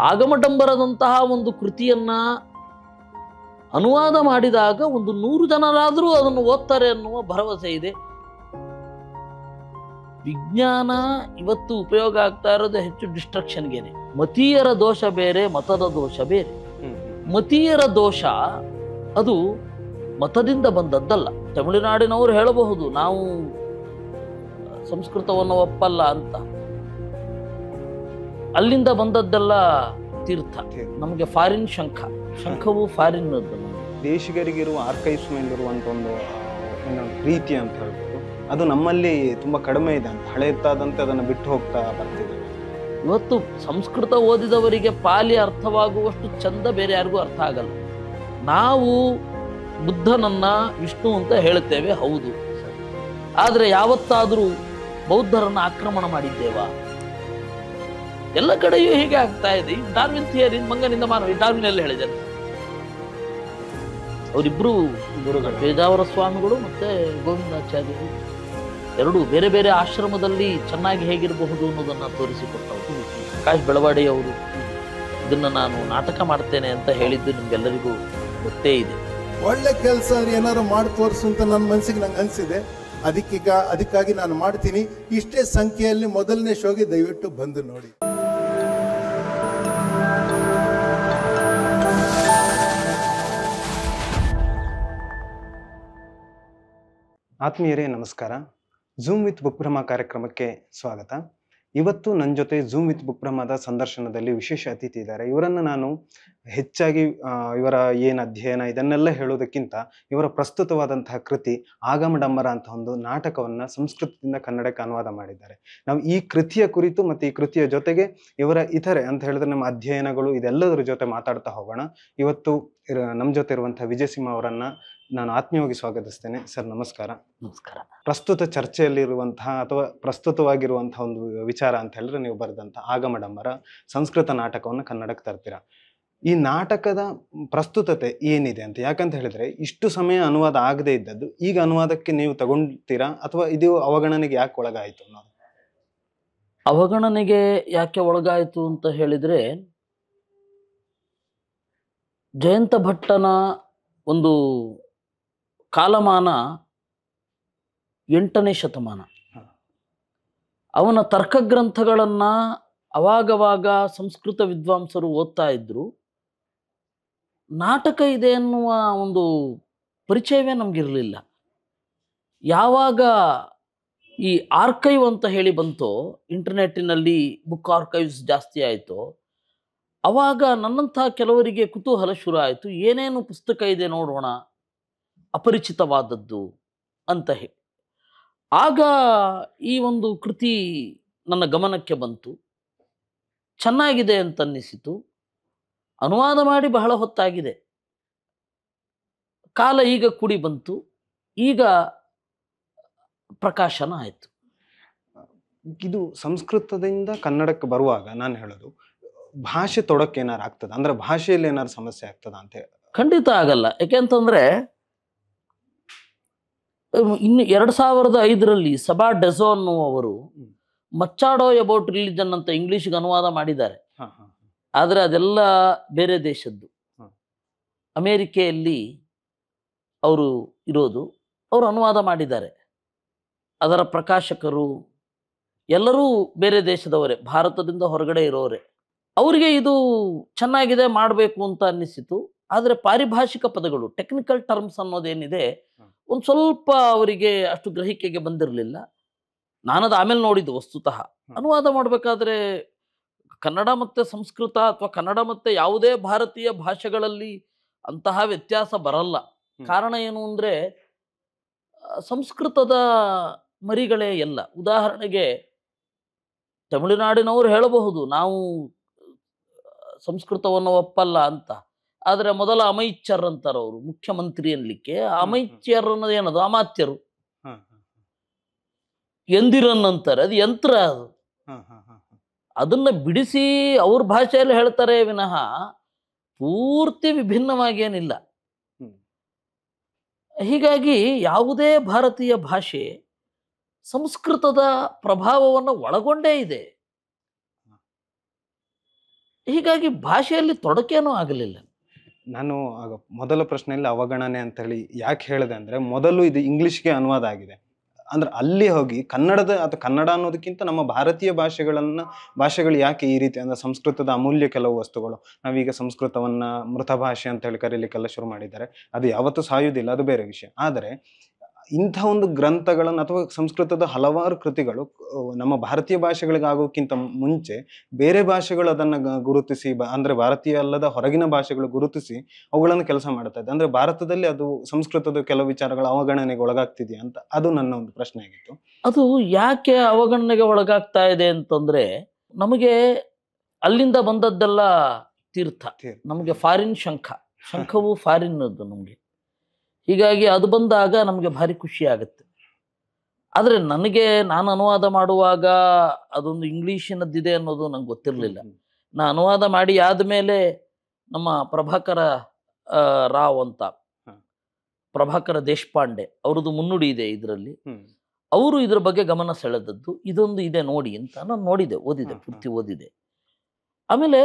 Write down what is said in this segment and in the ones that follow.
ಆಗಮಡಂಬರದಂತಹ ಒಂದು ಕೃತಿಯನ್ನ ಅನುವಾದ ಮಾಡಿದಾಗ ಒಂದು 100 ಜನರಾದರೂ ಅದನ್ನು ಓದ್ತಾರೆ ಅನ್ನುವ ಭರವಸೆ ಇದೆ. ವಿಜ್ಞಾನ ಇವತ್ತು ಉಪಯೋಗ ಆಗ್ತಾ ಇರೋದು ಹೆಚ್ಚು ಡಿಸ್ಟ್ರಕ್ಷನ್ಗೆನೆ. ಮತೀಯರ ದೋಷ ಬೇರೆ, ಮತದ ದೋಷ ಬೇರೆ. ಮತೀಯರ ದೋಷ ಅದು ಮತದಿಂದ ಬಂದದ್ದಲ್ಲ. ತಮಿಳುನಾಡಿನವರು ಹೇಳಬಹುದು ನಾವು ಸಂಸ್ಕೃತವನ್ನು ಒಪ್ಪಲ್ಲ ಅಂತ. ಅಲ್ಲಿಂದ ಬಂದದ್ದೆಲ್ಲ ತೀರ್ಥ. ನಮಗೆ ಫಾರಿನ್ ಶಂಖವು ಫಾರಿನ್. ದೇಶಿಗರಿಗಿರುವ ಆರ್ಕೈವ್ಸ್ ಮೇಲಿರುವಂತ ಒಂದು ಪ್ರೀತಿ ಅಂತ ಹೇಳ್ಬೋದು, ಅದು ನಮ್ಮಲ್ಲಿ ತುಂಬಾ ಕಡಿಮೆ ಇದೆ ಅಂತ. ಹಳೆಯದಾದಂತೆ ಅದನ್ನು ಬಿಟ್ಟು ಹೋಗ್ತಾ ಬರ್ತಿದೆ. ಇವತ್ತು ಸಂಸ್ಕೃತ ಓದಿದವರಿಗೆ ಪಾಲಿ ಅರ್ಥವಾಗುವಷ್ಟು ಚಂದ ಬೇರೆ ಯಾರಿಗೂ ಅರ್ಥ ಆಗಲ್ಲ. ನಾವು ಬುದ್ಧನನ್ನ ವಿಷ್ಣು ಅಂತ ಹೇಳ್ತೇವೆ, ಹೌದು. ಆದ್ರೆ ಯಾವತ್ತಾದ್ರೂ ಬೌದ್ಧರನ್ನ ಆಕ್ರಮಣ ಮಾಡಿದ್ದೇವಾ? ಎಲ್ಲ ಕಡೆಯೂ ಹೀಗೆ ಆಗ್ತಾ ಇದೆ. ಡಾರ್ವಿನ್ ಥಿಯರಿ, ಮಂಗನಿಂದ ಮಾನವ, ಡಾರ್ವಿನ್ ಎಲ್ಲ ಹೇಳಿದ್ದಾರೆ. ಅವರಿಬ್ರು ಗುರುಗಳು, ಪೇಜಾವರ ಸ್ವಾಮಿಗಳು ಮತ್ತೆ ಗೋವಿಂದಾಚಾರ್ಯರು, ಎರಡು ಬೇರೆ ಬೇರೆ ಆಶ್ರಮದಲ್ಲಿ ಚೆನ್ನಾಗಿ ಹೇಗಿರಬಹುದು ಅನ್ನೋದನ್ನ ತೋರಿಸಿಕೊಟ್ಟವರು. ಪ್ರಕಾಶ್ ಬೆಳವಾಡಿಯವರು ಇದನ್ನ ನಾನು ನಾಟಕ ಮಾಡ್ತೇನೆ ಅಂತ ಹೇಳಿದ್ದು ನಿಮ್ಗೆಲ್ಲರಿಗೂ ಗೊತ್ತೇ ಇದೆ. ಒಳ್ಳೆ ಕೆಲಸ ಏನಾದ್ರು ಮಾಡಿ ತೋರಿಸು ಅಂತ ನನ್ನ ಮನಸ್ಸಿಗೆ ನಂಗೆ ಅನಿಸಿದೆ. ಅದಕ್ಕಾಗಿ ನಾನು ಮಾಡ್ತೀನಿ. ಇಷ್ಟೇ ಸಂಖ್ಯೆಯಲ್ಲಿ ಮೊದಲನೇ ಶೋಗೆ ದಯವಿಟ್ಟು ಬಂದು ನೋಡಿ. ಆತ್ಮೀಯರೇ ನಮಸ್ಕಾರ. ಝೂಮ್ ವಿತ್ ಬುಕ್ಬ್ರಹ್ಮ ಕಾರ್ಯಕ್ರಮಕ್ಕೆ ಸ್ವಾಗತ. ಇವತ್ತು ನನ್ನ ಜೊತೆ ಝೂಮ್ ವಿತ್ ಬುಕ್ಬ್ರಹ್ಮದ ಸಂದರ್ಶನದಲ್ಲಿ ವಿಶೇಷ ಅತಿಥಿ ಇದ್ದಾರೆ. ಇವರನ್ನು ನಾನು ಹೆಚ್ಚಾಗಿ ಇವರ ಏನು ಅಧ್ಯಯನ ಇದನ್ನೆಲ್ಲ ಹೇಳೋದಕ್ಕಿಂತ ಇವರ ಪ್ರಸ್ತುತವಾದಂತಹ ಕೃತಿ ಆಗಮಡಂಬರ ಅಂತ ಒಂದು ನಾಟಕವನ್ನು ಸಂಸ್ಕೃತದಿಂದ ಕನ್ನಡಕ್ಕೆ ಅನುವಾದ ಮಾಡಿದ್ದಾರೆ. ನಾವು ಈ ಕೃತಿಯ ಕುರಿತು ಮತ್ತು ಈ ಕೃತಿಯ ಜೊತೆಗೆ ಇವರ ಇತರೆ ಅಂತ ಹೇಳಿದ್ರೆ ನಮ್ಮ ಅಧ್ಯಯನಗಳು ಇದೆಲ್ಲದರ ಜೊತೆ ಮಾತಾಡ್ತಾ ಹೋಗೋಣ. ಇವತ್ತು ನಮ್ಮ ಜೊತೆ ಇರುವಂತಹ ವಿಜಯಸಿಂಹ ಅವರನ್ನ ನಾನು ಆತ್ಮೀಯವಾಗಿ ಸ್ವಾಗತಿಸ್ತೇನೆ. ಸರ್ ನಮಸ್ಕಾರ. ನಮಸ್ಕಾರ. ಪ್ರಸ್ತುತ ಚರ್ಚೆಯಲ್ಲಿರುವಂತಹ ಅಥವಾ ಪ್ರಸ್ತುತವಾಗಿರುವಂತಹ ಒಂದು ವಿಚಾರ ಅಂತ ಹೇಳಿದ್ರೆ ನೀವು ಬರೆದಂತಹ ಆಗಮಡಂಬರ ಸಂಸ್ಕೃತ ನಾಟಕವನ್ನು ಕನ್ನಡಕ್ಕೆ ತರ್ತೀರಾ. ಈ ನಾಟಕದ ಪ್ರಸ್ತುತತೆ ಏನಿದೆ ಅಂತ, ಯಾಕಂತ ಹೇಳಿದ್ರೆ ಇಷ್ಟು ಸಮಯ ಅನುವಾದ ಆಗದೆ ಇದ್ದದ್ದು ಈಗ ಅನುವಾದಕ್ಕೆ ನೀವು ತಗೊಂಡ್ತೀರಾ ಅಥವಾ ಇದು ಅವಗಣನೆಗೆ ಯಾಕೆ ಒಳಗಾಯಿತು ಅನ್ನೋದು? ಅವಗಣನೆಗೆ ಯಾಕೆ ಒಳಗಾಯಿತು ಅಂತ ಹೇಳಿದ್ರೆ, ಜಯಂತ ಭಟ್ಟನ ಒಂದು ಕಾಲಮಾನ 8ನೇ ಶತಮಾನ. ಅವನ ತರ್ಕಗ್ರಂಥಗಳನ್ನು ಅವಾಗವಾಗ ಸಂಸ್ಕೃತ ವಿದ್ವಾಂಸರು ಓದ್ತಾ ಇದ್ರು. ನಾಟಕ ಇದೆ ಅನ್ನುವ ಒಂದು ಪರಿಚಯವೇ ನಮಗಿರಲಿಲ್ಲ. ಯಾವಾಗ ಈ ಆರ್ಕೈವ್ ಅಂತ ಹೇಳಿ ಬಂತೋ, ಇಂಟರ್ನೆಟ್ಟಿನಲ್ಲಿ ಬುಕ್ ಆರ್ಕೈವ್ಸ್ ಜಾಸ್ತಿ ಆಯಿತು, ಅವಾಗ ನನ್ನಂಥ ಕೆಲವರಿಗೆ ಕುತೂಹಲ ಶುರು ಆಯಿತು. ಏನೇನು ಪುಸ್ತಕ ಇದೆ ನೋಡೋಣ, ಅಪರಿಚಿತವಾದದ್ದು ಅಂತ ಹೇಳಿ. ಆಗ ಈ ಒಂದು ಕೃತಿ ನನ್ನ ಗಮನಕ್ಕೆ ಬಂತು. ಚೆನ್ನಾಗಿದೆ ಅಂತ ಅನ್ನಿಸಿತು. ಅನುವಾದ ಮಾಡಿ ಬಹಳ ಹೊತ್ತಾಗಿದೆ. ಕಾಲ ಈಗ ಕೂಡಿ ಬಂತು. ಈಗ ಪ್ರಕಾಶನ ಆಯಿತು. ಇದು ಸಂಸ್ಕೃತದಿಂದ ಕನ್ನಡಕ್ಕೆ ಬರುವಾಗ ನಾನು ಹೇಳೋದು, ಭಾಷೆ ತೊಡಕ್ಕೆ ಏನಾರು ಆಗ್ತದ ಅಂದ್ರೆ ಭಾಷೆಯಲ್ಲಿ ಏನಾರು ಸಮಸ್ಯೆ ಆಗ್ತದ ಅಂತ? ಖಂಡಿತ ಆಗಲ್ಲ. ಯಾಕೆಂತಂದ್ರೆ ಇನ್ನು 2005ರಲ್ಲಿ ಸಬಾ ಡೆಸೋ ಅನ್ನುವರು ಮಚ್ಚಾಡೋ ಅಬೌಟ್ ರಿಲಿಜನ್ ಅಂತ ಇಂಗ್ಲಿಷ್ಗೆ ಅನುವಾದ ಮಾಡಿದ್ದಾರೆ. ಆದರೆ ಅದೆಲ್ಲ ಬೇರೆ ದೇಶದ್ದು. ಅಮೇರಿಕೆಯಲ್ಲಿ ಅವರು ಇರೋದು, ಅವರು ಅನುವಾದ ಮಾಡಿದ್ದಾರೆ. ಅದರ ಪ್ರಕಾಶಕರು ಎಲ್ಲರೂ ಬೇರೆ ದೇಶದವರೇ, ಭಾರತದಿಂದ ಹೊರಗಡೆ ಇರೋರೆ. ಅವರಿಗೆ ಇದು ಚೆನ್ನಾಗಿದೆ, ಮಾಡಬೇಕು ಅಂತ ಅನ್ನಿಸಿತು. ಆದರೆ ಪಾರಿಭಾಷಿಕ ಪದಗಳು, ಟೆಕ್ನಿಕಲ್ ಟರ್ಮ್ಸ್ ಅನ್ನೋದೇನಿದೆ, ಒಂದು ಸ್ವಲ್ಪ ಅವರಿಗೆ ಅಷ್ಟು ಗ್ರಹಿಕೆಗೆ ಬಂದಿರಲಿಲ್ಲ. ನಾನದು ಆಮೇಲೆ ನೋಡಿದ್ದು. ವಸ್ತುತಃ ಅನುವಾದ ಮಾಡಬೇಕಾದ್ರೆ ಕನ್ನಡ ಮತ್ತು ಸಂಸ್ಕೃತ ಅಥವಾ ಕನ್ನಡ ಮತ್ತು ಯಾವುದೇ ಭಾರತೀಯ ಭಾಷೆಗಳಲ್ಲಿ ಅಂತಹ ವ್ಯತ್ಯಾಸ ಬರಲ್ಲ. ಕಾರಣ ಏನು ಅಂದರೆ, ಸಂಸ್ಕೃತದ ಮರಿಗಳೇ ಎಲ್ಲ. ಉದಾಹರಣೆಗೆ ತಮಿಳುನಾಡಿನವರು ಹೇಳಬಹುದು ನಾವು ಸಂಸ್ಕೃತವನ್ನು ಒಪ್ಪಲ್ಲ ಅಂತ. ಆದರೆ ಮೊದಲ ಅಮೈಚ್ಯರ್ ಅಂತಾರೆ ಅವರು, ಮುಖ್ಯಮಂತ್ರಿ ಅನ್ಲಿಕ್ಕೆ. ಅಮೈಚ್ಯರ್ ಅನ್ನೋದು ಏನದು? ಅಮಾತ್ಯರು. ಎಂದಿರನ್ ಅಂತಾರೆ, ಅದು ಯಂತ್ರ. ಅದು ಅದನ್ನ ಬಿಡಿಸಿ ಅವ್ರ ಭಾಷೆಯಲ್ಲಿ ಹೇಳ್ತಾರೆ ವಿನಃ ಪೂರ್ತಿ ವಿಭಿನ್ನವಾಗಿ ಏನಿಲ್ಲ. ಹೀಗಾಗಿ ಯಾವುದೇ ಭಾರತೀಯ ಭಾಷೆ ಸಂಸ್ಕೃತದ ಪ್ರಭಾವವನ್ನು ಒಳಗೊಂಡೇ ಇದೆ. ಹೀಗಾಗಿ ಭಾಷೆಯಲ್ಲಿ ತೊಡಕೇನೂ ಆಗಲಿಲ್ಲ. ನಾನು ಆಗ ಮೊದಲ ಪ್ರಶ್ನೆಯಲ್ಲಿ ಅವಗಣನೆ ಅಂತ ಹೇಳಿ ಯಾಕೆ ಹೇಳಿದೆ ಅಂದ್ರೆ, ಮೊದಲು ಇದು ಇಂಗ್ಲಿಷ್ಗೆ ಅನುವಾದ ಆಗಿದೆ. ಅಂದ್ರೆ ಅಲ್ಲಿ ಹೋಗಿ ಕನ್ನಡದ ಅಥವಾ ಕನ್ನಡ ಅನ್ನೋದಕ್ಕಿಂತ ನಮ್ಮ ಭಾರತೀಯ ಭಾಷೆಗಳು ಯಾಕೆ ಈ ರೀತಿ ಅಂದ್ರೆ ಸಂಸ್ಕೃತದ ಅಮೂಲ್ಯ ಕೆಲವು ವಸ್ತುಗಳು, ನಾವೀಗ ಸಂಸ್ಕೃತವನ್ನ ಮೃತ ಭಾಷೆ ಅಂತ ಹೇಳಿ ಕರೀಲಿಕ್ಕೆಲ್ಲ ಶುರು ಮಾಡಿದ್ದಾರೆ. ಅದು ಯಾವತ್ತೂ ಸಾಯುವುದಿಲ್ಲ, ಅದು ಬೇರೆ ವಿಷಯ. ಆದರೆ ಇಂಥ ಒಂದು ಗ್ರಂಥಗಳನ್ನು ಅಥವಾ ಸಂಸ್ಕೃತದ ಹಲವಾರು ಕೃತಿಗಳು ನಮ್ಮ ಭಾರತೀಯ ಭಾಷೆಗಳಿಗೆ ಆಗೋಕ್ಕಿಂತ ಮುಂಚೆ ಬೇರೆ ಭಾಷೆಗಳು ಅದನ್ನ ಗುರುತಿಸಿ ಅಂದ್ರೆ ಭಾರತೀಯ ಅಲ್ಲದ ಹೊರಗಿನ ಭಾಷೆಗಳು ಗುರುತಿಸಿ ಅವುಗಳನ್ನು ಕೆಲಸ ಮಾಡ್ತಾ ಇದೆ. ಅಂದ್ರೆ ಭಾರತದಲ್ಲಿ ಅದು ಸಂಸ್ಕೃತದ ಕೆಲವು ವಿಚಾರಗಳು ಅವಗಣನೆಗೆ ಒಳಗಾಗ್ತಿದೆಯಾ ಅಂತ, ಅದು ನನ್ನ ಒಂದು ಪ್ರಶ್ನೆ ಆಗಿತ್ತು. ಅದು ಯಾಕೆ ಅವಗಣನೆಗೆ ಒಳಗಾಗ್ತಾ ಇದೆ ಅಂತಂದ್ರೆ, ನಮಗೆ ಅಲ್ಲಿಂದ ಬಂದದ್ದೆಲ್ಲ ತೀರ್ಥ, ನಮಗೆ ಫಾರಿನ್ ಶಂಖವು ಫಾರಿನ್ನದ್ದು ನಮಗೆ. ಹೀಗಾಗಿ ಅದು ಬಂದಾಗ ನಮಗೆ ಭಾರಿ ಖುಷಿ ಆಗುತ್ತೆ. ಆದರೆ ನಾನು ಅನುವಾದ ಮಾಡುವಾಗ ಅದೊಂದು ಇಂಗ್ಲೀಷಿನದ್ದಿದೆ ಅನ್ನೋದು ನಂಗೆ ಗೊತ್ತಿರಲಿಲ್ಲ. ನಾ ಅನುವಾದ ಮಾಡಿ ಆದಮೇಲೆ ನಮ್ಮ ಪ್ರಭಾಕರ ರಾವ್ ಅಂತ, ಪ್ರಭಾಕರ ದೇಶಪಾಂಡೆ ಅವ್ರದ್ದು ಮುನ್ನುಡಿ ಇದೆ ಇದರಲ್ಲಿ. ಅವರು ಇದ್ರ ಬಗ್ಗೆ ಗಮನ ಸೆಳೆದದ್ದು, ಇದೊಂದು ಇದೆ ನೋಡಿ ಅಂತ. ನಾನು ನೋಡಿದೆ, ಓದಿದೆ, ಪೂರ್ತಿ ಓದಿದೆ. ಆಮೇಲೆ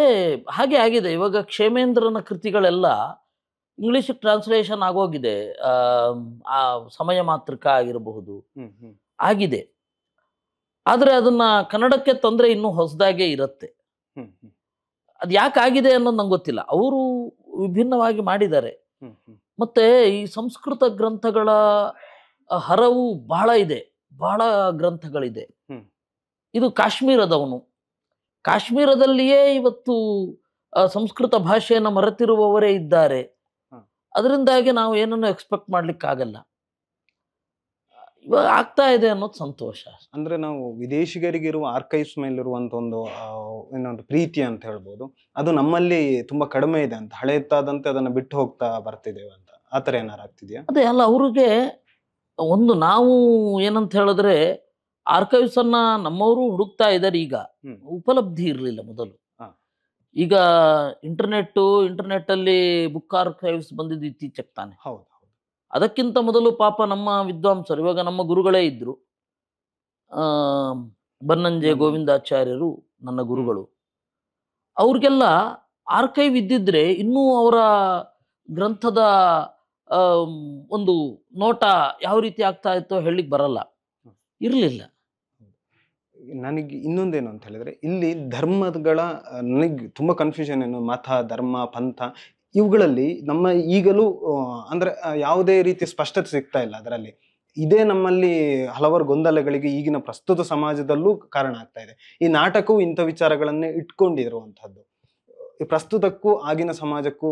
ಹಾಗೆ ಆಗಿದೆ. ಇವಾಗ ಕ್ಷೇಮೇಂದ್ರನ ಕೃತಿಗಳೆಲ್ಲ ಇಂಗ್ಲಿಷ್ ಟ್ರಾನ್ಸ್ಲೇಷನ್ ಆಗೋಗಿದೆ. ಆ ಸಮಯ ಮಾತೃಕ ಆಗಿರಬಹುದು, ಆಗಿದೆ. ಆದರೆ ಅದನ್ನ ಕನ್ನಡಕ್ಕೆ ತಂದ್ರೆ ಇನ್ನೂ ಹೊಸದಾಗೆ ಇರುತ್ತೆ. ಅದು ಯಾಕಾಗಿದೆ ಅನ್ನೋದು ನಂಗೆ ಗೊತ್ತಿಲ್ಲ. ಅವರು ವಿಭಿನ್ನವಾಗಿ ಮಾಡಿದ್ದಾರೆ. ಮತ್ತೆ ಈ ಸಂಸ್ಕೃತ ಗ್ರಂಥಗಳ ಹರವು ಬಹಳ ಇದೆ, ಬಹಳ ಗ್ರಂಥಗಳಿದೆ. ಇದು ಕಾಶ್ಮೀರದವನು, ಕಾಶ್ಮೀರದಲ್ಲಿಯೇ ಇವತ್ತು ಸಂಸ್ಕೃತ ಭಾಷೆಯನ್ನು ಮರೆತಿರುವವರೇ ಇದ್ದಾರೆ. ಅದರಿಂದಾಗಿ ನಾವು ಏನನ್ನು ಎಕ್ಸ್ಪೆಕ್ಟ್ ಮಾಡ್ಲಿಕ್ಕಾಗಲ್ಲ. ಇವಾಗ ಆಗ್ತಾ ಇದೆ ಅನ್ನೋದು ಸಂತೋಷ. ಅಂದ್ರೆ ನಾವು ವಿದೇಶಿಗರಿಗಿರುವ ಆರ್ಕೈವ್ಸ್ ಮೇಲಿರುವಂತ ಇನ್ನೊಂದು ಪ್ರೀತಿ ಅಂತ ಹೇಳ್ಬೋದು, ಅದು ನಮ್ಮಲ್ಲಿ ತುಂಬಾ ಕಡಿಮೆ ಇದೆ ಅಂತ, ಹಳೆಯದಾದಂತೆ ಅದನ್ನ ಬಿಟ್ಟು ಹೋಗ್ತಾ ಬರ್ತಿದ್ದೇವೆ ಅಂತ. ಆತರ ಏನಾರು ಆಗ್ತಿದ್ಯಾ? ಅದೇ ಅಲ್ಲ, ಅವ್ರಿಗೆ ಒಂದು ನಾವು ಏನಂತ ಹೇಳಿದ್ರೆ ಆರ್ಕೈವ್ಸ್ ಅನ್ನ ನಮ್ಮವರು ಹುಡುಕ್ತಾ ಇದ್ದಾರೆ. ಈಗ ಉಪಲಬ್ಧಿ ಇರಲಿಲ್ಲ ಮೊದಲು. ಈಗ ಇಂಟರ್ನೆಟ್ ಅಲ್ಲಿ ಬುಕ್ ಆರ್ಕೈವ್ಸ್ ಬಂದಿದ್ದು ಇತ್ತೀಚೆಗೆ ತಾನೆ. ಹೌದು. ಅದಕ್ಕಿಂತ ಮೊದಲು ಪಾಪ ನಮ್ಮ ವಿದ್ವಾಂಸರು, ಇವಾಗ ನಮ್ಮ ಗುರುಗಳೇ ಇದ್ರು, ಬನ್ನಂಜೆ ಗೋವಿಂದಾಚಾರ್ಯರು ನನ್ನ ಗುರುಗಳು. ಅವ್ರಿಗೆಲ್ಲ ಆರ್ಕೈವ್ ಇದ್ದಿದ್ರೆ ಇನ್ನೂ ಅವರ ಗ್ರಂಥದ ಒಂದು ನೋಟ ಯಾವ ರೀತಿ ಆಗ್ತಾ ಇತ್ತೋ ಹೇಳಲಿಕ್ಕೆ ಬರಲ್ಲ, ಇರಲಿಲ್ಲ. ನನಗೆ ಇನ್ನೊಂದೇನು ಅಂತ ಹೇಳಿದ್ರೆ, ಇಲ್ಲಿ ಧರ್ಮಗಳ ನನಗೆ ತುಂಬಾ ಕನ್ಫ್ಯೂಷನ್ ಏನು, ಮತ, ಧರ್ಮ, ಪಂಥ ಇವುಗಳಲ್ಲಿ ನಮ್ಮ ಈಗಲೂ ಅಂದ್ರೆ ಯಾವುದೇ ರೀತಿಯ ಸ್ಪಷ್ಟತೆ ಸಿಗ್ತಾ ಇಲ್ಲ ಅದರಲ್ಲಿ. ಇದೇ ನಮ್ಮಲ್ಲಿ ಹಲವಾರು ಗೊಂದಲಗಳಿಗೆ ಈಗಿನ ಪ್ರಸ್ತುತ ಸಮಾಜದಲ್ಲೂ ಕಾರಣ ಆಗ್ತಾ ಇದೆ. ಈ ನಾಟಕವು ಇಂಥ ವಿಚಾರಗಳನ್ನೇ ಇಟ್ಕೊಂಡಿರುವಂತಹದ್ದು. ಈ ಪ್ರಸ್ತುತಕ್ಕೂ ಆಗಿನ ಸಮಾಜಕ್ಕೂ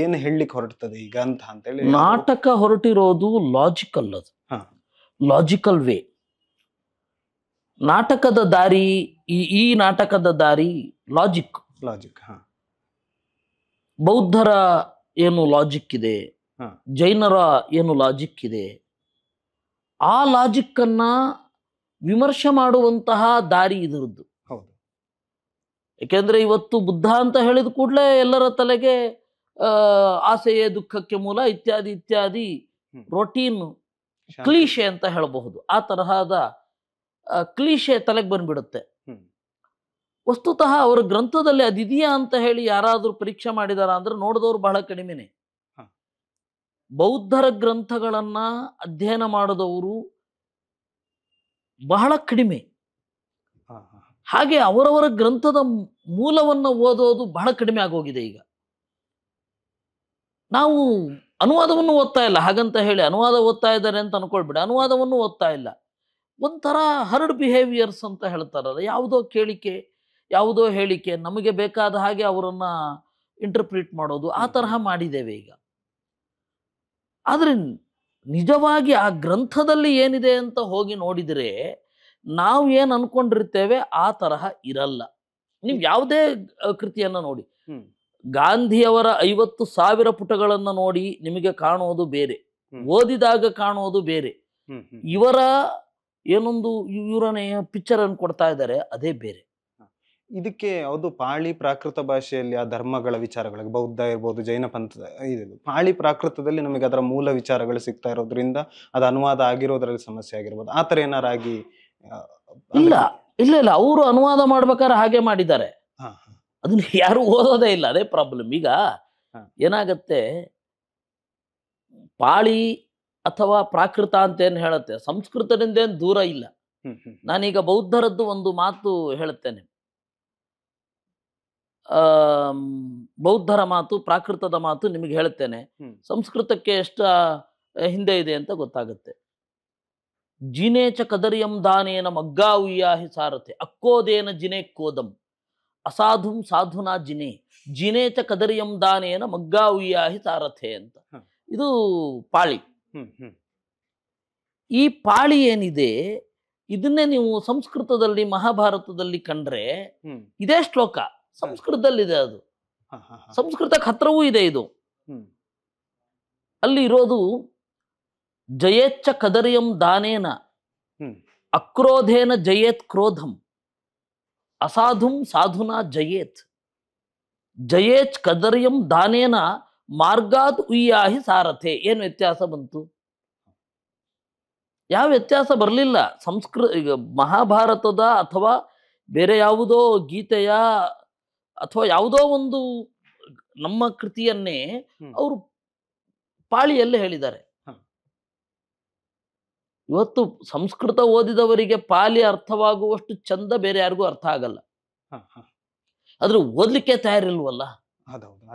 ಏನು ಹೇಳಲಿಕ್ಕೆ ಹೊರಡ್ತದೆ ಈಗ ಅಂತೇಳಿ. ನಾಟಕ ಹೊರಟಿರೋದು ಲಾಜಿಕಲ್, ಅದು ಲಾಜಿಕಲ್ ವೇ. ನಾಟಕದ ದಾರಿ, ಈ ನಾಟಕದ ದಾರಿ ಲಾಜಿಕ್. ಬೌದ್ಧರ ಏನು ಲಾಜಿಕ್ ಇದೆ, ಜೈನರ ಏನು ಲಾಜಿಕ್ ಇದೆ, ಆ ಲಾಜಿಕ್ ಅನ್ನ ವಿಮರ್ಶೆ ಮಾಡುವಂತಹ ದಾರಿ ಇದರದ್ದು. ಯಾಕೆಂದ್ರೆ ಇವತ್ತು ಬುದ್ಧ ಅಂತ ಹೇಳಿದ ಕೂಡಲೇ ಎಲ್ಲರ ತಲೆಗೆ ಆಸೆಯೇ ದುಃಖಕ್ಕೆ ಮೂಲ ಇತ್ಯಾದಿ ಇತ್ಯಾದಿ ರೋಟೀನ್ ಕ್ಲೀಶೆ ಅಂತ ಹೇಳಬಹುದು. ಆ ತರಹದ ಕ್ಲೀಶೆ ತಲೆಗೆ ಬಂದ್ಬಿಡುತ್ತೆ. ವಸ್ತುತಃ ಅವರ ಗ್ರಂಥದಲ್ಲಿ ಅದಿದೆಯಾ ಅಂತ ಹೇಳಿ ಯಾರಾದ್ರೂ ಪರೀಕ್ಷೆ ಮಾಡಿದಾರ ಅಂದ್ರೆ ನೋಡಿದವರು ಬಹಳ ಕಡಿಮೆನೆ. ಬೌದ್ಧರ ಗ್ರಂಥಗಳನ್ನ ಅಧ್ಯಯನ ಮಾಡಿದವರು ಬಹಳ ಕಡಿಮೆ. ಹಾಗೆ ಅವರವರ ಗ್ರಂಥದ ಮೂಲವನ್ನ ಓದೋದು ಬಹಳ ಕಡಿಮೆ ಆಗೋಗಿದೆ. ಈಗ ನಾವು ಅನುವಾದವನ್ನು ಓದ್ತಾ ಇಲ್ಲ, ಹಾಗಂತ ಹೇಳಿ ಅನುವಾದ ಓದ್ತಾ ಇದ್ದಾರೆ ಅಂತ ಅನ್ಕೊಳ್ಬೇಡಿ. ಅನುವಾದವನ್ನು ಓದ್ತಾ ಇಲ್ಲ, ಒಂಥರ ಹರ್ಡ್ ಬಿಹೇವಿಯರ್ಸ್ ಅಂತ ಹೇಳ್ತಾರಲ್ಲ, ಯಾವುದೋ ಕೇಳಿಕೆ, ಯಾವುದೋ ಹೇಳಿಕೆ, ನಮಗೆ ಬೇಕಾದ ಹಾಗೆ ಅವರನ್ನ ಇಂಟರ್ಪ್ರಿಟ್ ಮಾಡೋದು, ಆ ತರಹ ಮಾಡಿದ್ದೇವೆ ಈಗ. ಆದ್ರೆ ನಿಜವಾಗಿ ಆ ಗ್ರಂಥದಲ್ಲಿ ಏನಿದೆ ಅಂತ ಹೋಗಿ ನೋಡಿದರೆ ನಾವು ಏನು ಅನ್ಕೊಂಡಿರ್ತೇವೆ ಆ ತರಹ ಇರಲ್ಲ. ನೀವು ಯಾವುದೇ ಕೃತಿಯನ್ನ ನೋಡಿ, ಗಾಂಧಿಯವರ 50,000 ಪುಟಗಳನ್ನ ನೋಡಿ ನಿಮಗೆ ಕಾಣುವುದು ಬೇರೆ, ಓದಿದಾಗ ಕಾಣುವುದು ಬೇರೆ. ಇವರ ಏನೊಂದು ಇವರನ್ನೇ ಪಿಕ್ಚರ್ ಅನ್ನು ಕೊಡ್ತಾ ಇದ್ದಾರೆ, ಅದೇ ಬೇರೆ. ಇದಕ್ಕೆ ಯಾವುದು ಪಾಳಿ ಪ್ರಾಕೃತ ಭಾಷೆಯಲ್ಲಿ ಆ ಧರ್ಮಗಳ ವಿಚಾರಗಳಿಗೆ, ಬೌದ್ಧ ಇರ್ಬೋದು, ಜೈನ ಪಂಥ, ಇದು ಪಾಳಿ ಪ್ರಾಕೃತದಲ್ಲಿ ನಮಗೆ ಅದರ ಮೂಲ ವಿಚಾರಗಳು ಸಿಗ್ತಾ ಇರೋದ್ರಿಂದ ಅದು ಅನುವಾದ ಆಗಿರೋದ್ರಲ್ಲಿ ಸಮಸ್ಯೆ ಆಗಿರ್ಬೋದು, ಆ ಥರ ಏನಾರಾಗಿ? ಇಲ್ಲ, ಅವರು ಅನುವಾದ ಮಾಡ್ಬೇಕಾದ್ರೆ ಹಾಗೆ ಮಾಡಿದ್ದಾರೆ. ಅದನ್ನ ಯಾರು ಓದೋದೇ ಇಲ್ಲ, ಅದೇ ಪ್ರಾಬ್ಲಮ್. ಈಗ ಹ. ಏನಾಗತ್ತೆ, ಪಾಳಿ ಅಥವಾ ಪ್ರಾಕೃತ ಅಂತ ಏನ್ ಹೇಳುತ್ತೆ, ಸಂಸ್ಕೃತದಿಂದ ಏನ್ ದೂರ ಇಲ್ಲ. ನಾನೀಗ ಬೌದ್ಧರದ್ದು ಒಂದು ಮಾತು ಹೇಳುತ್ತೇನೆ. ಬೌದ್ಧರ ಮಾತು, ಪ್ರಾಕೃತದ ಮಾತು ನಿಮಗೆ ಹೇಳುತ್ತೇನೆ. ಸಂಸ್ಕೃತಕ್ಕೆ ಎಷ್ಟು ಹಿಂದೆ ಇದೆ ಅಂತ ಗೊತ್ತಾಗುತ್ತೆ. ಜಿನೇಚ ಕದರಿಯಂ ದಾನೇನ ಮಗ್ಗಾ ಉಯ್ಯಾಹಿ ಸಾರಥೆ ಅಕ್ಕೋದೇನ ಜಿನೇ ಕೋದಂ ಅಸಾಧುಂ ಸಾಧುನಾ ಜಿನೇ ಜಿನೇಚ ಕದರಿಯಂ ದಾನೇನ ಮಗ್ಗಾ ಉಯ್ಯಾಹಿ ಸಾರಥೆ ಅಂತ. ಇದು ಪಾಳಿ. ಈ ಪಾಳಿ ಏನಿದೆ, ಇದನ್ನೇ ನೀವು ಸಂಸ್ಕೃತದಲ್ಲಿ ಮಹಾಭಾರತದಲ್ಲಿ ಕಂಡ್ರೆ ಇದೇ ಶ್ಲೋಕ ಸಂಸ್ಕೃತದಲ್ಲಿದೆ. ಅದು ಸಂಸ್ಕೃತಕ್ಕೆ ಹತ್ರವೂ ಇದೆ. ಇದು ಅಲ್ಲಿ ಇರೋದು ಜಯೇಚ್ಛ ಕದರಿಯಂ ದಾನೇನ ಅಕ್ರೋಧೇನ ಜಯೇತ್ ಕ್ರೋಧಂ ಅಸಾಧುಂ ಸಾಧುನಾ ಜಯೇತ್ ಜಯೇಚ್ ಕದರಿಯಂ ದಾನೇನ ಮಾರ್ಗಾದ್ ಉಯ್ಯಾಹಿ ಸಾರಥೆ. ಏನು ವ್ಯತ್ಯಾಸ ಬಂತು? ಯಾವ ವ್ಯತ್ಯಾಸ ಬರಲಿಲ್ಲ. ಈಗ ಮಹಾಭಾರತದ ಅಥವಾ ಬೇರೆ ಯಾವುದೋ ಗೀತೆಯ ಅಥವಾ ಯಾವುದೋ ಒಂದು ನಮ್ಮ ಕೃತಿಯನ್ನೇ ಅವರು ಪಾಳಿಯಲ್ಲಿ ಹೇಳಿದ್ದಾರೆ. ಇವತ್ತು ಸಂಸ್ಕೃತ ಓದಿದವರಿಗೆ ಪಾಲಿ ಅರ್ಥವಾಗುವಷ್ಟು ಚಂದ ಬೇರೆ ಯಾರಿಗೂ ಅರ್ಥ ಆಗಲ್ಲ. ಆದ್ರೆ ಓದ್ಲಿಕ್ಕೆ ತಯಾರಿಲ್ವಲ್ಲ.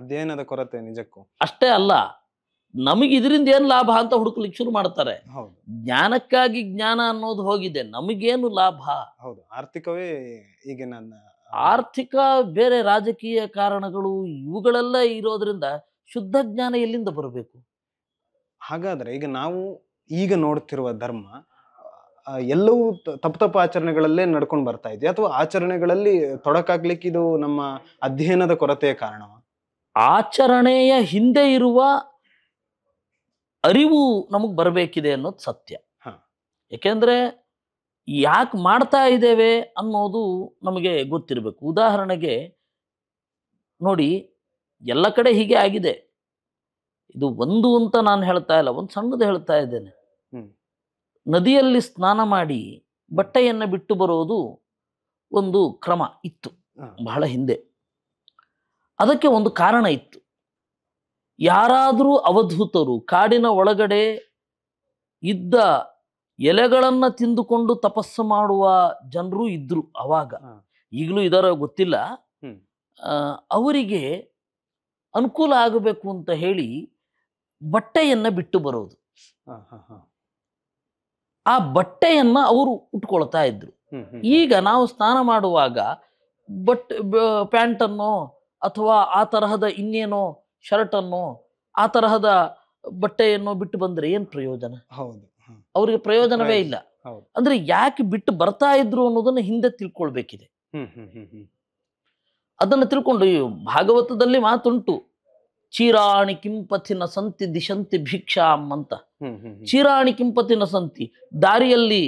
ಅಧ್ಯಯನದ ಕೊರತೆ ನಿಜಕ್ಕೂ. ಅಷ್ಟೇ ಅಲ್ಲ, ನಮಗೆ ಇದರಿಂದ ಏನ್ ಲಾಭ ಅಂತ ಹುಡುಕ್ಲಿಕ್ಕೆ ಶುರು ಮಾಡ್ತಾರೆ. ಜ್ಞಾನಕ್ಕಾಗಿ ಜ್ಞಾನ ಅನ್ನೋದು ಹೋಗಿದೆ, ನಮಗೇನು ಲಾಭ? ಹೌದು, ಆರ್ಥಿಕವೇ ಈಗ ಆರ್ಥಿಕ, ಬೇರೆ ರಾಜಕೀಯ ಕಾರಣಗಳು ಇವುಗಳೆಲ್ಲ ಇರೋದ್ರಿಂದ ಶುದ್ಧ ಜ್ಞಾನ ಎಲ್ಲಿಂದ ಬರಬೇಕು? ಹಾಗಾದ್ರೆ ಈಗ ನಾವು ಈಗ ನೋಡ್ತಿರುವ ಧರ್ಮ ಎಲ್ಲವೂ ತಪ್ಪು ಆಚರಣೆಗಳಲ್ಲೇ ನಡ್ಕೊಂಡು ಬರ್ತಾ ಇದೆ, ಅಥವಾ ಆಚರಣೆಗಳಲ್ಲಿ ತೊಡಕಾಗ್ಲಿಕ್ಕೆ ಇದು ನಮ್ಮ ಅಧ್ಯಯನದ ಕೊರತೆಯ ಕಾರಣವ? ಆಚರಣೆಯ ಹಿಂದೆ ಇರುವ ಅರಿವು ನಮಗ್ ಬರಬೇಕಿದೆ ಅನ್ನೋದು ಸತ್ಯ. ಯಾಕೆಂದ್ರೆ ಯಾಕೆ ಮಾಡ್ತಾ ಇದ್ದೇವೆ ಅನ್ನೋದು ನಮಗೆ ಗೊತ್ತಿರಬೇಕು. ಉದಾಹರಣೆಗೆ ನೋಡಿ, ಎಲ್ಲ ಕಡೆ ಹೀಗೆ ಆಗಿದೆ. ಇದು ಒಂದು ಅಂತ ನಾನು ಹೇಳ್ತಾ ಇಲ್ಲ, ಒಂದು ಸಣ್ಣದು ಹೇಳ್ತಾ ಇದ್ದೇನೆ. ನದಿಯಲ್ಲಿ ಸ್ನಾನ ಮಾಡಿ ಬಟ್ಟೆಯನ್ನು ಬಿಟ್ಟು ಬರೋದು ಒಂದು ಕ್ರಮ ಇತ್ತು ಬಹಳ ಹಿಂದೆ. ಅದಕ್ಕೆ ಒಂದು ಕಾರಣ ಇತ್ತು. ಯಾರಾದರೂ ಅವಧೂತರು ಕಾಡಿನ ಒಳಗಡೆ ಇದ್ದ ಎಲೆಗಳನ್ನ ತಿಂದುಕೊಂಡು ತಪಸ್ಸು ಮಾಡುವ ಜನರು ಇದ್ರು ಅವಾಗ. ಈಗಲೂ ಇದರ ಗೊತ್ತಿಲ್ಲ. ಅವರಿಗೆ ಅನುಕೂಲ ಆಗಬೇಕು ಅಂತ ಹೇಳಿ ಬಟ್ಟೆಯನ್ನ ಬಿಟ್ಟು ಬರೋದು. ಆ ಬಟ್ಟೆಯನ್ನ ಅವರು ಉಟ್ಕೊಳ್ತಾ ಇದ್ರು. ಈಗ ನಾವು ಸ್ನಾನ ಮಾಡುವಾಗ ಪ್ಯಾಂಟನ್ನು ಅಥವಾ ಆ ತರಹದ ಇನ್ನೇನೋ ಶರ್ಟ್ ಅನ್ನು ಆ ತರಹದ ಬಟ್ಟೆಯನ್ನು ಬಿಟ್ಟು ಬಂದ್ರೆ ಏನ್ ಪ್ರಯೋಜನ? ಅವ್ರಿಗೆ ಪ್ರಯೋಜನವೇ ಇಲ್ಲ. ಅಂದ್ರೆ ಯಾಕೆ ಬಿಟ್ಟು ಬರ್ತಾ ಇದ್ರು ಅನ್ನೋದನ್ನ ಹಿಂದೆ ತಿಳ್ಕೊಳ್ಬೇಕಿದೆ. ಅದನ್ನ ತಿಳ್ಕೊಂಡು ಭಾಗವತದಲ್ಲಿ ಮಾತುಂಟು, ಚೀರಾಣಿ ಕಿಂಪತಿನ ಸಂತಿ ದಿಶಂತಿ ಭಿಕ್ಷಾಂ ಅಂತ. ಚೀರಾಣಿ ಕಿಂಪತಿನ ಸಂತಿ, ದಾರಿಯಲ್ಲಿ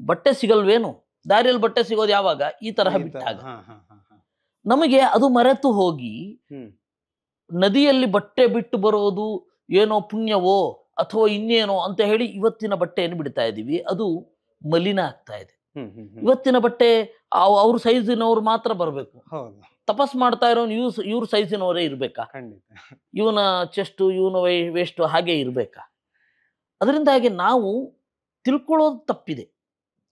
ಬಟ್ಟೆ ಸಿಗಲ್ವೇನು? ದಾರಿಯಲ್ಲಿ ಬಟ್ಟೆ ಸಿಗೋದು ಯಾವಾಗ? ಈ ತರಹ ಬಿಟ್ಟಾಗ. ನಮಗೆ ಅದು ಮರೆತು ಹೋಗಿ ನದಿಯಲ್ಲಿ ಬಟ್ಟೆ ಬಿಟ್ಟು ಬರೋದು ಏನೋ ಪುಣ್ಯವೋ ಅಥವಾ ಇನ್ನೇನೋ ಅಂತ ಹೇಳಿ ಇವತ್ತಿನ ಬಟ್ಟೆಯನ್ನು ಬಿಡ್ತಾ ಇದ್ದೀವಿ. ಅದು ಮಲಿನ ಆಗ್ತಾ ಇದೆ. ಇವತ್ತಿನ ಬಟ್ಟೆ ಅವ್ರ ಸೈಜಿನವ್ರು ಮಾತ್ರ ಬರಬೇಕು. ತಪಸ್ ಮಾಡ್ತಾ ಇರೋನು ಇವ್ರ ಸೈಜಿನವರೇ ಇರ್ಬೇಕಾ? ಇವನ ಚೆಸ್ಟ್, ಇವನ ವೇಸ್ಟ್ ಹಾಗೆ ಇರ್ಬೇಕಾ? ಅದರಿಂದಾಗಿ ನಾವು ತಿಳ್ಕೊಳ್ಳೋದು ತಪ್ಪಿದೆ.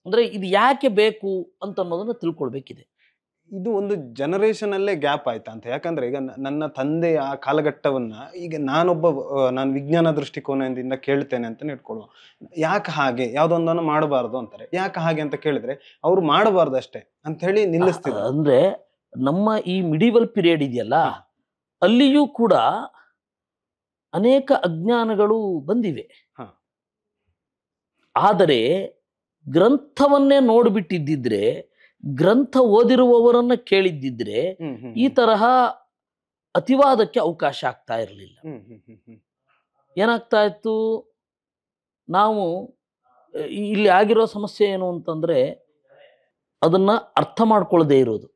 ಅಂದ್ರೆ ಇದು ಯಾಕೆ ಬೇಕು ಅಂತ ಅನ್ನೋದನ್ನ ತಿಳ್ಕೊಳ್ಬೇಕಿದೆ. ಇದು ಒಂದು ಜನರೇಷನ್ ಅಲ್ಲೇ ಗ್ಯಾಪ್ ಆಯ್ತಾ ಅಂತ? ಯಾಕಂದ್ರೆ ಈಗ ನನ್ನ ತಂದೆಯ ಆ ಕಾಲಘಟ್ಟವನ್ನ ಈಗ ನಾನು ವಿಜ್ಞಾನ ದೃಷ್ಟಿಕೋನದಿಂದ ಕೇಳ್ತೇನೆ ಅಂತ ಇಟ್ಕೊಳ್ಳುವ. ಯಾಕೆ ಹಾಗೆ ಯಾವುದೊಂದನ್ನು ಮಾಡಬಾರ್ದು ಅಂತಾರೆ. ಯಾಕೆ ಹಾಗೆ ಅಂತ ಕೇಳಿದ್ರೆ ಅವ್ರು ಮಾಡಬಾರ್ದು ಅಷ್ಟೇ ಅಂತ ಹೇಳಿ ನಿಲ್ಲಿಸ್ತಾರೆ. ಅಂದ್ರೆ ನಮ್ಮ ಈ ಮಿಡಿವಲ್ ಪೀರಿಯಡ್ ಇದೆಯಲ್ಲ, ಅಲ್ಲಿಯೂ ಕೂಡ ಅನೇಕ ಅಜ್ಞಾನಗಳು ಬಂದಿವೆ. ಆದರೆ ಗ್ರಂಥವನ್ನೇ ನೋಡ್ಬಿಟ್ಟಿದ್ದಿದ್ರೆ, ಗ್ರಂಥ ಓದಿರುವವರನ್ನ ಕೇಳಿದ್ದಿದ್ರೆ ಈ ತರಹ ಅತಿವಾದಕ್ಕೆ ಅವಕಾಶ ಆಗ್ತಾ ಇರಲಿಲ್ಲ. ಏನಾಗ್ತಾ ಇತ್ತು? ನಾವು ಇಲ್ಲಿ ಆಗಿರೋ ಸಮಸ್ಯೆ ಏನು ಅಂತಂದ್ರೆ ಅದನ್ನ ಅರ್ಥ ಮಾಡ್ಕೊಳ್ಳದೆ ಇರೋದು.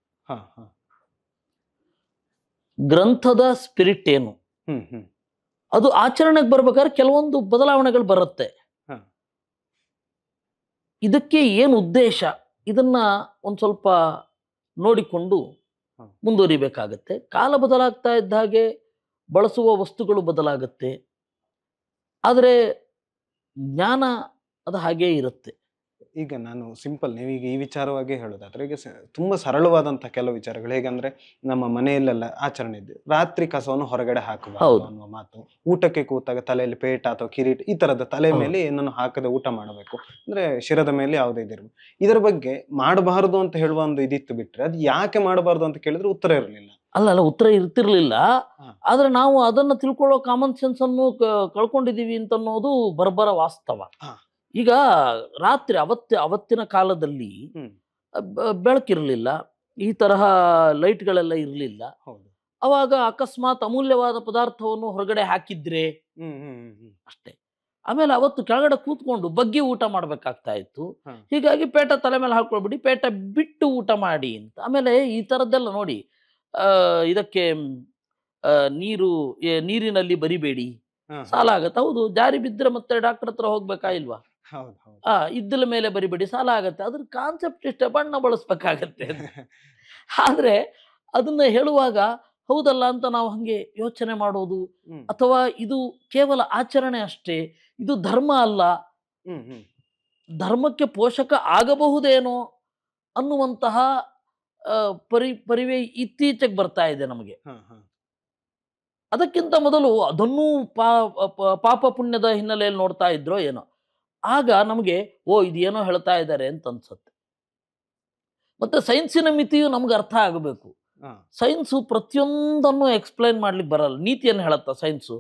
ಗ್ರಂಥದ ಸ್ಪಿರಿಟ್ ಏನು, ಅದು ಆಚರಣೆಗೆ ಬರ್ಬೇಕಾದ್ರೆ ಕೆಲವೊಂದು ಬದಲಾವಣೆಗಳು ಬರುತ್ತೆ. ಇದಕ್ಕೆ ಏನು ಉದ್ದೇಶ, ಇದನ್ನ ಒಂದು ಸ್ವಲ್ಪ ನೋಡಿಕೊಂಡು ಮುಂದುವರಿಬೇಕಾಗತ್ತೆ. ಕಾಲ ಬದಲಾಗ್ತಾ ಇದ್ದ ಹಾಗೆ ಬಳಸುವ ವಸ್ತುಗಳು ಬದಲಾಗುತ್ತೆ. ಆದರೆ ಜ್ಞಾನ ಅದು ಹಾಗೇ ಇರುತ್ತೆ. ಈಗ ನಾನು ಸಿಂಪಲ್ ನೀವೀಗ ಈ ವಿಚಾರವಾಗಿ ಹೇಳೋದಾದ್ರೆ ಈಗ ತುಂಬಾ ಸರಳವಾದಂತ ಕೆಲವು ವಿಚಾರಗಳು ಹೇಗಂದ್ರೆ ನಮ್ಮ ಮನೆಯಲ್ಲೆಲ್ಲ ಆಚರಣೆ ಇದೆ, ರಾತ್ರಿ ಕಸವನ್ನು ಹೊರಗಡೆ ಹಾಕಬಾರದು ಅನ್ನುವ ಮಾತು, ಊಟಕ್ಕೆ ಕೂತಾಗ ತಲೆಯಲ್ಲಿ ಪೇಟ ಅಥವಾ ಕಿರೀಟ ಈ ತರದ ತಲೆ ಮೇಲೆ ಏನನ್ನು ಹಾಕದೆ ಊಟ ಮಾಡಬೇಕು, ಅಂದ್ರೆ ಶಿರದ ಮೇಲೆ ಯಾವುದೇ ಇದಿರ್ಬೋದು. ಇದರ ಬಗ್ಗೆ ಮಾಡಬಾರದು ಅಂತ ಹೇಳುವ ಒಂದು ಇದಿತ್ತು, ಬಿಟ್ರೆ ಅದು ಯಾಕೆ ಮಾಡಬಾರದು ಅಂತ ಕೇಳಿದ್ರೆ ಉತ್ತರ ಇರಲಿಲ್ಲ. ಅಲ್ಲ ಉತ್ತರ ಇರ್ತಿರ್ಲಿಲ್ಲ. ಆದ್ರೆ ನಾವು ಅದನ್ನ ತಿಳ್ಕೊಳ್ಳೋ ಕಾಮನ್ ಸೆನ್ಸ್ ಅನ್ನು ಕಳ್ಕೊಂಡಿದೀವಿ ಅಂತ ಅನ್ನೋದು ಬರಬರ ವಾಸ್ತವ. ಈಗ ರಾತ್ರಿ ಅವತ್ತಿನ ಕಾಲದಲ್ಲಿ ಬೆಳಕಿರ್ಲಿಲ್ಲ, ಈ ತರಹ ಲೈಟ್ಗಳೆಲ್ಲ ಇರ್ಲಿಲ್ಲ. ಅವಾಗ ಅಕಸ್ಮಾತ್ ಅಮೂಲ್ಯವಾದ ಪದಾರ್ಥವನ್ನು ಹೊರಗಡೆ ಹಾಕಿದ್ರೆ ಅಷ್ಟೇ. ಆಮೇಲೆ ಅವತ್ತು ಕೆಳಗಡೆ ಕೂತ್ಕೊಂಡು ಬಗ್ಗಿ ಊಟ ಮಾಡ್ಬೇಕಾಗ್ತಾ ಇತ್ತು. ಹೀಗಾಗಿ ಪೇಟ ತಲೆ ಮೇಲೆ ಹಾಕೊಳ್ಬಿಡಿ, ಪೇಟ ಬಿಟ್ಟು ಊಟ ಮಾಡಿ ಅಂತ. ಆಮೇಲೆ ಈ ತರದ್ದೆಲ್ಲ ನೋಡಿ, ಇದಕ್ಕೆ ನೀರಿನಲ್ಲಿ ಬರಿಬೇಡಿ, ಸಾಲ ಆಗತ್ತೆ. ಹೌದು, ಜಾರಿ ಬಿದ್ದರೆ ಮತ್ತೆ ಡಾಕ್ಟರ್ ಹತ್ರ ಹೋಗ್ಬೇಕಾ ಇಲ್ವಾ? ಇದ್ದಲ ಮೇಲೆ ಬರಿಬೇಡಿ, ಸಾಲ ಆಗತ್ತೆ. ಅದ್ರ ಕಾನ್ಸೆಪ್ಟ್ ಇಷ್ಟೇ, ಬಣ್ಣ ಬಳಸ್ಬೇಕಾಗತ್ತೆ. ಆದ್ರೆ ಅದನ್ನ ಹೇಳುವಾಗ ಹೌದಲ್ಲ ಅಂತ ನಾವು ಹಂಗೆ ಯೋಚನೆ ಮಾಡೋದು, ಅಥವಾ ಇದು ಕೇವಲ ಆಚರಣೆ ಅಷ್ಟೇ, ಇದು ಧರ್ಮ ಅಲ್ಲ, ಧರ್ಮಕ್ಕೆ ಪೋಷಕ ಆಗಬಹುದೇನೋ ಅನ್ನುವಂತಹ ಪರಿವೇ ಇತ್ತೀಚೆಗೆ ಬರ್ತಾ ಇದೆ ನಮಗೆ. ಅದಕ್ಕಿಂತ ಮೊದಲು ಅದನ್ನೂ ಪಾಪ ಪುಣ್ಯದ ಹಿನ್ನೆಲೆಯಲ್ಲಿ ನೋಡ್ತಾ ಇದ್ರೋ ಏನೋ. ಆಗ ನಮಗೆ ಇದೇನೋ ಹೇಳ್ತಾ ಇದ್ದಾರೆ ಅಂತ ಅನ್ಸುತ್ತೆ. ಮತ್ತೆ ಸೈನ್ಸಿನ ಮಿತಿಯು ನಮ್ಗೆ ಅರ್ಥ ಆಗಬೇಕು. ಸೈನ್ಸು ಪ್ರತಿಯೊಂದನ್ನು ಎಕ್ಸ್ಪ್ಲೈನ್ ಮಾಡ್ಲಿಕ್ಕೆ ಬರಲ್ಲ. ನೀತಿಯನ್ನು ಹೇಳತ್ತ ಸೈನ್ಸು?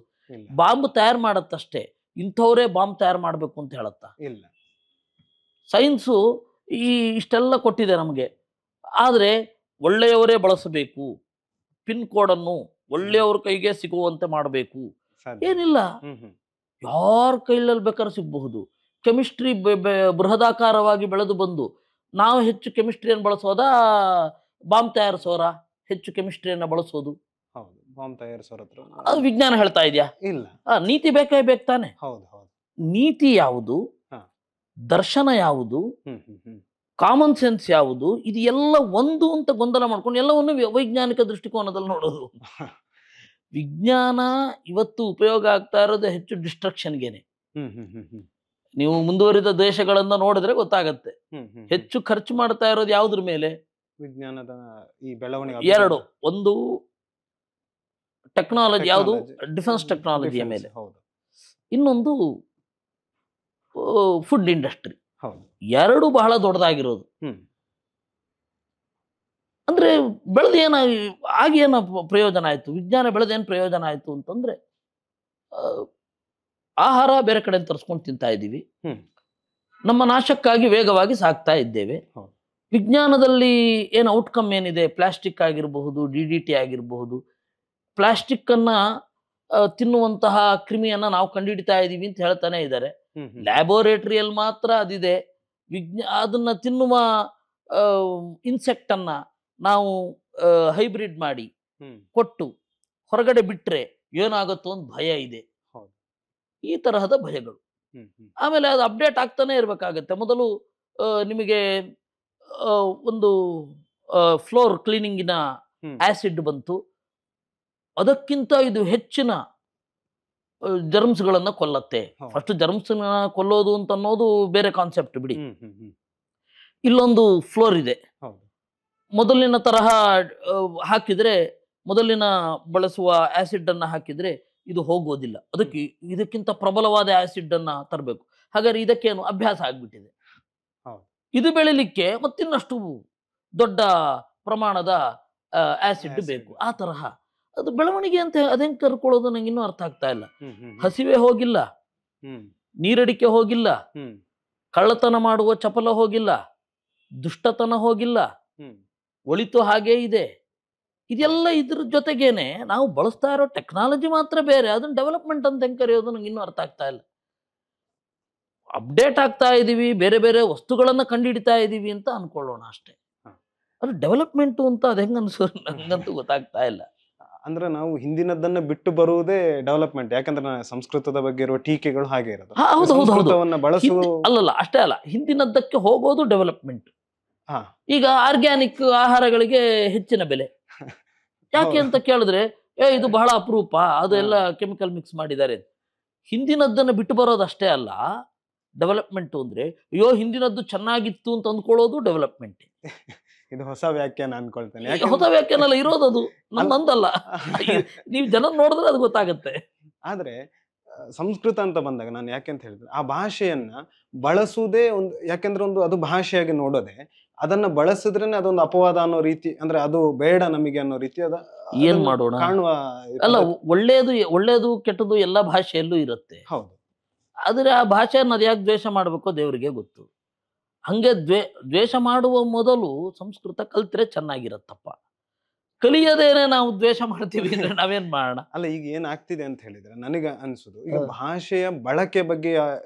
ಬಾಂಬ್ ತಯಾರು ಮಾಡತ್ತಷ್ಟೇ, ಇಂಥವ್ರೇ ಬಾಂಬ್ ತಯಾರು ಮಾಡ್ಬೇಕು ಅಂತ ಹೇಳತ್ತ? ಇಲ್ಲ. ಸೈನ್ಸು ಇಷ್ಟೆಲ್ಲ ಕೊಟ್ಟಿದೆ ನಮಗೆ. ಆದ್ರೆ ಒಳ್ಳೆಯವರೇ ಬಳಸಬೇಕು, ಪಿನ್ ಕೋಡ್ ಅನ್ನು ಒಳ್ಳೆಯವ್ರ ಕೈಗೆ ಸಿಗುವಂತೆ ಮಾಡಬೇಕು ಏನಿಲ್ಲ, ಯಾರ ಕೈಲಲ್ಲಿ ಬೇಕಾದ್ರೂ ಸಿಗಬಹುದು. ಕೆಮಿಸ್ಟ್ರಿ ಬೃಹದಾಕಾರವಾಗಿ ಬೆಳೆದು ಬಂದು ನಾವು ಹೆಚ್ಚು ಕೆಮಿಸ್ಟ್ರಿಯನ್ನು ಬಳಸೋದಾ, ಬಾಂಬ್ ತಯಾರಿಸೋರ ಹೆಚ್ಚು ಕೆಮಿಸ್ಟ್ರಿಯನ್ನ ಬಳಸೋದು? ಬಾಂಬ್ ತಯಾರಿಸೋರ ಹತ್ರ ಅದು ವಿಜ್ಞಾನ ಹೇಳ್ತಾ ಇದೆಯಾ? ಇಲ್ಲ. ನೀತಿ ಬೇಕೇ ಬೇಕು ತಾನೆ. ನೀತಿ ಯಾವುದು, ದರ್ಶನ ಯಾವುದು, ಕಾಮನ್ ಸೆನ್ಸ್ ಯಾವುದು, ಇದು ಎಲ್ಲ ಒಂದು ಅಂತ ಗೊಂದಲ ಮಾಡ್ಕೊಂಡು ಎಲ್ಲವನ್ನು ವೈಜ್ಞಾನಿಕ ದೃಷ್ಟಿಕೋನದಲ್ಲಿ ನೋಡೋದು. ವಿಜ್ಞಾನ ಇವತ್ತು ಉಪಯೋಗ ಆಗ್ತಾ ಇರೋದು ಹೆಚ್ಚು ಡಿಸ್ಟ್ರಕ್ಷನ್ಗೆನೆ. ನೀವು ಮುಂದುವರಿದ ದೇಶಗಳನ್ನ ನೋಡಿದ್ರೆ ಗೊತ್ತಾಗತ್ತೆ. ಹೆಚ್ಚು ಖರ್ಚು ಮಾಡ್ತಾ ಇರೋದು ಯಾವುದ್ರ ಮೇಲೆ? ವಿಜ್ಞಾನದ ಈ ಬೆಳವಣಿಗೆ. ಎರಡು, ಒಂದು ಟೆಕ್ನಾಲಜಿ, ಯಾವುದು ಡಿಫೆನ್ಸ್ ಟೆಕ್ನಾಲಜಿಯ ಮೇಲೆ, ಇನ್ನೊಂದು ಫುಡ್ ಇಂಡಸ್ಟ್ರಿ. ಎರಡು ಬಹಳ ದೊಡ್ಡದಾಗಿರೋದು. ಅಂದ್ರೆ ಬೆಳೆದೇನ ಆಗೇನ ಪ್ರಯೋಜನ ಆಯ್ತು, ವಿಜ್ಞಾನ ಬೆಳೆದೇನು ಪ್ರಯೋಜನ ಆಯ್ತು ಅಂತಂದ್ರೆ, ಆಹಾರ ಬೇರೆ ಕಡೆ ತರಿಸ್ಕೊಂಡು ತಿಂತಾ ಇದ್ದೀವಿ, ನಮ್ಮ ನಾಶಕ್ಕಾಗಿ ವೇಗವಾಗಿ ಸಾಕ್ತಾ ಇದ್ದೇವೆ. ವಿಜ್ಞಾನದಲ್ಲಿ ಏನು ಔಟ್ಕಮ್ ಏನಿದೆ, ಪ್ಲಾಸ್ಟಿಕ್ ಆಗಿರಬಹುದು, DDT ಆಗಿರಬಹುದು, ಪ್ಲಾಸ್ಟಿಕ್ ಅನ್ನ ತಿನ್ನುವಂತಹ ಕ್ರಿಮಿಯನ್ನ ನಾವು ಕಂಡುಹಿಡಿತಾ ಇದ್ದೀವಿ ಅಂತ ಹೇಳ್ತಾನೆ ಇದ್ದಾರೆ. ಲ್ಯಾಬೋರೇಟರಿಯಲ್ಲಿ ಮಾತ್ರ ಅದಿದೆ. ಅದನ್ನ ತಿನ್ನುವ ಇನ್ಸೆಕ್ಟ್ ಅನ್ನ ನಾವು ಹೈಬ್ರಿಡ್ ಮಾಡಿ ಕೊಟ್ಟು ಹೊರಗಡೆ ಬಿಟ್ರೆ ಏನಾಗುತ್ತೋ ಅಂತ ಭಯ ಇದೆ. ಈ ತರಹದ ಭಯಗಳು. ಆಮೇಲೆ ಅದು ಅಪ್ಡೇಟ್ ಆಗ್ತಾನೆ ಇರ್ಬೇಕಾಗತ್ತೆ. ಮೊದಲು ನಿಮಗೆ ಒಂದು ಫ್ಲೋರ್ ಕ್ಲೀನಿಂಗಿನ ಆಸಿಡ್ ಬಂತು, ಅದಕ್ಕಿಂತ ಇದು ಹೆಚ್ಚಿನ ಜರ್ಮ್ಸ್ಗಳನ್ನ ಕೊಲ್ಲತ್ತೆ. ಫಸ್ಟ್ ಜರ್ಮ್ಸ್ ಕೊಲ್ಲೋದು ಅಂತ ಅನ್ನೋದು ಬೇರೆ ಕಾನ್ಸೆಪ್ಟ್ ಬಿಡಿ. ಇಲ್ಲೊಂದು ಫ್ಲೋರ್ ಇದೆ, ಮೊದಲಿನ ತರಹ ಹಾಕಿದ್ರೆ, ಮೊದಲಿನ ಬಳಸುವ ಆಸಿಡ್ ಅನ್ನ ಹಾಕಿದ್ರೆ ಇದು ಹೋಗೋದಿಲ್ಲ, ಅದಕ್ಕೆ ಇದಕ್ಕಿಂತ ಪ್ರಬಲವಾದ ಆಸಿಡ್ ಅನ್ನ ತರಬೇಕು. ಹಾಗಾದ್ರೆ ಇದಕ್ಕೇನು ಅಭ್ಯಾಸ ಆಗ್ಬಿಟ್ಟಿದೆ. ಇದು ಬೆಳಿಲಿಕ್ಕೆ ಮತ್ತಿನ್ನಷ್ಟು ದೊಡ್ಡ ಪ್ರಮಾಣದ ಆಸಿಡ್ ಬೇಕು. ಆ ತರಹ ಅದು ಬೆಳವಣಿಗೆ ಅಂತ ಅದೇನ್ ಕರ್ಕೊಳ್ಳೋದು ನಂಗೆ ಇನ್ನೂ ಅರ್ಥ ಆಗ್ತಾ ಇಲ್ಲ. ಹಸಿವೆ ಹೋಗಿಲ್ಲ, ನೀರಡಿಕೆ ಹೋಗಿಲ್ಲ, ಕಳ್ಳತನ ಮಾಡುವ ಚಪಲ ಹೋಗಿಲ್ಲ, ದುಷ್ಟತನ ಹೋಗಿಲ್ಲ, ಒಳಿತು ಹಾಗೇ ಇದೆ. ಇದೆಲ್ಲ ಇದ್ರ ಜೊತೆಗೇನೆ ನಾವು ಬಳಸ್ತಾ ಇರೋ ಟೆಕ್ನಾಲಜಿ ಮಾತ್ರ ಬೇರೆ. ಅದನ್ನ ಡೆವಲಪ್ಮೆಂಟ್ ಅಂತ ಹೆಂಗ್ ಕರೆಯೋದು ನಂಗೆ ಇನ್ನೂ ಅರ್ಥ ಆಗ್ತಾ ಇಲ್ಲ. ಅಪ್ಡೇಟ್ ಆಗ್ತಾ ಇದೀವಿ, ಬೇರೆ ಬೇರೆ ವಸ್ತುಗಳನ್ನ ಕಂಡುಹಿಡಿತಾ ಇದೀವಿ ಅಂತ ಅನ್ಕೊಳ್ಳೋಣ ಅಷ್ಟೇ. ಅದು ಡೆವಲಪ್ಮೆಂಟ್ ಅಂತ ಅದ್ ಹೆಂಗ ಅನ್ಸೋದು ನಂಗಂತೂ ಗೊತ್ತಾಗ್ತಾ ಇಲ್ಲ. ಅಂದ್ರೆ ನಾವು ಹಿಂದಿನದನ್ನ ಬಿಟ್ಟು ಬರುವುದೇ ಡೆವಲಪ್ಮೆಂಟ್. ಯಾಕಂದ್ರೆ ಸಂಸ್ಕೃತದ ಬಗ್ಗೆ ಇರುವ ಟೀಕೆಗಳು ಹಾಗೆ ಇರೋದು. ಅಲ್ಲಲ್ಲ, ಅಷ್ಟೇ ಅಲ್ಲ, ಹಿಂದಿನದ್ದಕ್ಕೆ ಹೋಗೋದು ಡೆವಲಪ್ಮೆಂಟ್. ಈಗ ಆರ್ಗ್ಯಾನಿಕ್ ಆಹಾರಗಳಿಗೆ ಹೆಚ್ಚಿನ ಬೆಲೆ, ಯಾಕೆ ಅಂತ ಕೇಳಿದ್ರೆ ಇದು ಬಹಳ ಅಪರೂಪ, ಅದೆಲ್ಲ ಕೆಮಿಕಲ್ ಮಿಕ್ಸ್ ಮಾಡಿದ್ದಾರೆ. ಹಿಂದಿನದ್ದನ್ನು ಬಿಟ್ಟು ಬರೋದು ಅಷ್ಟೇ ಅಲ್ಲ ಡೆವಲಪ್ಮೆಂಟ್ ಅಂದ್ರೆ. ಅಯ್ಯೋ ಹಿಂದಿನದ್ದು ಚೆನ್ನಾಗಿತ್ತು ಅಂತ ಅಂದ್ಕೊಳ್ಳೋದು ಡೆವಲಪ್ಮೆಂಟ್. ಇದು ಹೊಸ ವ್ಯಾಖ್ಯಾನ ಅನ್ಕೊಳ್ತೇನೆ. ಹೊಸ ವ್ಯಾಖ್ಯಾನ ಅಲ್ಲ, ಇರೋದದು ನಂದಲ್ಲ. ನೀವು ಜನ ನೋಡಿದ್ರೆ ಅದು ಗೊತ್ತಾಗತ್ತೆ. ಆದ್ರೆ ಸಂಸ್ಕೃತ ಅಂತ ಬಂದಾಗ ನಾನು ಯಾಕೆಂತ ಹೇಳಿದ್ರೆ ಆ ಭಾಷೆಯನ್ನ ಬಳಸುವುದೇ ಒಂದು, ಯಾಕೆಂದ್ರೆ ಒಂದು ಅದು ಭಾಷೆಯಾಗಿ ನೋಡೋದೆ, ಅದನ್ನ ಬಳಸಿದ್ರೇನೆ ಅದೊಂದು ಅಪವಾದ ಅನ್ನೋ ರೀತಿ, ಅಂದ್ರೆ ಅದು ಬೇಡ ನಮಗೆ ಅನ್ನೋ ರೀತಿ ಏನ್ ಮಾಡೋಣ ಕಾಣುವ. ಅಲ್ಲ, ಒಳ್ಳೇದು ಕೆಟ್ಟದ್ದು ಎಲ್ಲ ಭಾಷೆಯಲ್ಲೂ ಇರುತ್ತೆ. ಹೌದು. ಆದ್ರೆ ಆ ಭಾಷೆಯನ್ನು ಅದು ಯಾಕೆ ದ್ವೇಷ ಮಾಡ್ಬೇಕೋ ದೇವರಿಗೆ ಗೊತ್ತು. ಹಂಗೆ ದ್ವೇಷ ಮಾಡುವ ಮೊದಲು ಸಂಸ್ಕೃತ ಕಲ್ತ್ರೆ ಚೆನ್ನಾಗಿರತ್ತಪ್ಪ. ಕಲಿಯದೇನೆ ನಾವು ದ್ವೇಷ ಮಾಡ್ತೀವಿ ಅಂದ್ರೆ ನಾವೇನ್ ಮಾಡೋಣ? ಅಲ್ಲ, ಈಗ ಏನಾಗ್ತಿದೆ ಅಂತ ಹೇಳಿದ್ರೆ ನನಗೆ ಅನ್ಸುದು, ಈಗ ಭಾಷೆಯ ಬಳಕೆ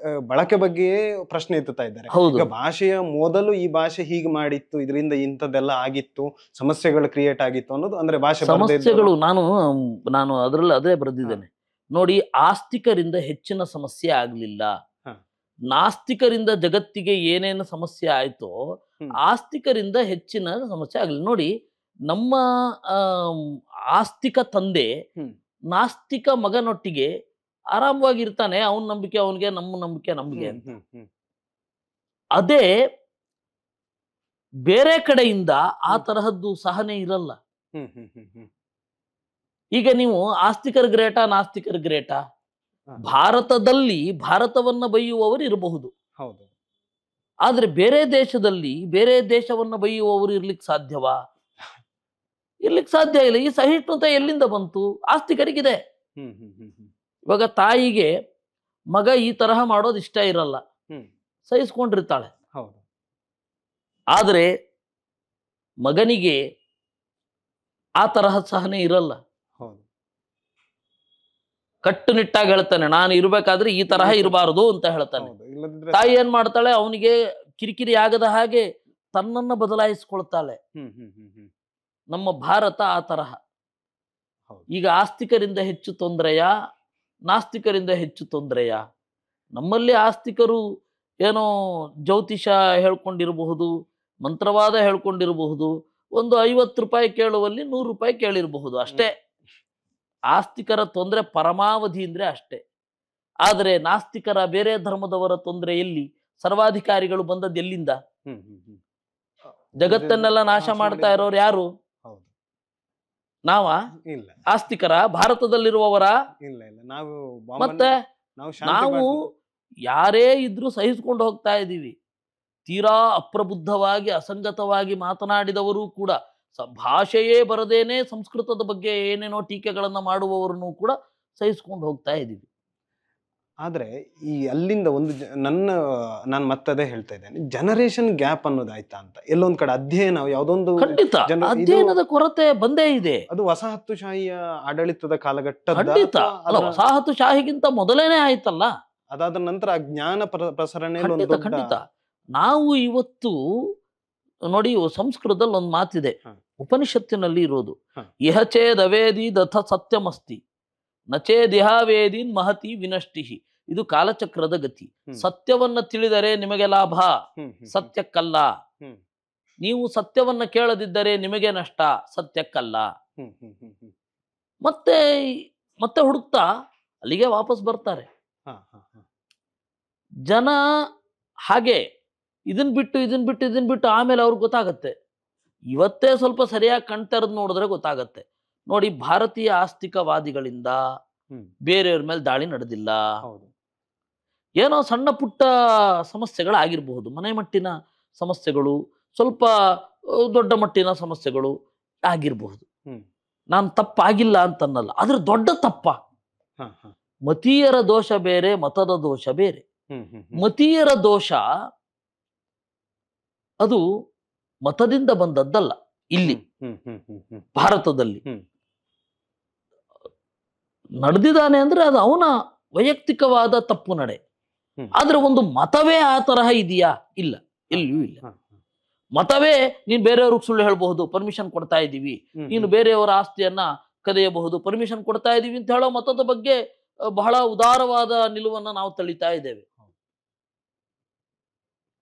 ಬಗ್ಗೆಯೇ ಪ್ರಶ್ನೆ ಎತ್ತುತ್ತಾ ಇದ್ದಾರೆ. ಈಗ ಭಾಷೆಯ ಮೊದಲು ಈ ಭಾಷೆ ಹೀಗೆ ಮಾಡಿತ್ತು, ಇದರಿಂದ ಇಂಥದ್ದೆಲ್ಲ ಆಗಿತ್ತು, ಸಮಸ್ಯೆಗಳು ಕ್ರಿಯೇಟ್ ಆಗಿತ್ತು ಅನ್ನೋದು, ಅಂದ್ರೆ ಭಾಷೆ ಸಮಸ್ಯೆಗಳು. ನಾನು ಅದ್ರಲ್ಲಿ ಅದೇ ಬರೆದಿದ್ದೇನೆ ನೋಡಿ. ಆಸ್ತಿಕರಿಂದ ಹೆಚ್ಚಿನ ಸಮಸ್ಯೆ ಆಗ್ಲಿಲ್ಲ. ನಾಸ್ತಿಕರಿಂದ ಜಗತ್ತಿಗೆ ಏನೇನು ಸಮಸ್ಯೆ ಆಯ್ತೋ ಆಸ್ತಿಕರಿಂದ ಹೆಚ್ಚಿನ ಸಮಸ್ಯೆ ಆಗ್ಲಿಲ್ಲ. ನೋಡಿ, ನಮ್ಮ ಆಸ್ತಿಕ ತಂದೆ ನಾಸ್ತಿಕ ಮಗನೊಟ್ಟಿಗೆ ಆರಾಮವಾಗಿರ್ತಾನೆ. ಅವನ ನಂಬಿಕೆ ಅವನಿಗೆ, ನಮ್ಮ ನಂಬಿಕೆ ನಮ್ಗೆ ಅಂತ. ಅದೇ ಬೇರೆ ಕಡೆಯಿಂದ ಆ ತರಹದ್ದು ಸಹನೆ ಇರಲ್ಲ. ಈಗ ನೀವು ಆಸ್ತಿಕರ ಗ್ರೇಟ ನಾಸ್ತಿಕರ ಗ್ರೇಟ, ಭಾರತದಲ್ಲಿ ಭಾರತವನ್ನ ಬೈಯುವವರು ಇರಬಹುದು. ಹೌದು. ಆದ್ರೆ ಬೇರೆ ದೇಶದಲ್ಲಿ ಬೇರೆ ದೇಶವನ್ನ ಬೈಯುವವರು ಇರ್ಲಿಕ್ಕೆ ಸಾಧ್ಯವಾ? ಇರ್ಲಿಕ್ಕೆ ಸಾಧ್ಯ ಇಲ್ಲ. ಈ ಸಹಿಷ್ಣುತೆ ಎಲ್ಲಿಂದ ಬಂತು? ಆಸ್ತಿಕರಿಗಿದೆ. ಇವಾಗ ತಾಯಿಗೆ ಮಗ ಈ ತರಹ ಮಾಡೋದು ಇಷ್ಟ ಇರಲ್ಲ, ಸಹಿಸ್ಕೊಂಡಿರ್ತಾಳೆ. ಆದ್ರೆ ಮಗನಿಗೆ ಆ ತರಹ ಸಹನೆ ಇರಲ್ಲ. ಕಟ್ಟುನಿಟ್ಟಾಗಿ ಹೇಳ್ತಾನೆ, ನಾನು ಇರ್ಬೇಕಾದ್ರೆ ಈ ತರಹ ಇರಬಾರದು ಅಂತ ಹೇಳ್ತಾನೆ. ತಾಯಿ ಏನ್ ಮಾಡ್ತಾಳೆ? ಅವನಿಗೆ ಕಿರಿಕಿರಿ ಆಗದ ಹಾಗೆ ತನ್ನನ್ನ ಬದಲಾಯಿಸ್ಕೊಳ್ತಾಳೆ. ನಮ್ಮ ಭಾರತ ಆ ತರಹ. ಈಗ ಆಸ್ತಿಕರಿಂದ ಹೆಚ್ಚು ತೊಂದರೆಯ ನಾಸ್ತಿಕರಿಂದ ಹೆಚ್ಚು ತೊಂದರೆಯ? ನಮ್ಮಲ್ಲಿ ಆಸ್ತಿಕರು ಏನೋ ಜ್ಯೋತಿಷ ಹೇಳ್ಕೊಂಡಿರಬಹುದು, ಮಂತ್ರವಾದ ಹೇಳ್ಕೊಂಡಿರಬಹುದು, ಒಂದು 50 ರೂಪಾಯಿ ಕೇಳುವಲ್ಲಿ 100 ರೂಪಾಯಿ ಕೇಳಿರಬಹುದು ಅಷ್ಟೇ. ಆಸ್ತಿಕರ ತೊಂದರೆ ಪರಮಾವಧಿ ಅಂದ್ರೆ ಅಷ್ಟೇ. ಆದರೆ ನಾಸ್ತಿಕರ, ಬೇರೆ ಧರ್ಮದವರ ತೊಂದರೆ ಎಲ್ಲಿ? ಸರ್ವಾಧಿಕಾರಿಗಳು ಬಂದದ್ದು ಎಲ್ಲಿಂದ? ಜಗತ್ತನ್ನೆಲ್ಲ ನಾಶ ಮಾಡ್ತಾ ಇರೋರು ಯಾರು? ನಾವ? ಆಸ್ತಿಕರ? ಭಾರತದಲ್ಲಿರುವವರ? ಮತ್ತೆ ನಾವು ಯಾರೇ ಇದ್ರೂ ಸಹಿಸ್ಕೊಂಡು ಹೋಗ್ತಾ ಇದ್ದೀವಿ. ತೀರಾ ಅಪ್ರಬುದ್ಧವಾಗಿ ಅಸಂಗತವಾಗಿ ಮಾತನಾಡಿದವರು ಕೂಡ, ಭಾಷೆಯೇ ಬರದೇನೆ ಸಂಸ್ಕೃತದ ಬಗ್ಗೆ ಏನೇನೋ ಟೀಕೆಗಳನ್ನ ಮಾಡುವವರನ್ನು ಕೂಡ ಸಹಿಸ್ಕೊಂಡು ಹೋಗ್ತಾ ಇದ್ದೀವಿ. ಆದ್ರೆ ಈ ಅಲ್ಲಿಂದ ಒಂದು ನಾನು ಮತ್ತದೇ ಹೇಳ್ತಾ ಇದ್ದೇನೆ, ಜನರೇಷನ್ ಗ್ಯಾಪ್ ಅನ್ನೋದಾಯ್ತಾ ಅಂತ ಎಲ್ಲೊಂದ್ ಕಡೆ ಅಧ್ಯಯನ, ಯಾವುದೊಂದು ಖಂಡಿತ ಅಧ್ಯಯನದ ಕೊರತೆ ಬಂದೇ ಇದೆ. ಅದು ವಸಾಹತುಶಾಹಿಯ ಆಡಳಿತದ ಕಾಲಘಟ್ಟ. ಖಂಡಿತ ಅಲ್ಲ, ವಸಾಹತುಶಾಹಿಗಿಂತ ಮೊದಲೇನೆ ಆಯ್ತಲ್ಲ. ಅದಾದ ನಂತರ ಜ್ಞಾನ ಪ್ರಸರಣೆ. ಖಂಡಿತ. ನಾವು ಇವತ್ತು ನೋಡಿ, ಸಂಸ್ಕೃತದಲ್ಲಿ ಒಂದು ಮಾತಿದೆ, ಉಪನಿಷತ್ತಿನಲ್ಲಿ ಇರೋದು, ಇಹಚೇದವೇದಿ ದಥ ಸತ್ಯಮಸ್ತಿ ನಚೇದಿಹಾವೇದಿನ್ ಮಹತಿ ವಿನಷ್ಟಿಹಿ. ಇದು ಕಾಲಚಕ್ರದ ಗತಿ. ಸತ್ಯವನ್ನ ತಿಳಿದರೆ ನಿಮಗೆ ಲಾಭ, ಸತ್ಯಕ್ಕಲ್ಲ. ನೀವು ಸತ್ಯವನ್ನ ಕೇಳದಿದ್ದರೆ ನಿಮಗೆ ನಷ್ಟ, ಸತ್ಯಕ್ಕಲ್ಲ. ಮತ್ತೆ ಮತ್ತೆ ಹುಡುಕ್ತಾ ಅಲ್ಲಿಗೆ ವಾಪಸ್ ಬರ್ತಾರೆ ಜನ. ಹಾಗೆ ಇದನ್ ಬಿಟ್ಟು ಆಮೇಲೆ ಅವ್ರಿಗೆ ಗೊತ್ತಾಗತ್ತೆ. ಇವತ್ತೇ ಸ್ವಲ್ಪ ಸರಿಯಾಗಿ ಕಣ್ತೆರೆದು ನೋಡಿದ್ರೆ ಗೊತ್ತಾಗತ್ತೆ. ನೋಡಿ, ಭಾರತೀಯ ಆಸ್ತಿಕವಾದಿಗಳಿಂದ ಬೇರೆಯವ್ರ ಮೇಲೆ ದಾಳಿ ನಡೆದಿಲ್ಲ. ಏನೋ ಸಣ್ಣ ಪುಟ್ಟ ಸಮಸ್ಯೆಗಳಾಗಿರಬಹುದು, ಮನೆ ಮಟ್ಟಿನ ಸಮಸ್ಯೆಗಳು, ಸ್ವಲ್ಪ ದೊಡ್ಡ ಮಟ್ಟಿನ ಸಮಸ್ಯೆಗಳು ಆಗಿರಬಹುದು. ನಾನು ತಪ್ಪಾಗಿಲ್ಲ ಅಂತನ್ನಲ್ಲ, ಆದ್ರೆ ದೊಡ್ಡ ತಪ್ಪ. ಮತೀಯರ ದೋಷ ಬೇರೆ, ಮತದ ದೋಷ ಬೇರೆ. ಮತೀಯರ ದೋಷ ಅದು ಮತದಿಂದ ಬಂದದ್ದಲ್ಲ. ಇಲ್ಲಿ ಭಾರತದಲ್ಲಿ ನಡೆದಿದ್ದಾನೆ ಅಂದ್ರೆ ಅದು ಅವನ ವೈಯಕ್ತಿಕವಾದ ತಪ್ಪು ನಡೆ. ಆದ್ರೆ ಒಂದು ಮತವೇ ಆ ತರಹ ಇದೆಯಾ? ಇಲ್ಲ, ಎಲ್ಲಿಯೂ ಇಲ್ಲ. ಮತವೇ ನೀನ್ ಬೇರೆಯವ್ರಿಗೆ ಸುಳ್ಳು ಹೇಳ್ಬಹುದು, ಪರ್ಮಿಷನ್ ಕೊಡ್ತಾ ಇದ್ದೀವಿ, ನೀನು ಬೇರೆಯವರ ಆಸ್ತಿಯನ್ನ ಕದಿಯಬಹುದು, ಪರ್ಮಿಷನ್ ಕೊಡ್ತಾ ಇದೀವಿ ಅಂತ ಹೇಳೋ ಮತದ ಬಗ್ಗೆ ಬಹಳ ಉದಾರವಾದ ನಿಲುವನ್ನ ನಾವು ತಳಿತಾ ಇದ್ದೇವೆ.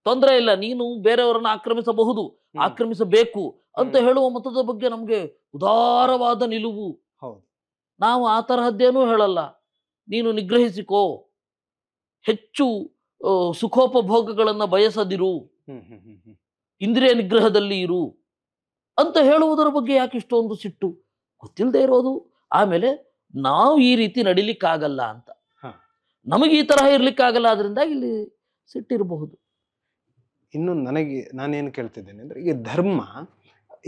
ತೊಂದರೆ ಇಲ್ಲ, ನೀನು ಬೇರೆಯವರನ್ನ ಆಕ್ರಮಿಸಬಹುದು, ಆಕ್ರಮಿಸಬೇಕು, ಅಂತ ಹೇಳುವ ಮತದ ಬಗ್ಗೆ ನಮಗೆ ಉದಾರವಾದ ನಿಲುವು. ಹೌದು. ನಾವು ಆ ತರಹದ್ದೇನೂ ಹೇಳಲ್ಲ. ನೀನು ನಿಗ್ರಹಿಸಿಕೋ, ಹೆಚ್ಚು ಸುಖೋಪಭೋಗಗಳನ್ನು ಬಯಸದಿರು, ಇಂದ್ರಿಯ ನಿಗ್ರಹದಲ್ಲಿ ಇರು ಅಂತ ಹೇಳುವುದರ ಬಗ್ಗೆ ಯಾಕೆ ಇಷ್ಟೊಂದು ಸಿಟ್ಟು? ಗೊತ್ತಿಲ್ಲದೆ ಇರೋದು. ಆಮೇಲೆ ನಾವು ಈ ರೀತಿ ನಡಿಲಿಕ್ಕಾಗಲ್ಲ ಅಂತ, ನಮಗೆ ಈ ತರಹ ಇರ್ಲಿಕ್ಕಾಗಲ್ಲ, ಅದರಿಂದ ಇಲ್ಲಿ ಸಿಟ್ಟಿರಬಹುದು. ಇನ್ನು ನಾನೇನು ಕೇಳ್ತಿದ್ದೇನೆ ಅಂದ್ರೆ, ಈಗ ಧರ್ಮ,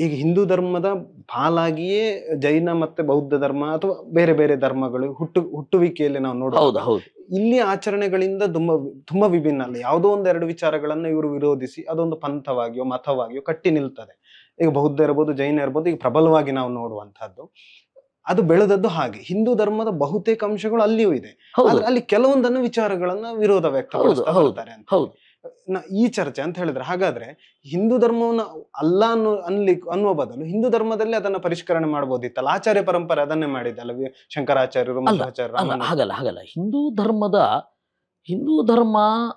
ಈಗ ಹಿಂದೂ ಧರ್ಮದ ಪಾಲಾಗಿಯೇ ಜೈನ ಮತ್ತೆ ಬೌದ್ಧ ಧರ್ಮ ಅಥವಾ ಬೇರೆ ಬೇರೆ ಧರ್ಮಗಳು ಹುಟ್ಟುವಿಕೆಯಲ್ಲಿ ನಾವು ನೋಡಬಹುದು. ಇಲ್ಲಿ ಆಚರಣೆಗಳಿಂದ ತುಂಬಾ ವಿಭಿನ್ನ ಅಲ್ಲ. ಯಾವುದೋ ಒಂದೆರಡು ವಿಚಾರಗಳನ್ನ ಇವರು ವಿರೋಧಿಸಿ ಅದೊಂದು ಪಂಥವಾಗಿಯೋ ಮತವಾಗಿಯೋ ಕಟ್ಟಿ ನಿಲ್ತದೆ. ಈಗ ಬೌದ್ಧ ಇರ್ಬೋದು, ಜೈನ ಇರ್ಬೋದು, ಈಗ ಪ್ರಬಲವಾಗಿ ನಾವು ನೋಡುವಂತಹದ್ದು ಅದು ಬೆಳೆದದ್ದು ಹಾಗೆ. ಹಿಂದೂ ಧರ್ಮದ ಬಹುತೇಕ ಅಂಶಗಳು ಅಲ್ಲಿಯೂ ಇದೆ, ಆದ್ರೆ ಅಲ್ಲಿ ಕೆಲವೊಂದನ್ನು ವಿಚಾರಗಳನ್ನ ವಿರೋಧ ವ್ಯಕ್ತಪಡಿಸ್ತಾ ಬರ್ತಾರೆ ಅಂತ ಈ ಚರ್ಚೆ ಅಂತ ಹೇಳಿದ್ರೆ. ಹಾಗಾದ್ರೆ ಹಿಂದೂ ಧರ್ಮವನ್ನ ಅಲ್ಲ ಅನ್ನುವ ಬದಲು ಹಿಂದೂ ಧರ್ಮದಲ್ಲಿ ಅದನ್ನ ಪರಿಷ್ಕರಣೆ ಮಾಡಬಹುದಿತ್ತಲ್ಲ. ಆಚಾರ್ಯ ಪರಂಪರೆ ಅದನ್ನೇ ಮಾಡಿದ್ದಲ್ಲ, ಶಂಕರಾಚಾರ್ಯರು, ಮಧ್ವಾಚಾರ್ಯರು. ಹಾಗಲ್ಲ. ಹಿಂದೂ ಧರ್ಮ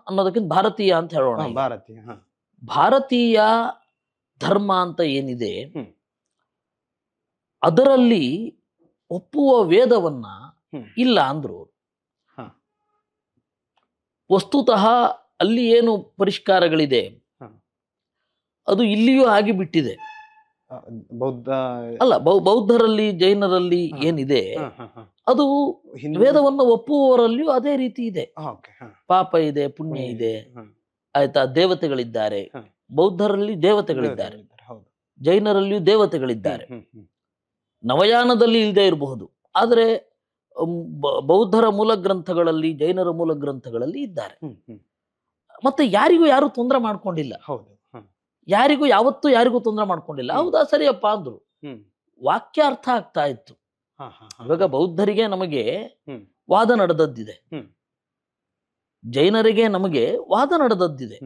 ಅನ್ನೋದಕ್ಕಿಂತ ಭಾರತೀಯ ಅಂತ ಹೇಳೋಣ. ಭಾರತೀಯ ಧರ್ಮ ಅಂತ ಏನಿದೆ, ಅದರಲ್ಲಿ ಒಪ್ಪುವ ವೇದವನ್ನ ಇಲ್ಲ ಅಂದ್ರು. ವಸ್ತುತಃ ಅಲ್ಲಿ ಏನು ಪರಿಷ್ಕಾರಗಳಿದೆ ಅದು ಇಲ್ಲಿಯೂ ಆಗಿಬಿಟ್ಟಿದೆ. ಬೌದ್ಧರಲ್ಲಿ, ಜೈನರಲ್ಲಿ ಏನಿದೆ ಅದು ವೇದವನ್ನು ಒಪ್ಪುವವರಲ್ಲಿಯೂ ಅದೇ ರೀತಿ ಇದೆ. ಪಾಪ ಇದೆ, ಪುಣ್ಯ ಇದೆ, ಆಯ್ತಾ, ದೇವತೆಗಳಿದ್ದಾರೆ. ಬೌದ್ಧರಲ್ಲಿ ದೇವತೆಗಳಿದ್ದಾರೆ, ಜೈನರಲ್ಲಿಯೂ ದೇವತೆಗಳಿದ್ದಾರೆ. ನವಯಾನದಲ್ಲಿ ಇಲ್ಲದೆ ಇರಬಹುದು, ಆದರೆ ಬೌದ್ಧರ ಮೂಲ ಗ್ರಂಥಗಳಲ್ಲಿ, ಜೈನರ ಮೂಲ ಗ್ರಂಥಗಳಲ್ಲಿ ಇದ್ದಾರೆ. ಮತ್ತೆ ಯಾರು ತೊಂದರೆ ಮಾಡ್ಕೊಂಡಿಲ್ಲ. ಯಾವತ್ತೂ ತೊಂದರೆ ಮಾಡ್ಕೊಂಡಿಲ್ಲ. ಹೌದಾ, ಸರಿಯಪ್ಪ ಅಂದ್ರು. ವಾಕ್ಯ ಅರ್ಥ ಆಗ್ತಾ ಇತ್ತು. ಇವಾಗ ಬೌದ್ಧರಿಗೆ ನಮಗೆ ವಾದ ನಡೆದದ್ದಿದೆ, ಜೈನರಿಗೆ ನಮಗೆ ವಾದ ನಡೆದದ್ದಿದೆ,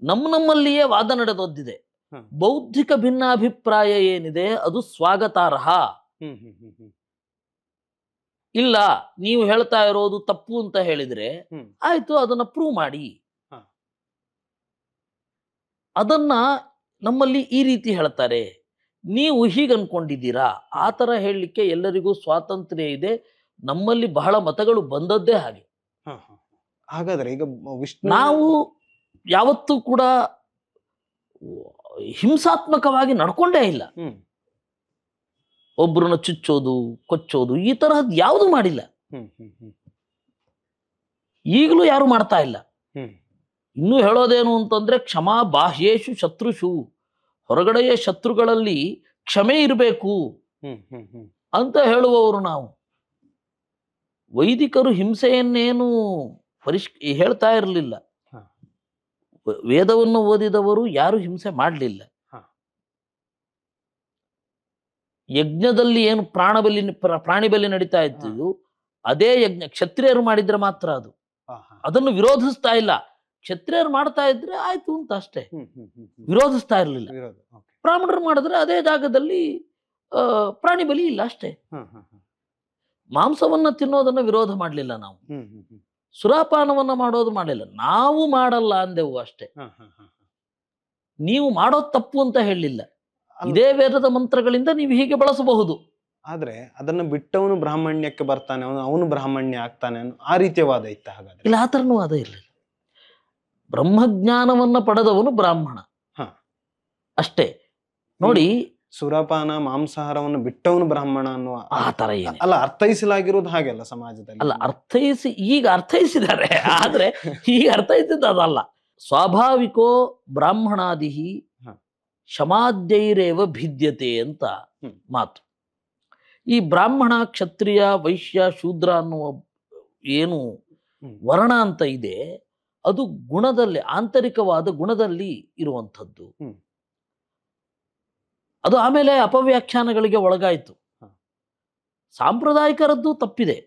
ನಮ್ಮಲ್ಲಿಯೇ ವಾದ ನಡೆದದ್ದಿದೆ. ಬೌದ್ಧಿಕ ಭಿನ್ನಾಭಿಪ್ರಾಯ ಏನಿದೆ ಅದು ಸ್ವಾಗತಾರ್ಹ. ಇಲ್ಲ, ನೀವು ಹೇಳ್ತಾ ಇರೋದು ತಪ್ಪು ಅಂತ ಹೇಳಿದ್ರೆ ಆಯ್ತು, ಅದನ್ನ ಪ್ರೂವ್ ಮಾಡಿ. ಅದನ್ನ ನಮ್ಮಲ್ಲಿ ಈ ರೀತಿ ಹೇಳ್ತಾರೆ, ನೀವು ಹೀಗೆ ಅನ್ಕೊಂಡಿದ್ದೀರಾ. ಆ ತರ ಹೇಳಲಿಕ್ಕೆ ಎಲ್ಲರಿಗೂ ಸ್ವಾತಂತ್ರ್ಯ ಇದೆ. ನಮ್ಮಲ್ಲಿ ಬಹಳ ಮತಗಳು ಬಂದದ್ದೇ ಹಾಗೆ. ಹಾಗಾದ್ರೆ ಈಗ ನಾವು ಯಾವತ್ತೂ ಕೂಡ ಹಿಂಸಾತ್ಮಕವಾಗಿ ನಡ್ಕೊಂಡೇ ಇಲ್ಲ. ಒಬ್ಬರನ್ನ ಚುಚ್ಚೋದು, ಕೊಚ್ಚೋದು, ಈ ತರಹದ್ದು ಯಾವುದು ಮಾಡಿಲ್ಲ. ಈಗಲೂ ಯಾರು ಮಾಡ್ತಾ ಇಲ್ಲ. ಇನ್ನೂ ಹೇಳೋದೇನು ಅಂತಂದ್ರೆ, ಕ್ಷಮಾ ಬಾಹ್ಯೇಶು ಶತ್ರುಷು, ಹೊರಗಡೆಯ ಶತ್ರುಗಳಲ್ಲಿ ಕ್ಷಮೆ ಇರಬೇಕು ಅಂತ ಹೇಳುವವರು ನಾವು. ವೈದಿಕರು ಹಿಂಸೆಯನ್ನೇನು ಹೇಳ್ತಾ ಇರಲಿಲ್ಲ. ವೇದವನ್ನು ಓದಿದವರು ಯಾರು ಹಿಂಸೆ ಮಾಡಲಿಲ್ಲ. ಯಜ್ಞದಲ್ಲಿ ಏನು ಪ್ರಾಣಿ ಬಲಿ ನಡೀತಾ ಇತ್ತು, ಅದೇ ಯಜ್ಞ ಕ್ಷತ್ರಿಯರು ಮಾಡಿದ್ರೆ ಮಾತ್ರ ಅದು. ಅದನ್ನು ವಿರೋಧಿಸ್ತಾ ಇಲ್ಲ. ಕ್ಷತ್ರಿಯರು ಮಾಡ್ತಾ ಇದ್ರೆ ಆಯ್ತು ಅಂತ ಅಷ್ಟೇ, ವಿರೋಧಿಸ್ತಾ ಇರಲಿಲ್ಲ. ಬ್ರಾಹ್ಮಣರು ಮಾಡಿದ್ರೆ ಅದೇ ಜಾಗದಲ್ಲಿ ಪ್ರಾಣಿ ಬಲಿ ಇಲ್ಲ ಅಷ್ಟೇ. ಮಾಂಸವನ್ನ ತಿನ್ನೋದನ್ನ ವಿರೋಧ ಮಾಡಲಿಲ್ಲ ನಾವು. ಸುರಾಪಾನವನ್ನ ಮಾಡೋದು ಮಾಡಲಿಲ್ಲ. ನಾವು ಮಾಡಲ್ಲ ಅಂದೆವು ಅಷ್ಟೇ. ನೀವು ಮಾಡೋದು ತಪ್ಪು ಅಂತ ಹೇಳಲಿಲ್ಲ. ಇದೇ ವೇದದ ಮಂತ್ರಗಳಿಂದ ನೀವು ಹೀಗೆ ಬಳಸಬಹುದು. ಆದ್ರೆ ಅದನ್ನ ಬಿಟ್ಟವನು ಬ್ರಾಹ್ಮಣ್ಯಕ್ಕೆ ಬರ್ತಾನೆ, ಅವನು ಬ್ರಾಹ್ಮಣ್ಯ ಆಗ್ತಾನೆ, ಆ ರೀತಿಯ ವಾದ ಇತ್ತ? ಹಾಗಾದ್ರೆ ಇಲ್ಲ, ಆ ತರನೂ ವಾದ ಇರಲಿಲ್ಲ. ಬ್ರಹ್ಮಜ್ಞಾನವನ್ನ ಪಡೆದವನು ಬ್ರಾಹ್ಮಣ ಅಷ್ಟೇ. ನೋಡಿ, ಸುರಪಾನ ಮಾಂಸಾಹಾರವನ್ನು ಬಿಟ್ಟವನು ಬ್ರಾಹ್ಮಣ ಅನ್ನುವ ಆ ತರ ಅಲ್ಲ ಅರ್ಥೈಸಲಾಗಿರೋದು ಹಾಗೆಲ್ಲ ಸಮಾಜದಲ್ಲಿ. ಅಲ್ಲ, ಈಗ ಅರ್ಥೈಸಿದ್ದಾರೆ, ಆದ್ರೆ ಈಗ ಅರ್ಥೈಸಿದ್ದು ಅದಲ್ಲ. ಸ್ವಾಭಾವಿಕೋ ಬ್ರಾಹ್ಮಣಾದಿಹಿ ಶಮಾದ್ಯೈರೇವ ಭಿದ್ಯತೆ ಅಂತ ಮಾತು. ಈ ಬ್ರಾಹ್ಮಣ, ಕ್ಷತ್ರಿಯ, ವೈಶ್ಯ, ಶೂದ್ರ ಅನ್ನುವ ಏನು ವರ್ಣ ಅಂತ ಇದೆ, ಅದು ಗುಣದಲ್ಲಿ, ಆಂತರಿಕವಾದ ಗುಣದಲ್ಲಿ ಇರುವಂಥದ್ದು. ಅದು ಆಮೇಲೆ ಅಪವ್ಯಾಖ್ಯಾನಗಳಿಗೆ ಒಳಗಾಯಿತು. ಸಾಂಪ್ರದಾಯಿಕರದ್ದು ತಪ್ಪಿದೆ,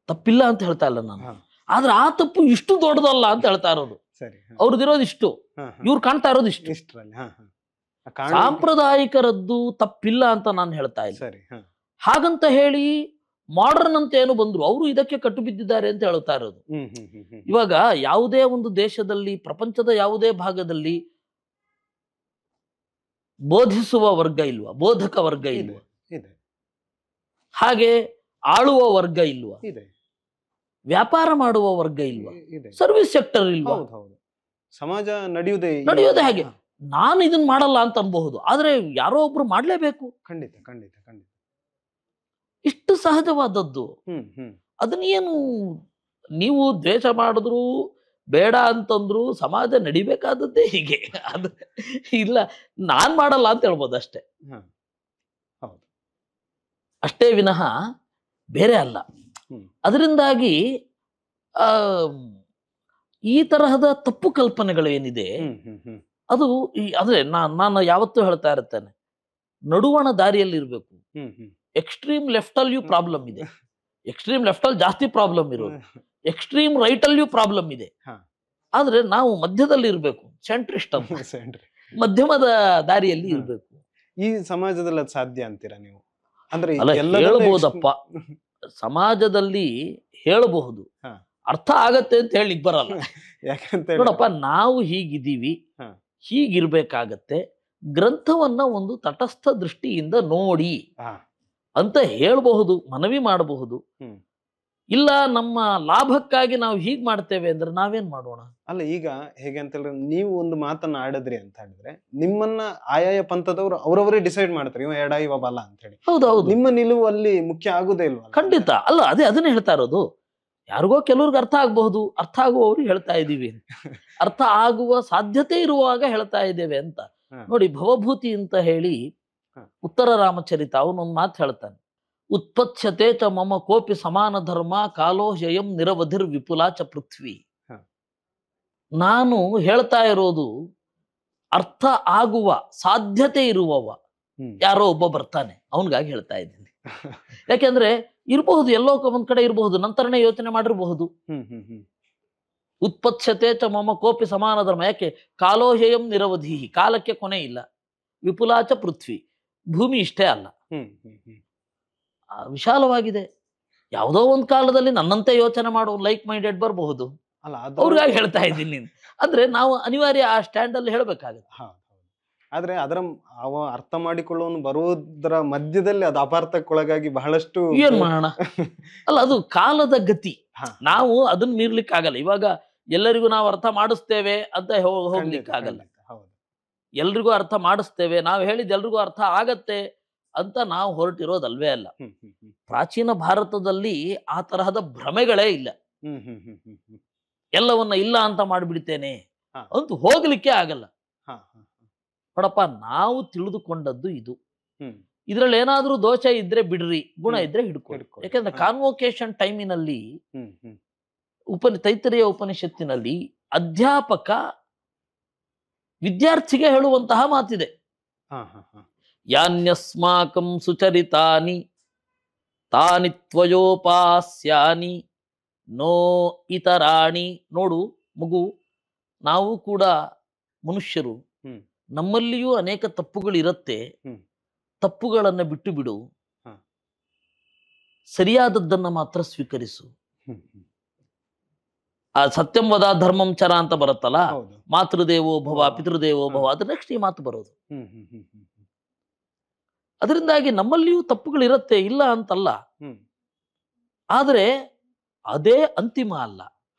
ತಪ್ಪಿಲ್ಲ ಅಂತ ಹೇಳ್ತಾ ಇಲ್ಲ ನಾನು. ಆದ್ರೆ ಆ ತಪ್ಪು ಇಷ್ಟು ದೊಡ್ಡದಲ್ಲ ಅಂತ ಹೇಳ್ತಾ ಇರೋದು. ಅವ್ರದ್ದಿರೋದು ಇಷ್ಟು, ಇವ್ರು ಕಾಣ್ತಾ ಇರೋದು ಇಷ್ಟು. ಸಾಂಪ್ರದಾಯಿಕರದ್ದು ತಪ್ಪಿಲ್ಲ ಅಂತ ನಾನು ಹೇಳ್ತಾ ಇಲ್ಲ. ಹಾಗಂತ ಹೇಳಿ ಮಾಡರ್ನ್ ಅಂತ ಏನು ಬಂದ್ರು ಅವರು ಇದಕ್ಕೆ ಕಟ್ಟು ಬಿದ್ದಿದ್ದಾರೆ ಅಂತ ಹೇಳ್ತಾ ಇರೋದು. ಇವಾಗ ಯಾವುದೇ ಒಂದು ದೇಶದಲ್ಲಿ, ಪ್ರಪಂಚದ ಯಾವುದೇ ಭಾಗದಲ್ಲಿ ಬೋಧಿಸುವ ವರ್ಗ ಇಲ್ವಾ? ಬೋಧಕ ವರ್ಗ ಇಲ್ವಾ? ಇದೆ ಹಾಗೆ ಆಳುವ ವರ್ಗ ಇಲ್ವಾ? ಇದೆ ವ್ಯಾಪಾರ ಮಾಡುವ ವರ್ಗ ಇಲ್ವಾ? ಇದೆ. ಸರ್ವಿಸ್ ಸೆಕ್ಟರ್ ಇಲ್ವಾ? ಹೌದು ಹೌದು. ಸಮಾಜ ನಡೆಯುವುದೇ ಹಾಗೆ. ನಾನು ಇದನ್ನ ಮಾಡಲ್ಲ ಅಂತ ಅನ್ಬಹುದು, ಆದ್ರೆ ಯಾರೋ ಒಬ್ರು ಮಾಡ್ಲೇಬೇಕು. ಖಂಡಿತ ಖಂಡಿತ ಖಂಡಿತ. ಇಷ್ಟು ಸಹಜವಾದದ್ದು. ಅದನ್ನೇನು ನೀವು ದ್ವೇಷ ಮಾಡಿದ್ರು ಬೇಡ ಅಂತಂದ್ರು ಸಮಾಜ ನಡಿಬೇಕಾದದ್ದೇ ಹೀಗೆ. ಅದು ಇಲ್ಲ ನಾನ್ ಮಾಡಲ್ಲ ಅಂತ ಹೇಳ್ಬೋದು ಅಷ್ಟೇ. ಹೌದು. ಅಷ್ಟೇ ವಿನಃ ಬೇರೆ ಅಲ್ಲ. ಅದರಿಂದಾಗಿ ಈ ತರಹದ ತಪ್ಪು ಕಲ್ಪನೆಗಳು ಏನಿದೆ ಅದು ಅಂದ್ರೆ ನಾನು ಯಾವತ್ತೂ ಹೇಳ್ತಾ ಇರ್ತೇನೆ, ನಡುವಣ ದಾರಿಯಲ್ಲಿ ಇರ್ಬೇಕು. ಎಕ್ಸ್ಟ್ರೀಮ್ ಲೆಫ್ಟ್ ಅಲ್ಲಿಯೂ ಪ್ರಾಬ್ಲಮ್ ಇದೆ, ಎಕ್ಸ್ಟ್ರೀಮ್ ಲೆಫ್ಟ್ ಅಲ್ಲಿ ಜಾಸ್ತಿ ಪ್ರಾಬ್ಲಮ್ ಇರೋದು, ಎಕ್ಸ್ಟ್ರೀಮ್ ರೈಟ್ ಅಲ್ಲಿಯೂ ಪ್ರಾಬ್ಲಮ್ ಇದೆ. ಆದ್ರೆ ನಾವು ಮಧ್ಯದಲ್ಲಿ ಇರ್ಬೇಕು, ಸೆಂಟ್ರಿಸ್ಟ್ ಅಂತ, ಮಧ್ಯಮದ ದಾರಿಯಲ್ಲಿ ಇರ್ಬೇಕು. ಈ ಸಮಾಜದಲ್ಲಿ ಅದು ಸಾಧ್ಯ ಅಂತೀರಾ ನೀವು? ಅಂದ್ರೆ ಹೇಳ್ಬೋದಪ್ಪ, ಸಮಾಜದಲ್ಲಿ ಹೇಳಬಹುದು, ಅರ್ಥ ಆಗತ್ತೆ ಅಂತ ಹೇಳಿಕ್ ಬರಲ್ಲ. ಯಾಕಂತ ನೋಡಪ್ಪ, ನಾವು ಹೀಗಿದ್ದೀವಿ, ಹೀಗಿರ್ಬೇಕಾಗತ್ತೆ, ಗ್ರಂಥವನ್ನ ಒಂದು ತಟಸ್ಥ ದೃಷ್ಟಿಯಿಂದ ನೋಡಿ ಅಂತ ಹೇಳ್ಬಹುದು, ಮನವಿ ಮಾಡಬಹುದು. ಇಲ್ಲ ನಮ್ಮ ಲಾಭಕ್ಕಾಗಿ ನಾವು ಹೀಗ್ ಮಾಡ್ತೇವೆ ಅಂದ್ರೆ ನಾವೇನ್ ಮಾಡೋಣ? ಅಲ್ಲ, ಈಗ ಹೇಗೆ ಅಂತ ಹೇಳಿದ್ರೆ, ನೀವು ಒಂದು ಮಾತನ್ನ ಆಡಿದ್ರಿ ಅಂತ ಹೇಳಿದ್ರೆ ನಿಮ್ಮನ್ನ ಆಯಾಯ ಪಂಥದವರು ಅವರವರೇ ಡಿಸೈಡ್ ಮಾಡ್ತಾರೆ, ಇವ ಎಡ ಇವ ಬಲ ಅಂತ ಹೇಳಿ. ಹೌದೌದು. ನಿಮ್ಮ ನಿಲುವು ಅಲ್ಲಿ ಮುಖ್ಯ ಆಗುದೇ ಇಲ್ವಾ? ಖಂಡಿತ ಅಲ್ಲ, ಅದನ್ನೇ ಹೇಳ್ತಾ ಇರೋದು. ಯಾರಿಗೋ ಕೆಲವ್ರಿಗೆ ಅರ್ಥ ಆಗಬಹುದು, ಅರ್ಥ ಆಗುವವ್ರಿಗೆ ಹೇಳ್ತಾ ಇದ್ದೀವಿ, ಅರ್ಥ ಆಗುವ ಸಾಧ್ಯತೆ ಇರುವಾಗ ಹೇಳ್ತಾ ಇದ್ದೇವೆ ಅಂತ. ನೋಡಿ, ಭವಭೂತಿ ಅಂತ ಹೇಳಿ ಉತ್ತರ ರಾಮಚರಿತ ಅವನೊಂದು ಮಾತು ಹೇಳ್ತಾನೆ, ಉತ್ಪತ್ಸ್ಯತೆ ಚ ಮಮ ಕೋಪಿ ಸಮಾನ ಧರ್ಮ ಕಾಲೋ ಜಯಂ ನಿರವಧಿರ್ ವಿಪುಲಾಚ ಪೃಥ್ವಿ. ನಾನು ಹೇಳ್ತಾ ಇರೋದು ಅರ್ಥ ಆಗುವ ಸಾಧ್ಯತೆ ಇರುವವ ಯಾರೋ ಒಬ್ಬ ಬರ್ತಾನೆ, ಅವನಿಗಾಗಿ ಹೇಳ್ತಾ ಇದ್ದೀನಿ. ಯಾಕೆಂದ್ರೆ ಇರಬಹುದು, ಎಲ್ಲೋ ಒಂದ್ ಕಡೆ ಇರಬಹುದು, ನಂತರನೇ ಯೋಚನೆ ಮಾಡಿರಬಹುದು. ಉತ್ಪತ್ಸ್ಯತೆ ಚ ಮಮ ಕೋಪಿ ಸಮಾನ ಧರ್ಮ. ಯಾಕೆ? ಕಾಲೋಹಯಂ ನಿರವಧಿ, ಕಾಲಕ್ಕೆ ಕೊನೆ ಇಲ್ಲ. ವಿಪುಲಾಚ ಪೃಥ್ವಿ, ಭೂಮಿ ಇಷ್ಟೇ ಅಲ್ಲ, ವಿಶಾಲವಾಗಿದೆ. ಯಾವುದೋ ಒಂದು ಕಾಲದಲ್ಲಿ ನನ್ನಂತೆ ಯೋಚನೆ ಮಾಡೋ ಲೈಕ್ ಮೈಂಡೆಡ್ ಬರಬಹುದು, ಅವ್ರಿಗಾಗಿ ಹೇಳ್ತಾ ಇದ್ದೀನಿ. ಅಂದ್ರೆ ನಾವು ಅನಿವಾರ್ಯ ಆ ಸ್ಟ್ಯಾಂಡ್ ಅಲ್ಲಿ ಹೇಳ್ಬೇಕಾಗುತ್ತೆ. ಆದ್ರೆ ಅದರ ಅರ್ಥ ಮಾಡಿಕೊಳ್ಳೋನು ಬರುವುದರ ಮಧ್ಯದಲ್ಲಿ ಅದು ಅಪಾರ್ಥಕ್ಕೊಳಗಾಗಿ ಬಹಳಷ್ಟು ಏನ್ ಮಾಡೋಣ. ಅಲ್ಲ, ಅದು ಕಾಲದ ಗತಿ, ನಾವು ಅದನ್ನ ಮೀರ್ಲಿಕ್ಕೆ ಆಗಲ್ಲ. ಇವಾಗ ಎಲ್ಲರಿಗೂ ನಾವು ಅರ್ಥ ಮಾಡಿಸ್ತೇವೆ ಅಂತ ಹೋಗ್ಲಿಕ್ಕೆ ಆಗಲ್ಲ. ಎಲ್ರಿಗೂ ಅರ್ಥ ಮಾಡಿಸ್ತೇವೆ, ನಾವು ಹೇಳಿದ ಎಲ್ರಿಗೂ ಅರ್ಥ ಆಗತ್ತೆ ಅಂತ ನಾವು ಹೊರಟಿರೋದಲ್ವೇ ಅಲ್ಲ. ಪ್ರಾಚೀನ ಭಾರತದಲ್ಲಿ ಆ ತರಹದ ಭ್ರಮೆಗಳೇ ಇಲ್ಲ. ಎಲ್ಲವನ್ನ ಇಲ್ಲ ಅಂತ ಮಾಡಿಬಿಡ್ತೇನೆ ಅಂತ ಹೋಗ್ಲಿಕ್ಕೆ ಆಗಲ್ಲ. ನೋಡಪ್ಪ, ನಾವು ತಿಳಿದುಕೊಂಡದ್ದು ಇದು. ಇದ್ರಲ್ಲಿ ಏನಾದ್ರೂ ದೋಷ ಇದ್ರೆ ಬಿಡ್ರಿ, ಗುಣ ಇದ್ರೆ ಹಿಡ್ಕೊಳ್ಳಿ. ಯಾಕಂದ್ರೆ ಕಾನ್ವೊಕೇಶನ್ ಟೈಮಿನಲ್ಲಿ ತೈತರಿಯ ಉಪನಿಷತ್ತಿನಲ್ಲಿ ಅಧ್ಯಾಪಕ ವಿದ್ಯಾರ್ಥಿಗೆ ಹೇಳುವಂತಹ ಮಾತಿದೆ, ಯಾನ್ಯಸ್ಮಾಕಂ ಸುಚರಿತಾನಿ ತಾನಿ ತ್ವಯೋಪಾಸ್ಯಾನಿ ನೋ ಇತರಾಣಿ. ನೋಡು ಮಗು, ನಾವು ಕೂಡ ಮನುಷ್ಯರು, ನಮ್ಮಲ್ಲಿಯೂ ಅನೇಕ ತಪ್ಪುಗಳು ಇರುತ್ತೆ. ತಪ್ಪುಗಳನ್ನ ಬಿಟ್ಟು ಬಿಡು, ಸರಿಯಾದದ್ದನ್ನ ಮಾತ್ರ ಸ್ವೀಕರಿಸು. ಆ ಸತ್ಯಂ ವದ ಧರ್ಮಂ ಚರ ಅಂತ ಬರುತ್ತಲ್ಲ, ಮಾತೃದೇವೋ ಭವ ಪಿತೃದೇವೋ ಭವ, ಅದ್ರ ನೆಕ್ಸ್ಟ್ ಈ ಮಾತು ಬರೋದು. ಅದರಿಂದಾಗಿ ನಮ್ಮಲ್ಲಿಯೂ ತಪ್ಪುಗಳಿರತ್ತೆ, ಇಲ್ಲ ಅಂತಲ್ಲ. ಆದ್ರೆ ಅದೇ ಅಂತಿಮ ಅಲ್ಲ.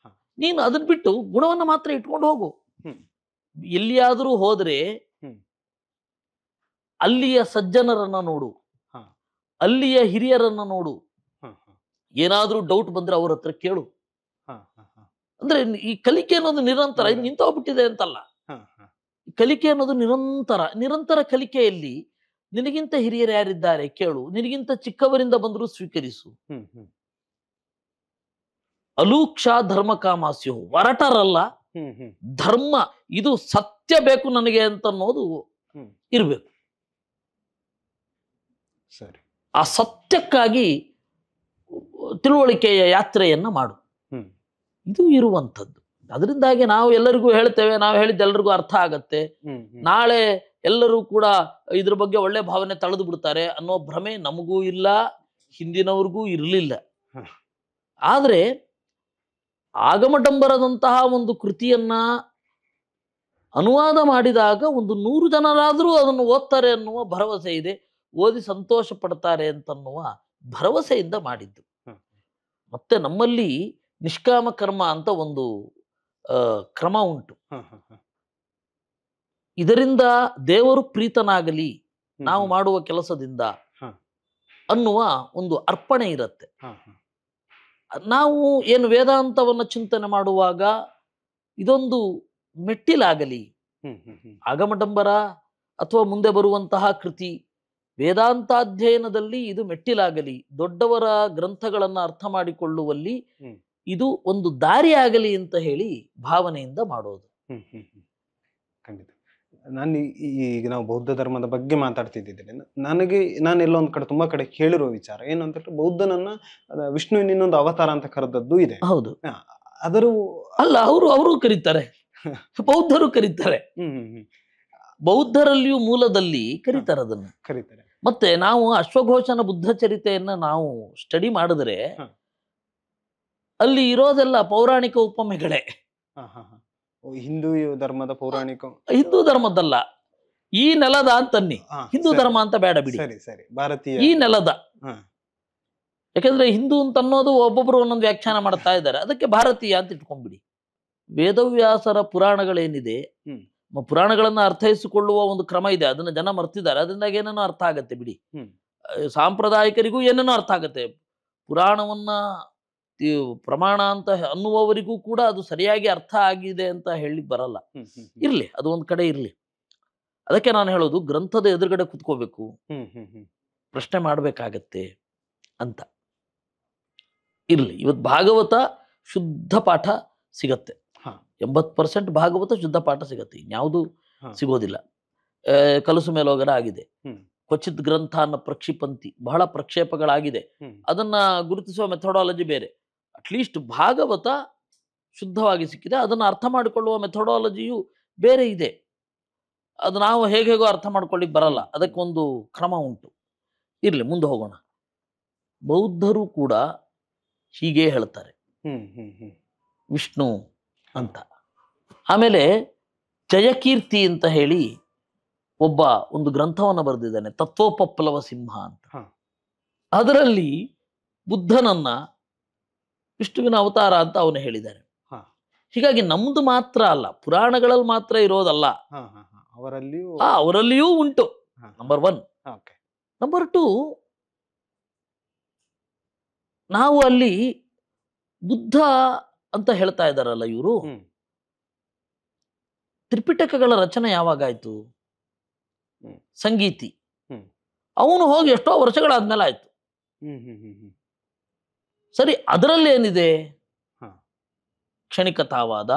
ನೀನು ಅದನ್ನ ಬಿಟ್ಟು ಗುಣವನ್ನ ಮಾತ್ರ ಇಟ್ಕೊಂಡು ಹೋಗು. ಎಲ್ಲಿಯಾದರೂ ಹೋದ್ರೆ ಅಲ್ಲಿಯ ಸಜ್ಜನರನ್ನ ನೋಡು, ಅಲ್ಲಿಯ ಹಿರಿಯರನ್ನ ನೋಡು. ಏನಾದ್ರೂ ಡೌಟ್ ಬಂದ್ರೆ ಅವ್ರ ಹತ್ರ ಕೇಳು. ಅಂದ್ರೆ ಈ ಕಲಿಕೆ ಅನ್ನೋದು ನಿರಂತರ, ಇದು ನಿಂತೋಗ್ಬಿಟ್ಟಿದೆ ಅಂತಲ್ಲ. ಕಲಿಕೆ ಅನ್ನೋದು ನಿರಂತರ ಕಲಿಕೆಯಲ್ಲಿ ನಿನಗಿಂತ ಹಿರಿಯರು ಯಾರಿದ್ದಾರೆ ಕೇಳು, ನಿನಗಿಂತ ಚಿಕ್ಕವರಿಂದ ಬಂದರೂ ಸ್ವೀಕರಿಸು. ಅಲೂಕ್ಷ ಧರ್ಮ ಕಾಮಾಸ್ಯು, ಹೊರಟರಲ್ಲ, ಧರ್ಮ ಇದು ಸತ್ಯ ಬೇಕು ನನಗೆ ಅಂತ ಅನ್ನೋದು ಇರ್ಬೇಕು. ಸರಿ, ಆ ಸತ್ಯಕ್ಕಾಗಿ ತಿಳುವಳಿಕೆಯ ಯಾತ್ರೆಯನ್ನ ಮಾಡು. ಇದು ಇರುವಂಥದ್ದು. ಅದರಿಂದಾಗಿ ನಾವು ಎಲ್ಲರಿಗೂ ಹೇಳ್ತೇವೆ, ನಾವು ಹೇಳಿದ ಎಲ್ರಿಗೂ ಅರ್ಥ ಆಗತ್ತೆ, ನಾಳೆ ಎಲ್ಲರೂ ಕೂಡ ಇದ್ರ ಬಗ್ಗೆ ಒಳ್ಳೆ ಭಾವನೆ ತಳೆದು ಬಿಡ್ತಾರೆ ಅನ್ನೋ ಭ್ರಮೆ ನಮಗೂ ಇಲ್ಲ, ಹಿಂದಿನವ್ರಿಗೂ ಇರಲಿಲ್ಲ. ಆದ್ರೆ ಆಗಮಡಂಬರದಂತಹ ಒಂದು ಕೃತಿಯನ್ನ ಅನುವಾದ ಮಾಡಿದಾಗ ಒಂದು 100 ಜನರಾದರೂ ಅದನ್ನು ಓದ್ತಾರೆ ಅನ್ನುವ ಭರವಸೆ ಇದೆ, ಓದಿ ಸಂತೋಷ ಪಡ್ತಾರೆ ಅಂತನ್ನುವ ಭರವಸೆಯಿಂದ ಮಾಡಿದ್ದು. ಮತ್ತೆ ನಮ್ಮಲ್ಲಿ ನಿಷ್ಕಾಮ ಕರ್ಮ ಅಂತ ಒಂದು ಕ್ರಮ ಉಂಟು. ಇದರಿಂದ ದೇವರು ಪ್ರೀತನಾಗಲಿ ನಾವು ಮಾಡುವ ಕೆಲಸದಿಂದ ಅನ್ನುವ ಒಂದು ಅರ್ಪಣೆ ಇರುತ್ತೆ. ನಾವು ಏನು ವೇದಾಂತವನ್ನ ಚಿಂತನೆ ಮಾಡುವಾಗ ಇದೊಂದು ಮೆಟ್ಟಿಲಾಗಲಿ, ಆಗಮಡಂಬರ ಅಥವಾ ಮುಂದೆ ಬರುವಂತಹ ಕೃತಿ ವೇದಾಂತಾಧ್ಯಯನದಲ್ಲಿ ಇದು ಮೆಟ್ಟಿಲಾಗಲಿ, ದೊಡ್ಡವರ ಗ್ರಂಥಗಳನ್ನ ಅರ್ಥ ಮಾಡಿಕೊಳ್ಳುವಲ್ಲಿ ಇದು ಒಂದು ದಾರಿ ಆಗಲಿ ಅಂತ ಹೇಳಿ ಭಾವನೆಯಿಂದ ಮಾಡೋದು. ಖಂಡಿತ. ನಾನು ಈಗ ನಾವು ಬೌದ್ಧ ಧರ್ಮದ ಬಗ್ಗೆ ಮಾತಾಡ್ತಿದ್ದೇನೆ. ನಾನೆಲ್ಲೋ ಒಂದ್ ಕಡೆ ತುಂಬಾ ಕಡೆ ಕೇಳಿರೋ ವಿಚಾರ ಏನು ಅಂತ ಹೇಳಿದ್ರೆ, ಬೌದ್ಧನನ್ನ ವಿಷ್ಣುವಿನ ಇನ್ನೊಂದು ಅವತಾರ ಅಂತ ಕರೆದದ್ದು ಇದೆ. ಹೌದು, ಅದರ ಅಲ್ಲ, ಅವರು ಕರೀತಾರೆ, ಬೌದ್ಧರು ಕರೀತಾರೆ, ಬೌದ್ಧರಲ್ಲಿಯೂ ಮೂಲದಲ್ಲಿ ಕರೀತಾರೆ, ಅದನ್ನು ಕರೀತಾರೆ. ಮತ್ತೆ ನಾವು ಅಶ್ವಘೋಷನ ಬುದ್ಧ ಚರಿತೆಯನ್ನ ನಾವು ಸ್ಟಡಿ ಮಾಡಿದ್ರೆ ಅಲ್ಲಿ ಇರೋದೆಲ್ಲ ಪೌರಾಣಿಕ ಉಪಮೆಗಳೇ. ಹಿಂದೂ ಧರ್ಮದ ಪೌರಾಣಿಕ, ಹಿಂದೂ ಧರ್ಮದಲ್ಲ, ಈ ನೆಲದ ಅಂತನ್ನಿ, ಹಿಂದೂ ಧರ್ಮ ಅಂತ ಬೇಡ ಬಿಡಿ, ಸರಿ ಸರಿ, ಭಾರತೀಯ, ಈ ನೆಲದ. ಯಾಕಂದ್ರೆ ಹಿಂದೂ ಅಂತ ಅನ್ನೋದು ಒಬ್ಬೊಬ್ರು ಒಂದೊಂದು ವ್ಯಾಖ್ಯಾನ ಮಾಡ್ತಾ ಇದ್ದಾರೆ, ಅದಕ್ಕೆ ಭಾರತೀಯ ಅಂತ ಇಟ್ಕೊಂಡ್ಬಿಡಿ. ವೇದವ್ಯಾಸರ ಪುರಾಣಗಳೇನಿದೆ, ಪುರಾಣಗಳನ್ನ ಅರ್ಥೈಸಿಕೊಳ್ಳುವ ಒಂದು ಕ್ರಮ ಇದೆ, ಅದನ್ನ ಜನ ಮರ್ತಿದ್ದಾರೆ, ಅದರಿಂದಾಗಿ ಏನೇನೋ ಅರ್ಥ ಆಗತ್ತೆ ಬಿಡಿ. ಸಾಂಪ್ರದಾಯಿಕರಿಗೂ ಏನೇನೋ ಅರ್ಥ ಆಗತ್ತೆ, ಪುರಾಣವನ್ನ ಪ್ರಮಾಣ ಅಂತ ಅನ್ನುವವರಿಗೂ ಕೂಡ ಅದು ಸರಿಯಾಗಿ ಅರ್ಥ ಆಗಿದೆ ಅಂತ ಹೇಳಿ ಬರಲ್ಲ. ಇರ್ಲಿ, ಅದು ಒಂದ್ ಕಡೆ ಇರ್ಲಿ. ಅದಕ್ಕೆ ನಾನು ಹೇಳೋದು, ಗ್ರಂಥದ ಎದುರುಗಡೆ ಕುತ್ಕೋಬೇಕು, ಪ್ರಶ್ನೆ ಮಾಡ್ಬೇಕಾಗತ್ತೆ ಅಂತ. ಇರ್ಲಿ, ಇವತ್ತು ಭಾಗವತ ಶುದ್ಧ ಪಾಠ ಸಿಗತ್ತೆ, 80% ಭಾಗವತ ಶುದ್ಧ ಪಾಠ ಸಿಗತ್ತೆ, ಇನ್ಯಾವುದು ಸಿಗೋದಿಲ್ಲ. ಕಲಸು ಮೇಲೋಗರ ಆಗಿದೆ, ಕ್ವಚಿತ್ ಗ್ರಂಥ ಅನ್ನೋ ಪ್ರಕ್ಷಿಪಂತಿ, ಬಹಳ ಪ್ರಕ್ಷೇಪಗಳಾಗಿದೆ, ಅದನ್ನ ಗುರುತಿಸುವ ಮೆಥಡಾಲಜಿ ಬೇರೆ. ಅಟ್ಲೀಸ್ಟ್ ಭಾಗವತ ಶುದ್ಧವಾಗಿ ಸಿಕ್ಕಿದೆ, ಅದನ್ನ ಅರ್ಥ ಮಾಡಿಕೊಳ್ಳುವ ಮೆಥಡಾಲಜಿಯು ಬೇರೆ ಇದೆ. ಅದು ನಾವು ಹೇಗೋ ಅರ್ಥ ಮಾಡ್ಕೊಳ್ಳಿಕ್ ಬರಲ್ಲ, ಅದಕ್ಕೊಂದು ಕ್ರಮ ಉಂಟು. ಇರ್ಲಿ, ಮುಂದೆ ಹೋಗೋಣ. ಬೌದ್ಧರು ಕೂಡ ಹೀಗೆ ಹೇಳ್ತಾರೆ, ವಿಷ್ಣು ಅಂತ. ಆಮೇಲೆ ಜಯಕೀರ್ತಿ ಅಂತ ಹೇಳಿ ಒಂದು ಗ್ರಂಥವನ್ನು ಬರೆದಿದ್ದಾನೆ, ತತ್ವೋಪಪ್ಲವ ಸಿಂಹ ಅಂತ. ಅದರಲ್ಲಿ ಬುದ್ಧನನ್ನ ವಿಷ್ಣುವಿನ ಅವತಾರ ಅಂತ ಅವನು ಹೇಳಿದ್ದಾನೆ. ಹೀಗಾಗಿ ನಮ್ದು ಮಾತ್ರ ಅಲ್ಲ, ಪುರಾಣಗಳಲ್ಲಿ ಮಾತ್ರ ಇರೋದಲ್ಲ, ಅವರಲ್ಲಿಯೂ ಉಂಟು. ನಂಬರ್ 1. ನಂಬರ್ 2, ನಾವು ಅಲ್ಲಿ ಬುದ್ಧ ಅಂತ ಹೇಳ್ತಾ ಇದ್ದಾರಲ್ಲ ಇವರು, ತ್ರಿಪಿಟಕಗಳ ರಚನೆ ಯಾವಾಗಾಯ್ತು? ಸಂಗೀತಿ ಅವನು ಹೋಗಿ ಎಷ್ಟೋ ವರ್ಷಗಳಾದ್ಮೇಲೆ ಆಯ್ತು. ಸರಿ, ಅದರಲ್ಲಿ ಏನಿದೆ? ಕ್ಷಣಿಕತಾವಾದ,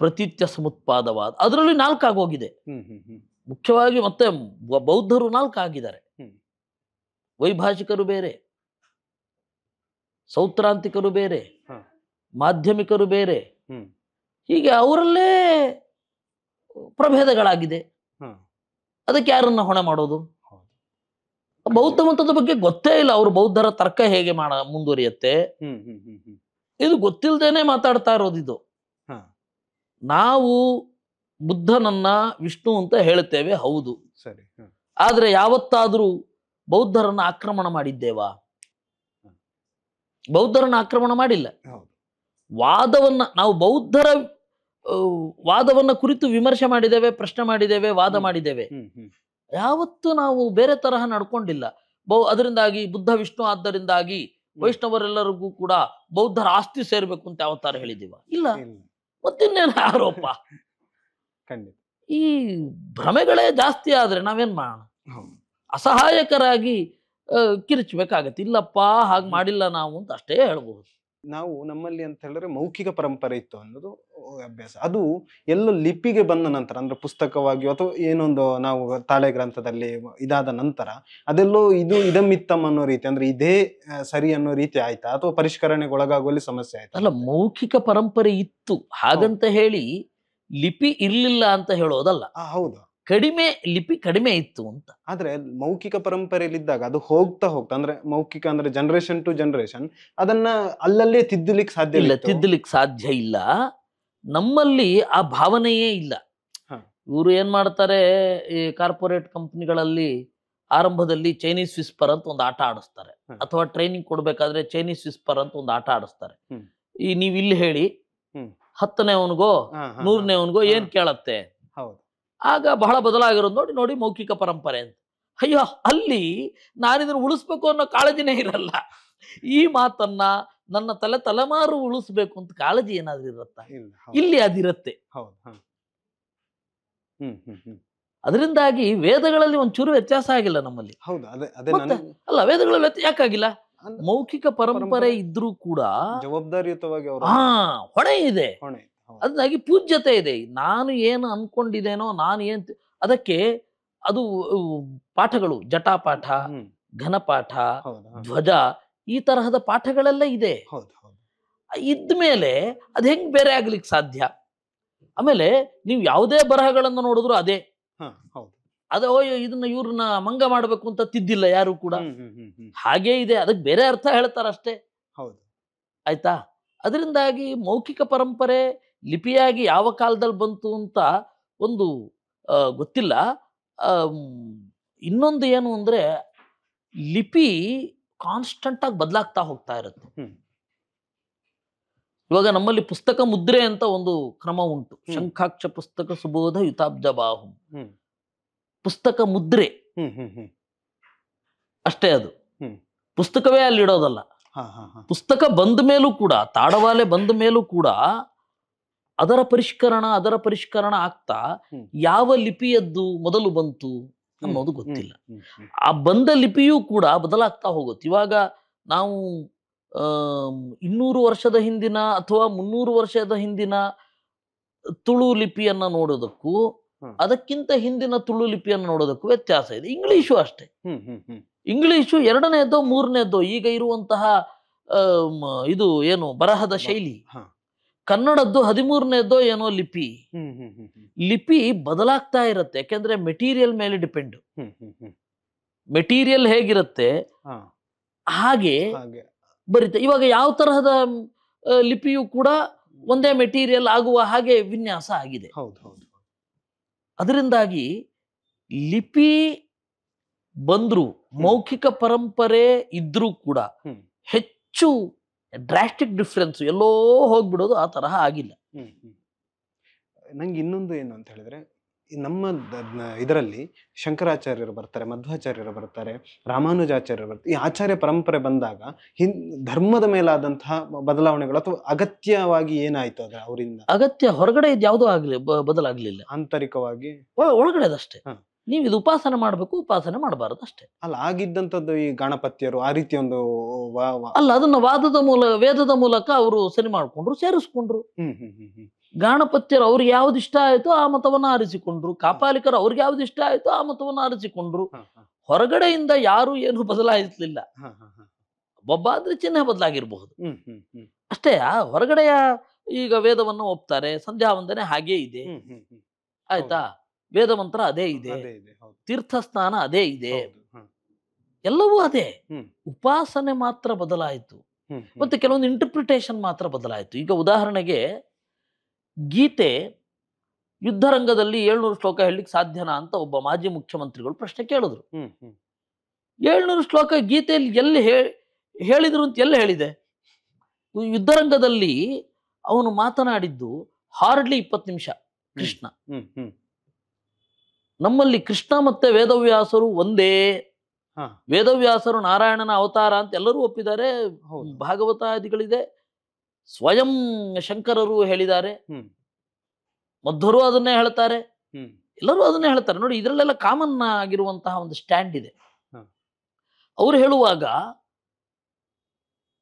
ಪ್ರತೀತ್ಯ ಸಮುತ್ಪಾದವಾದ, ಅದರಲ್ಲಿ 4 ಆಗೋಗಿದೆ ಮುಖ್ಯವಾಗಿ. ಮತ್ತೆ ಬೌದ್ಧರು 4 ಆಗಿದ್ದಾರೆ. ವೈಭಾಷಿಕರು ಬೇರೆ, ಸೌತ್ರಾಂತಿಕರು ಬೇರೆ, ಮಾಧ್ಯಮಿಕರು ಬೇರೆ, ಹೀಗೆ ಅವರಲ್ಲೇ ಪ್ರಭೇದಗಳಾಗಿದೆ. ಅದಕ್ಕೆ ಯಾರನ್ನ ಹೊಣೆ ಮಾಡೋದು? ಬೌದ್ಧ ಮತದ ಬಗ್ಗೆ ಗೊತ್ತೇ ಇಲ್ಲ, ಅವರು ಬೌದ್ಧರ ತರ್ಕ ಹೇಗೆ ಮುಂದುವರಿಯತ್ತೆ ಇದು ಗೊತ್ತಿಲ್ಲದೇನೆ ಮಾತಾಡ್ತಾ ಇರೋದು ಇದು. ನಾವು ಬುದ್ಧನನ್ನ ವಿಷ್ಣು ಅಂತ ಹೇಳ್ತೇವೆ, ಹೌದು. ಆದ್ರೆ ಯಾವತ್ತಾದ್ರೂ ಬೌದ್ಧರನ್ನ ಆಕ್ರಮಣ ಮಾಡಿದ್ದೇವಾ? ಬೌದ್ಧರನ್ನ ಆಕ್ರಮಣ ಮಾಡಿಲ್ಲ. ನಾವು ಬೌದ್ಧರ ವಾದವನ್ನ ಕುರಿತು ವಿಮರ್ಶೆ ಮಾಡಿದ್ದೇವೆ, ಪ್ರಶ್ನೆ ಮಾಡಿದ್ದೇವೆ, ವಾದ ಮಾಡಿದ್ದೇವೆ. ಯಾವತ್ತೂ ನಾವು ಬೇರೆ ತರಹ ನಡ್ಕೊಂಡಿಲ್ಲ. ಅದರಿಂದಾಗಿ ಬುದ್ಧ ವಿಷ್ಣು ಆದ್ದರಿಂದಾಗಿ ವೈಷ್ಣವರೆಲ್ಲರಿಗೂ ಕೂಡ ಬೌದ್ಧರ ಆಸ್ತಿ ಸೇರ್ಬೇಕು ಅಂತ ಯಾವತ್ತಾರ ಹೇಳಿದೀವ? ಇಲ್ಲ. ಮತ್ತಿನ್ನೇನು ಆರೋಪ? ಈ ಭ್ರಮೆಗಳೇ ಜಾಸ್ತಿ ಆದ್ರೆ ನಾವೇನ್ ಮಾಡೋಣ? ಅಸಹಾಯಕರಾಗಿ ಕಿರಿಚಬೇಕಾಗತ್ತೆ. ಇಲ್ಲಪ್ಪ, ಹಾಗೆ ಮಾಡಿಲ್ಲ ನಾವು ಅಂತ ಅಷ್ಟೇ ಹೇಳ್ಬಹುದು. ನಾವು ನಮ್ಮಲ್ಲಿ ಅಂತ ಹೇಳಿದ್ರೆ ಮೌಖಿಕ ಪರಂಪರೆ ಇತ್ತು ಅನ್ನೋದು ಅಭ್ಯಾಸ. ಅದು ಎಲ್ಲೋ ಲಿಪಿಗೆ ಬಂದ ನಂತರ, ಅಂದ್ರೆ ಪುಸ್ತಕವಾಗಿ ಅಥವಾ ಏನೊಂದು ನಾವು ತಾಳೆ ಗ್ರಂಥದಲ್ಲಿ ಇದಾದ ನಂತರ ಅದೆಲ್ಲೋ ಇದಮಿತ್ತಮ್ ಅನ್ನೋ ರೀತಿ, ಅಂದ್ರೆ ಇದೇ ಸರಿ ಅನ್ನೋ ರೀತಿ ಆಯ್ತಾ, ಅಥವಾ ಪರಿಷ್ಕರಣೆಗೆ ಒಳಗಾಗುವಲ್ಲಿ ಸಮಸ್ಯೆ ಆಯ್ತಾ? ಅಲ್ಲ, ಮೌಖಿಕ ಪರಂಪರೆ ಇತ್ತು, ಹಾಗಂತ ಹೇಳಿ ಲಿಪಿ ಇರ್ಲಿಲ್ಲ ಅಂತ ಹೇಳೋದಲ್ಲ. ಹೌದು, ಲಿಪಿ ಕಡಿಮೆ ಇತ್ತು ಅಂತ. ಆದ್ರೆ ಮೌಖಿಕ ಪರಂಪರೆಯಲ್ಲಿದ್ದಾಗ ಅದು ಹೋಗ್ತಾ ಅಂದ್ರೆ ಮೌಖಿಕ ಅಂದ್ರೆ ಜನರೇಷನ್ ಟು ಜನರೇಷನ್ ಅದನ್ನ ಅಲ್ಲಲ್ಲೇ ತಿದ್ದಲಿಕ್ಕೆ ಸಾಧ್ಯ ಇಲ್ಲ. ನಮ್ಮಲ್ಲಿ ಆ ಭಾವನೆಯೇ ಇಲ್ಲ. ಇವರು ಏನ್ ಮಾಡ್ತಾರೆ, ಈ ಕಾರ್ಪೊರೇಟ್ ಕಂಪ್ನಿಗಳಲ್ಲಿ ಆರಂಭದಲ್ಲಿ ಚೈನೀಸ್ ವಿಸ್ಪರ್ ಅಂತ ಒಂದು ಆಟ ಆಡಿಸ್ತಾರೆ, ಅಥವಾ ಟ್ರೈನಿಂಗ್ ಕೊಡ್ಬೇಕಾದ್ರೆ ಚೈನೀಸ್ ವಿಸ್ಪರ್ ಅಂತ ಒಂದು ಆಟ ಆಡಿಸ್ತಾರೆ. ಈ ನೀವ್ ಇಲ್ಲಿ ಹೇಳಿ 10ನೇವನಿಗೋ 100ನೇವನಿಗೋ ಏನ್ ಕೇಳತ್ತೆ. ಆಗ ಬಹಳ ಬದಲಾಗಿರೋದು ನೋಡಿ ನೋಡಿ ಮೌಖಿಕ ಪರಂಪರೆ ಅಂತ. ಅಯ್ಯೋ, ಅಲ್ಲಿ ನಾನಿದನ್ನು ಉಳಿಸ್ಬೇಕು ಅನ್ನೋ ಕಾಳಜಿನೇ ಇರಲ್ಲ. ಈ ಮಾತನ್ನ ನನ್ನ ತಲೆಮಾರು ಉಳಿಸ್ಬೇಕು ಅಂತ ಕಾಳಜಿ ಏನಾದ್ರೂ ಇರತ್ತ? ಇಲ್ಲಿ ಅದಿರತ್ತೆ. ಅದರಿಂದಾಗಿ ವೇದಗಳಲ್ಲಿ ಒಂಚೂರು ವ್ಯತ್ಯಾಸ ಆಗಿಲ್ಲ ನಮ್ಮಲ್ಲಿ. ಅಲ್ಲ, ವೇದಗಳಲ್ಲಿ ಯಾಕಾಗಿಲ್ಲ? ಮೌಖಿಕ ಪರಂಪರೆ ಇದ್ರೂ ಕೂಡ ಜವಾಬ್ದಾರಿಯುತವಾಗಿ ಹೊಣೆ ಇದೆ, ಅದನ್ನಾಗಿ ಪೂಜ್ಯತೆ ಇದೆ. ನಾನು ಏನು ಅನ್ಕೊಂಡಿದ್ದೇನೋ, ನಾನು ಅದಕ್ಕೆ ಅದು ಪಾಠಗಳು, ಜಟಾಪಾಠ, ಘನಪಾಠ, ಧ್ವಜ, ಈ ತರಹದ ಪಾಠಗಳೆಲ್ಲ ಇದೆ. ಇದ್ಮೇಲೆ ಅದ್ ಹೆಂಗ್ ಬೇರೆ ಆಗ್ಲಿಕ್ಕೆ ಸಾಧ್ಯ? ಆಮೇಲೆ ನೀವು ಯಾವುದೇ ಬರಹಗಳನ್ನು ನೋಡಿದ್ರು ಅದೇ. ಅದೇ ಇದನ್ನ ಇವ್ರನ್ನ ಮಂಗ ಮಾಡ್ಬೇಕು ಅಂತ ತಿದ್ದಿಲ್ಲ ಯಾರು ಕೂಡ, ಹಾಗೇ ಇದೆ. ಅದಕ್ಕೆ ಬೇರೆ ಅರ್ಥ ಹೇಳ್ತಾರಷ್ಟೇ. ಆಯ್ತಾ? ಅದರಿಂದಾಗಿ ಮೌಖಿಕ ಪರಂಪರೆ ಲಿಪಿಯಾಗಿ ಯಾವ ಕಾಲದಲ್ಲಿ ಬಂತು ಅಂತ ಒಂದು ಗೊತ್ತಿಲ್ಲ. ಇನ್ನೊಂದು ಏನು ಅಂದ್ರೆ, ಲಿಪಿ ಕಾನ್ಸ್ಟಂಟ್ ಆಗಿ ಬದಲಾಗ್ತಾ ಹೋಗ್ತಾ ಇರುತ್ತೆ. ಇವಾಗ ನಮ್ಮಲ್ಲಿ ಪುಸ್ತಕ ಮುದ್ರೆ ಅಂತ ಒಂದು ಕ್ರಮ ಉಂಟು. ಶಂಖಾಕ್ಷ ಪುಸ್ತಕ ಸುಬೋಧ ಯುತಾಬ್ಜ ಬಾಹು, ಪುಸ್ತಕ ಮುದ್ರೆ ಅಷ್ಟೇ. ಅದು ಪುಸ್ತಕವೇ ಅಲ್ಲಿಡೋದಲ್ಲ. ಪುಸ್ತಕ ಬಂದ ಮೇಲೂ ಕೂಡ, ತಾಡವಾಲೆ ಬಂದ ಮೇಲೂ ಕೂಡ ಅದರ ಪರಿಷ್ಕರಣ ಆಗ್ತಾ ಯಾವ ಲಿಪಿಯದ್ದು ಮೊದಲು ಬಂತು ಅನ್ನೋದು ಗೊತ್ತಿಲ್ಲ. ಆ ಬಂದ ಲಿಪಿಯೂ ಕೂಡ ಬದಲಾಗ್ತಾ ಹೋಗುತ್ತೆ. ಇವಾಗ ನಾವು 200 ವರ್ಷದ ಹಿಂದಿನ ಅಥವಾ 300 ವರ್ಷದ ಹಿಂದಿನ ತುಳು ಲಿಪಿಯನ್ನ ನೋಡೋದಕ್ಕೂ ಅದಕ್ಕಿಂತ ಹಿಂದಿನ ತುಳು ಲಿಪಿಯನ್ನು ನೋಡೋದಕ್ಕೂ ವ್ಯತ್ಯಾಸ ಇದೆ. ಇಂಗ್ಲಿಷು ಅಷ್ಟೇ. ಇಂಗ್ಲಿಷು 2ನೇದೋ 3ನೇದೋ ಈಗ ಇರುವಂತಹ ಇದು ಏನು ಬರಹದ ಶೈಲಿ. ಕನ್ನಡದ್ದು 13ನೇದೋ ಏನೋ ಲಿಪಿ. ಲಿಪಿ ಬದಲಾಗ್ತಾ ಇರುತ್ತೆ, ಯಾಕೆಂದ್ರೆ ಮೆಟೀರಿಯಲ್ ಮೇಲೆ ಡಿಪೆಂಡ್. ಮೆಟೀರಿಯಲ್ ಹೇಗಿರುತ್ತೆ ಹಾಗೆ ಬರೀತೆ. ಇವಾಗ ಯಾವ ತರಹದ ಲಿಪಿಯು ಕೂಡ ಒಂದೇ ಮೆಟೀರಿಯಲ್ ಆಗುವ ಹಾಗೆ ವಿನ್ಯಾಸ ಆಗಿದೆ. ಅದರಿಂದಾಗಿ ಲಿಪಿ ಬಂದ್ರು, ಮೌಖಿಕ ಪರಂಪರೆ ಇದ್ರೂ ಕೂಡ ಹೆಚ್ಚು ಡ್ರಾಸ್ಟಿಕ್ ಡಿಫ್ರೆನ್ಸ್ ಎಲ್ಲೋ ಹೋಗ್ಬಿಡೋದು ಆ ತರಹ ಆಗಿಲ್ಲ. ನಂಗೆ ಇನ್ನೊಂದು ಏನು ಅಂತ ಹೇಳಿದ್ರೆ, ನಮ್ಮ ಇದರಲ್ಲಿ ಶಂಕರಾಚಾರ್ಯರು ಬರ್ತಾರೆ, ಮಧ್ವಾಚಾರ್ಯರು ಬರ್ತಾರೆ, ರಾಮಾನುಜಾಚಾರ್ಯರು ಬರ್ತಾರೆ. ಈ ಆಚಾರ್ಯ ಪರಂಪರೆ ಬಂದಾಗ ಧರ್ಮದ ಮೇಲಾದಂತಹ ಬದಲಾವಣೆಗಳು ಅಥವಾ ಅಗತ್ಯವಾಗಿ ಏನಾಯ್ತು ಅದ್ರ ಅವರಿಂದ? ಅಗತ್ಯ ಹೊರಗಡೆ ಯಾವ್ದೋ ಆಗ್ಲಿ ಬದಲಾಗ್ಲಿಲ್ಲ, ಆಂತರಿಕವಾಗಿ ಒಳಗಡೆ ಅದಷ್ಟೇ. ನೀವು ಇದು ಉಪಾಸನೆ ಮಾಡ್ಬೇಕು, ಉಪಾಸನೆ ಮಾಡಬಾರದು ಅಷ್ಟೇ. ಅಲ್ಲ, ಆಗಿದ್ದಂಥದ್ದು ಈ ಗಣಪತಿಯರು ಆ ರೀತಿ ಒಂದು ಅಲ್ಲ, ಅದನ್ನ ವೇದದ ಮೂಲಕ ಅವರು ಸರಿ ಮಾಡ್ಕೊಂಡ್ರು, ಸೇರಿಸ್ಕೊಂಡ್ರು. ಗಾಣಪತ್ಯರು ಅವ್ರಿಗೆ ಯಾವ್ದು ಇಷ್ಟ ಆಯ್ತು ಆ ಮತವನ್ನ ಆರಿಸಿಕೊಂಡ್ರು. ಕಾಪಾಲಿಕರು ಅವ್ರಿಗೆ ಯಾವ್ದು ಇಷ್ಟ ಆಯ್ತು ಆ ಮತವನ್ನ ಆರಿಸಿಕೊಂಡ್ರು. ಹೊರಗಡೆಯಿಂದ ಯಾರು ಏನು ಬದಲಾಯಿಸ್ಲಿಲ್ಲ. ಒಬ್ಬ ಆದ್ರೆ ಚಿಹ್ನೆ ಬದಲಾಗಿರ್ಬಹುದು ಅಷ್ಟೇ. ಹೊರಗಡೆಯ ಈಗ ವೇದವನ್ನು ಒಪ್ತಾರೆ, ಸಂಧ್ಯಾ ವಂದನೆ ಹಾಗೇ ಇದೆ, ಆಯ್ತಾ, ವೇದ ಮಂತ್ರ ಅದೇ ಇದೆ, ತೀರ್ಥಸ್ನಾನ ಅದೇ ಇದೆ, ಎಲ್ಲವೂ ಅದೇ. ಉಪಾಸನೆ ಮಾತ್ರ ಬದಲಾಯಿತು, ಮತ್ತೆ ಕೆಲವೊಂದು ಇಂಟರ್ಪ್ರಿಟೇಷನ್ ಮಾತ್ರ ಬದಲಾಯಿತು. ಈಗ ಉದಾಹರಣೆಗೆ ಗೀತೆ ಯುದ್ಧರಂಗದಲ್ಲಿ 700 ಶ್ಲೋಕ ಹೇಳಲಿಕ್ಕೆ ಸಾಧ್ಯನಾ ಅಂತ ಒಬ್ಬ ಮಾಜಿ ಮುಖ್ಯಮಂತ್ರಿಗಳು ಪ್ರಶ್ನೆ ಕೇಳಿದ್ರು. 700 ಶ್ಲೋಕ ಗೀತೆಯಲ್ಲಿ ಎಲ್ಲಿ ಹೇಳಿದ್ರು ಅಂತ ಎಲ್ಲಿ ಹೇಳಿದೆ? ಯುದ್ಧರಂಗದಲ್ಲಿ ಅವನು ಮಾತನಾಡಿದ್ದು ಹಾರ್ಡ್ಲಿ 20 ನಿಮಿಷ ಕೃಷ್ಣ. ನಮ್ಮಲ್ಲಿ ಕೃಷ್ಣ ಮತ್ತೆ ವೇದವ್ಯಾಸರು ಒಂದೇ. ವೇದವ್ಯಾಸರು ನಾರಾಯಣನ ಅವತಾರ ಅಂತ ಎಲ್ಲರೂ ಒಪ್ಪಿದ್ದಾರೆ, ಭಾಗವತಾದಿಗಳಿದೆ, ಸ್ವಯಂ ಶಂಕರರು ಹೇಳಿದ್ದಾರೆ, ಮಧ್ವರು ಅದನ್ನೇ ಹೇಳ್ತಾರೆ, ಎಲ್ಲರೂ ಅದನ್ನೇ ಹೇಳ್ತಾರೆ. ನೋಡಿ, ಇದರಲ್ಲೆಲ್ಲ ಕಾಮನ್ ಆಗಿರುವಂತಹ ಒಂದು ಸ್ಟ್ಯಾಂಡ್ ಇದೆ. ಅವರು ಹೇಳುವಾಗ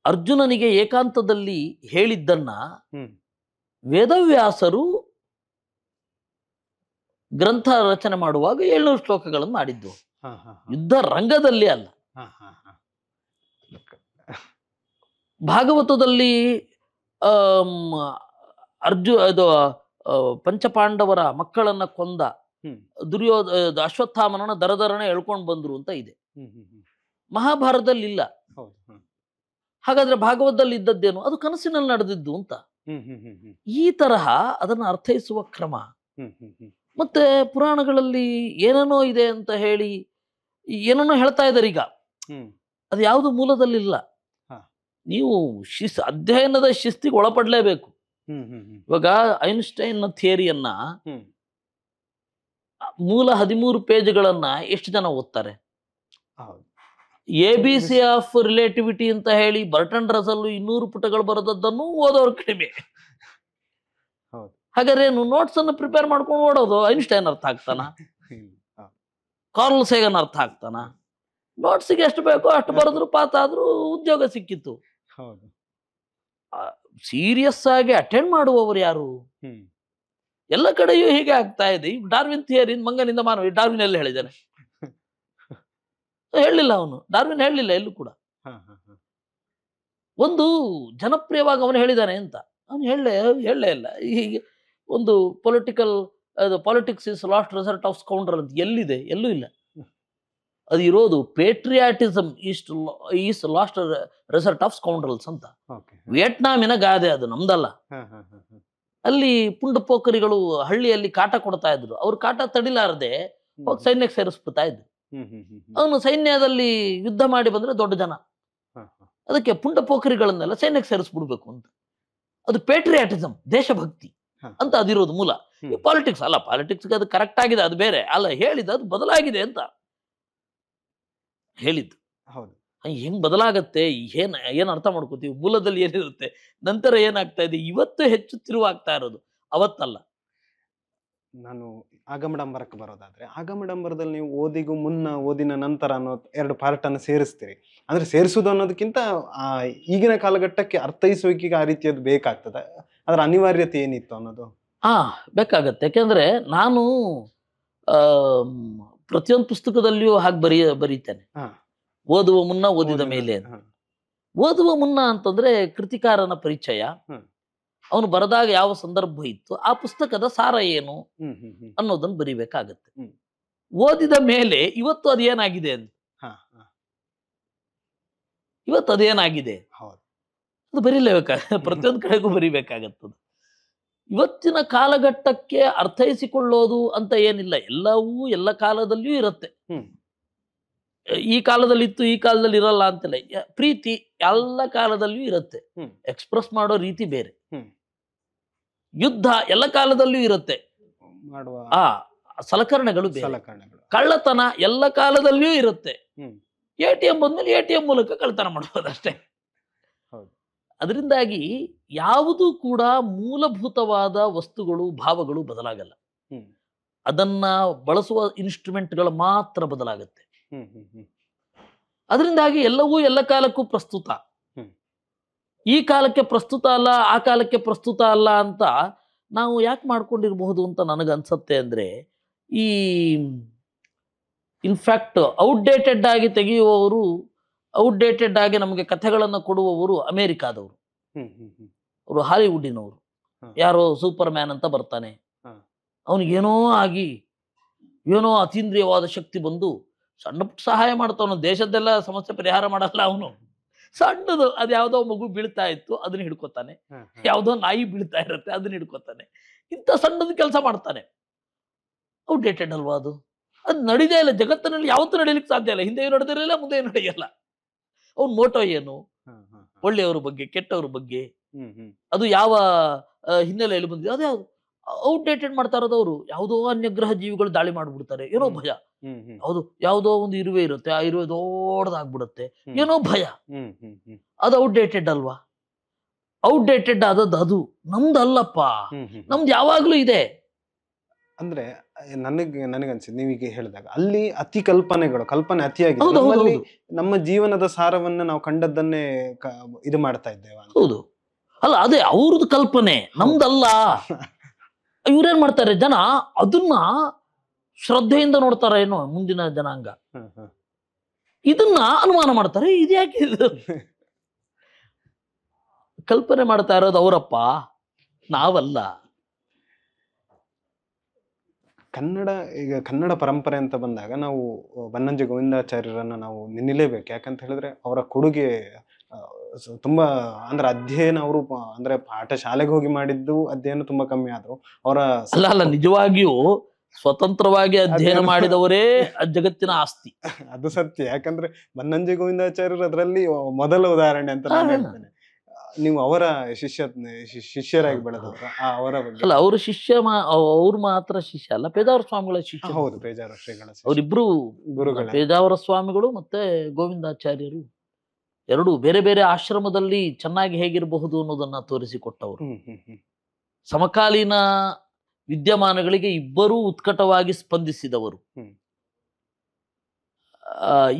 ಅರ್ಜುನನಿಗೆ ಏಕಾಂತದಲ್ಲಿ ಹೇಳಿದ್ದನ್ನ ವೇದವ್ಯಾಸರು ಗ್ರಂಥ ರಚನೆ ಮಾಡುವಾಗ 700 ಶ್ಲೋಕಗಳನ್ನು ಮಾಡಿದ್ದು, ಯುದ್ಧ ರಂಗದಲ್ಲಿ ಅಲ್ಲ. ಭಾಗವತದಲ್ಲಿ ಇದು ಪಂಚಪಾಂಡವರ ಮಕ್ಕಳನ್ನ ಕೊಂದ ಅಶ್ವತ್ಥಾಮನನ ದರದರನೆ ಎಳ್ಕೊಂಡು ಬಂದ್ರು ಅಂತ ಇದೆ. ಮಹಾಭಾರತದಲ್ಲಿ ಇಲ್ಲ. ಹಾಗಾದ್ರೆ ಭಾಗವತದಲ್ಲಿ ಇದ್ದದ್ದೇನು? ಅದು ಕನಸಿನಲ್ಲಿ ನಡೆದಿದ್ದು ಅಂತ. ಈ ತರಹ ಅದನ್ನು ಅರ್ಥೈಸುವ ಕ್ರಮ ಮತ್ತೆ ಪುರಾಣಗಳಲ್ಲಿ ಏನೇನೋ ಇದೆ ಅಂತ ಹೇಳಿ ಏನೇನೋ ಹೇಳ್ತಾ ಇದ್ದಾರೆ ಈಗ. ಹ್ಮ್ ಅದು ಯಾವುದು ಮೂಲದಲ್ಲಿಲ್ಲ. ಹಾ. ನೀವು ಅಧ್ಯಯನದ ಶಿಸ್ತಿಗೆ ಒಳಪಡಲೇಬೇಕು. ಹ್ಮ್ ಹ್ಮ್ ಹ್ಮ್ ಇವಾಗ ಐನ್ಸ್ಟೈನ್ ಥಿಯರಿಯನ್ನ ಹ್ಮ್ ಮೂಲ 13 ಪೇಜ್ಗಳನ್ನ ಎಷ್ಟು ಜನ ಓದ್ತಾರೆ? ಹೌದು. ABC ಆಫ್ ರಿಲೇಟಿವಿಟಿ ಅಂತ ಹೇಳಿ ಬರ್ಟನ್ ರಸಲ್ 200 ಪುಟಗಳು ಬರೆದದ್ದನ್ನು ಓದೋರು ಕಡಿಮೆ. ಹೌದು. ಹಾಗಾದ್ರೆ ನೋಟ್ಸ್ ಅನ್ನು ಪ್ರಿಪೇರ್ ಮಾಡ್ಕೊಂಡು ಓಡೋದು ಐನ್ಸ್ಟೈನ್ ಅರ್ಥ ಆಗ್ತಾನ? ಹೌದು. ಕಾರ್ಲ್ ಸೇಗನ್ ಅರ್ಥ ಆಗ್ತಾನ? ನೋಟ್ಸಿಗೆ ಎಷ್ಟು ಬೇಕೋ ಅಷ್ಟು ಬರೆದ್ರು ಪಾಸ್ ಆದ್ರೂ ಉದ್ಯೋಗ ಸಿಕ್ಕಿತ್ತು. ಹೌದು. ಸೀರಿಯಸ್ ಆಗಿ ಅಟೆಂಡ್ ಮಾಡುವವರು ಯಾರು? ಹ್ಮ್ ಎಲ್ಲ ಕಡೆಯೂ ಹೀಗೆ ಆಗ್ತಾ ಇದೆ. ಈ ಡಾರ್ವಿನ್ ಥಿಯರಿ ಮಂಗನಿಂದ ಮಾನವ, ಡಾರ್ವಿನ್ ಎಲ್ಲ ಹೇಳಿದ್ದಾನೆ? ಹೇಳಲಿಲ್ಲ. ಅವನು ಡಾರ್ವಿನ್ ಹೇಳಲಿಲ್ಲ ಎಲ್ಲೂ ಕೂಡ. ಹಾ ಹಾ ಹಾ ಒಂದು ಜನಪ್ರಿಯವಾಗಿ ಅವನು ಹೇಳಿದ್ದಾನೆ ಅಂತ ಅವನು ಹೇಳಲೇ ಇಲ್ಲ. ಹೀಗೆ ಒಂದು politics is last result of scoundrel ಅಂತ ಎಲ್ಲಿದೆ? ಎಲ್ಲೂ ಇಲ್ಲ. ಅದು ಇರೋದು patriotism is last result of scoundrels ಅಂತ. ಓಕೆ. ವಿಯೆಟ್ನಾಮಿನ ಗಾದೆ, ಅದು ನಮ್ದಲ್ಲ. ಹಾ ಹಾ ಹಾ ಹಾ ಅಲ್ಲಿ ಪುಂಡ ಪೋಖರಿಗಳು ಹಳ್ಳಿಯಲ್ಲಿ ಕಾಟ ಕೊಡ್ತಾ ಇದ್ರು. ಅವ್ರು ಕಾಟ ತಡಿಲಾರದೆ ಹೋಗಿ ಸೈನ್ಯಕ್ಕೆ ಸೇರಿಸ್ಬಿಡ್ತಾ ಇದ್ರು. ಹ್ಮ್ ಹ್ಮ್ ಹ್ಮ್ ಹ್ಮ್ ಅವನು ಸೈನ್ಯದಲ್ಲಿ ಯುದ್ಧ ಮಾಡಿ ಬಂದ್ರೆ ದೊಡ್ಡ ಜನ, ಹಾ ಹಾ ಅದಕ್ಕೆ ಪುಂಡ ಪೋಖರಿಗಳನ್ನೆಲ್ಲ ಸೈನ್ಯಕ್ಕೆ ಸೇರಿಸ್ಬಿಡ್ಬೇಕು ಅಂತ. ಅದು ಪೇಟ್ರಿಯಾಟಿಸಮ್, ದೇಶಭಕ್ತಿ ಹಾ. ಅಂತ ಅದಿರೋದು ಮೂಲ. ಈ ಪಾಲಿಟಿಕ್ಸ್ ಅಲ್ಲ, ಪಾಲಿಟಿಕ್ಸ್ಗೆ ಅದು ಕರೆಕ್ಟ್ ಆಗಿದೆ, ಅದು ಬೇರೆ ಅಲ್ಲ. ಹೇಳಿದ್ದು ಅದು ಬದಲಾಗಿದೆ ಅಂತ ಹೇಳಿದ್ದು. ಹೌದು. ಹೆಂಗ್ ಬದಲಾಗತ್ತೆ, ಏನ್ ಅರ್ಥ ಮಾಡ್ಕೋತೀವಿ? ಮೂಲದಲ್ಲಿ ಏನಿರುತ್ತೆ, ನಂತರ ಏನಾಗ್ತಾ ಇದೆ, ಇವತ್ತು ಹೆಚ್ಚುತ್ತಿರುವ ಆಗ್ತಾ ಇರೋದು, ಅವತ್ತಲ್ಲ. ನಾನು ಆಗಮಡಂಬರಕ್ಕೆ ಬರೋದಾದ್ರೆ, ಆಗಮಡಂಬರದಲ್ಲಿ ನೀವು ಓದಿಗೂ ಮುನ್ನ ಓದಿನ ನಂತರ ಅನ್ನೋ 2 ಪಾರ್ಟ್ ಅನ್ನು ಸೇರಿಸ್ತೀರಿ. ಅಂದ್ರೆ ಸೇರಿಸುವುದು ಅನ್ನೋದಕ್ಕಿಂತ ಈಗಿನ ಕಾಲಘಟ್ಟಕ್ಕೆ ಅರ್ಥೈಸುವಿಕೆಗೆ ಆ ರೀತಿಯದ್ದು ಬೇಕಾಗ್ತದೆ. ಅದರ ಅನಿವಾರ್ಯತೆ ಏನಿತ್ತು ಅನ್ನೋದು ಬೇಕಾಗತ್ತೆ. ಯಾಕೆಂದ್ರೆ ನಾನು ಪ್ರತಿಯೊಂದು ಪುಸ್ತಕದಲ್ಲಿಯೂ ಹಾಗೆ ಬರೀತೇನೆ. ಹಾ. ಓದುವ ಮುನ್ನ, ಓದಿದ ಮೇಲೆ. ಹಾ. ಓದುವ ಮುನ್ನ ಅಂತಂದ್ರೆ ಕೃತಿಕಾರನ ಪರಿಚಯ, ಹ್ಮ್. ಅವನು ಬರೆದಾಗ ಯಾವ ಸಂದರ್ಭ ಇತ್ತು, ಆ ಪುಸ್ತಕದ ಸಾರ ಏನು ಹ್ಮ್ ಹ್ಮ್ ಹ್ಮ್ ಅನ್ನೋದನ್ನು ಬರಿಬೇಕಾಗತ್ತೆ. ಹ್ಮ್. ಓದಿದ ಮೇಲೆ ಇವತ್ತು ಅದೇನಾಗಿದೆ ಅಂತ, ಹಾ ಹಾ ಇವತ್ತು ಅದೇನಾಗಿದೆ ಹೌದು. ಅದು ಪ್ರತಿಯೊಂದು ಕಡೆಗೂ ಬರಿಬೇಕಾಗತ್ತದು. ಇವತ್ತಿನ ಕಾಲಘಟ್ಟಕ್ಕೆ ಅರ್ಥೈಸಿಕೊಳ್ಳೋದು ಅಂತ ಏನಿಲ್ಲ, ಎಲ್ಲವೂ ಎಲ್ಲ ಕಾಲದಲ್ಲಿಯೂ ಇರುತ್ತೆ. ಹ್ಮ್. ಈ ಕಾಲದಲ್ಲಿ ಇತ್ತು, ಈ ಕಾಲದಲ್ಲಿ ಇರಲ್ಲ ಅಂತಿಲ್ಲ. ಪ್ರೀತಿ ಎಲ್ಲ ಕಾಲದಲ್ಲಿಯೂ ಇರುತ್ತೆ, ಹ್ಮ್. ಎಕ್ಸ್ಪ್ರೆಸ್ ಮಾಡೋ ರೀತಿ ಬೇರೆ. ಹ್ಮ್. ಯುದ್ಧ ಎಲ್ಲ ಕಾಲದಲ್ಲಿಯೂ ಇರುತ್ತೆ, ಮಾಡುವ ಸಲಕರಣೆಗಳು ಬೇರೆ. ಸಲಕರಣೆಗಳು. ಕಳ್ಳತನ ಎಲ್ಲ ಕಾಲದಲ್ಲಿಯೂ ಇರುತ್ತೆ. ಹ್ಮ್. ATM ಬಂದ್ಮೇಲೆ ATM ಮೂಲಕ ಕಳ್ಳತನ ಮಾಡುವುದಷ್ಟೇ. ಹೌದು. ಅದರಿಂದಾಗಿ ಯಾವುದು ಕೂಡ ಮೂಲಭೂತವಾದ ವಸ್ತುಗಳು, ಭಾವಗಳು ಬದಲಾಗಲ್ಲ. ಹ್ಮ್. ಅದನ್ನ ಬಳಸುವ ಇನ್ಸ್ಟ್ರೂಮೆಂಟ್ಗಳು ಮಾತ್ರ ಬದಲಾಗುತ್ತೆ. ಹ್ಮ್ ಹ್ಮ್ ಹ್ಮ್ ಅದರಿಂದಾಗಿ ಎಲ್ಲವೂ ಎಲ್ಲ ಕಾಲಕ್ಕೂ ಪ್ರಸ್ತುತ. ಹ್ಮ್. ಈ ಕಾಲಕ್ಕೆ ಪ್ರಸ್ತುತ ಅಲ್ಲ, ಆ ಕಾಲಕ್ಕೆ ಪ್ರಸ್ತುತ ಅಲ್ಲ ಅಂತ ನಾವು ಯಾಕೆ ಮಾಡ್ಕೊಂಡಿರಬಹುದು ಅಂತ ನನಗನ್ಸತ್ತೆ. ಅಂದ್ರೆ ಈ ಇನ್ಫ್ಯಾಕ್ಟ್ ಔಟ್ಡೇಟೆಡ್ ಆಗಿ ತೆಗೆಯುವವರು, ಔಟ್ಡೇಟೆಡ್ ಆಗಿ ನಮಗೆ ಕಥೆಗಳನ್ನು ಕೊಡುವವರು ಅಮೇರಿಕಾದವರು. ಹ್ಮ್ ಹ್ಮ್ ಹ್ಮ್ ಅವರು ಹಾಲಿವುಡ್ಡಿನವರು. ಯಾರೋ ಸೂಪರ್ ಮ್ಯಾನ್ ಅಂತ ಬರ್ತಾನೆ, ಅವನಿಗೇನೋ ಆಗಿ ಏನೋ ಅತೀಂದ್ರಿಯವಾದ ಶಕ್ತಿ ಬಂದು ಸಣ್ಣ ಪುಟ್ಟ ಸಹಾಯ ಮಾಡ್ತಾವನು. ದೇಶದ್ದೆಲ್ಲ ಸಮಸ್ಯೆ ಪರಿಹಾರ ಮಾಡಲ್ಲ ಅವನು. ಸಣ್ಣದು, ಅದು ಯಾವುದೋ ಮಗು ಬೀಳ್ತಾ ಇತ್ತು ಅದನ್ನ ಹಿಡ್ಕೊತಾನೆ, ಯಾವುದೋ ನಾಯಿ ಬೀಳ್ತಾ ಇರುತ್ತೆ ಅದನ್ನ ಹಿಡ್ಕೊತಾನೆ. ಇಂಥ ಸಣ್ಣದು ಕೆಲಸ ಮಾಡ್ತಾನೆ. ಔಟ್ಡೇಟೆಡ್ ಅಲ್ವಾ ಅದು? ಅದು ನಡೀದೇ ಇಲ್ಲ ಜಗತ್ತಿನಲ್ಲಿ, ಯಾವತ್ತೂ ನಡೀಲಿಕ್ಕೆ ಸಾಧ್ಯ ಇಲ್ಲ. ಹಿಂದೆ ನಡೆದಿರಲಿಲ್ಲ, ಮುಂದೆ ನಡೆಯಲ್ಲ. ಅವ್ನ ಮೋಟೋ ಏನು, ಒಳ್ಳೆಯವ್ರ ಬಗ್ಗೆ ಕೆಟ್ಟವ್ರ ಬಗ್ಗೆ, ಅದು ಯಾವ ಹಿನ್ನೆಲೆಯಲ್ಲಿ ಬಂದಿದೆ, ಅದೇ ಔಟ್ಡೇಟೆಡ್ ಮಾಡ್ತಾ ಇರೋದವ್ರು. ಯಾವುದೋ ಅನ್ಯಗ್ರಹ ಜೀವಿಗಳು ದಾಳಿ ಮಾಡ್ಬಿಡ್ತಾರೆ, ಏನೋ ಭಯ. ಹೌದು, ಯಾವುದೋ ಒಂದು ಇರುವೆ ಇರುತ್ತೆ, ಆ ಇರುವೆ ದೊಡ್ಡದಾಗ್ಬಿಡುತ್ತೆ, ಏನೋ ಭಯ. ಅದು ಔಟ್ಡೇಟೆಡ್ ಅಲ್ವಾ? ಔಟ್ಡೇಟೆಡ್ ಆದದ್ದು ಅದು, ನಮ್ದಲ್ಲಪ್ಪ. ನಮ್ದು ಯಾವಾಗ್ಲೂ ಇದೆ. ಅಂದ್ರೆ ನನಗನ್ಸಿದ್ ನೀವೀಗ ಹೇಳಿದಾಗ ಅಲ್ಲಿ ಅತಿ ಕಲ್ಪನೆ ಅತಿಯಾಗಿದೆ. ನಮ್ಮ ಜೀವನದ ಸಾರವನ್ನ ನಾವು ಕಂಡದ್ದನ್ನೇ ಇದು ಮಾಡ್ತಾ ಇದ್ದೇವೆ. ಹೌದು, ಅಲ್ಲ ಅದೇ ಅವ್ರದ್ದು ಕಲ್ಪನೆ, ನಮ್ದಲ್ಲ. ಇವ್ರೇನ್ ಮಾಡ್ತಾರೆ, ಜನ ಅದನ್ನ ಶ್ರದ್ಧೆಯಿಂದ ನೋಡ್ತಾರ ಏನೋ ಮುಂದಿನ ಜನಾಂಗ, ಇದನ್ನ ಅನುಮಾನ ಮಾಡ್ತಾರೆ. ಇದ್ಯಾಕೆ ಇದು? ಕಲ್ಪನೆ ಮಾಡ್ತಾ ಇರೋದು ಅವರಪ್ಪ, ನಾವಲ್ಲ. ಈಗ ಕನ್ನಡ ಪರಂಪರೆ ಅಂತ ಬಂದಾಗ ನಾವು ಬನ್ನಂಜೆ ಗೋವಿಂದಾಚಾರ್ಯರನ್ನ ನಾವು ನೆನಲೇಬೇಕು. ಯಾಕಂತ ಹೇಳಿದ್ರೆ ಅವರ ಕೊಡುಗೆ ತುಂಬಾ, ಅಂದ್ರೆ ಅಧ್ಯಯನ ಅವರು ಅಂದ್ರೆ ಪಾಠ ಶಾಲೆಗೆ ಹೋಗಿ ಮಾಡಿದ್ದು ಅಧ್ಯಯನ ತುಂಬಾ ಕಮ್ಮಿ ಆದ್ರು ಅವರ ಅಲ್ಲ ನಿಜವಾಗಿಯೂ ಸ್ವತಂತ್ರವಾಗಿ ಅಧ್ಯಯನ ಮಾಡಿದವರೇ ಜಗತ್ತಿನ ಆಸ್ತಿ. ಅದು ಸತ್ಯ. ಯಾಕಂದ್ರೆ ಬನ್ನಂಜೆ ಗೋವಿಂದಾಚಾರ್ಯರು ಅದರಲ್ಲಿ ಮೊದಲ ಉದಾಹರಣೆ ಅಂತ ನಾನು ಹೇಳ್ತೇನೆ. ನೀವು ಅವರ ಶಿಷ್ಯರಾಗಿ ಬೆಳೆದವರ ಅವರ ಬಗ್ಗೆ. ಅಲ್ಲ, ಅವ್ರ ಶಿಷ್ಯ ಅವ್ರು ಮಾತ್ರ ಶಿಷ್ಯ ಅಲ್ಲ, ಪೇಜಾವರ ಸ್ವಾಮಿಗಳ ಶಿಷ್ಯ. ಹೌದು, ಪೇಜಾವರ ಶ್ರೀಗಳ ಅವರಿಬ್ರು ಗುರುಗಳ, ಪೇಜಾವರ ಸ್ವಾಮಿಗಳು ಮತ್ತೆ ಗೋವಿಂದಾಚಾರ್ಯರು ಎರಡು ಬೇರೆ ಬೇರೆ ಆಶ್ರಮದಲ್ಲಿ ಚೆನ್ನಾಗಿ ಹೇಗಿರಬಹುದು ಅನ್ನೋದನ್ನ ತೋರಿಸಿಕೊಟ್ಟವರು. ಸಮಕಾಲೀನ ವಿದ್ಯಮಾನಗಳಿಗೆ ಇಬ್ಬರೂ ಉತ್ಕಟವಾಗಿ ಸ್ಪಂದಿಸಿದವರು.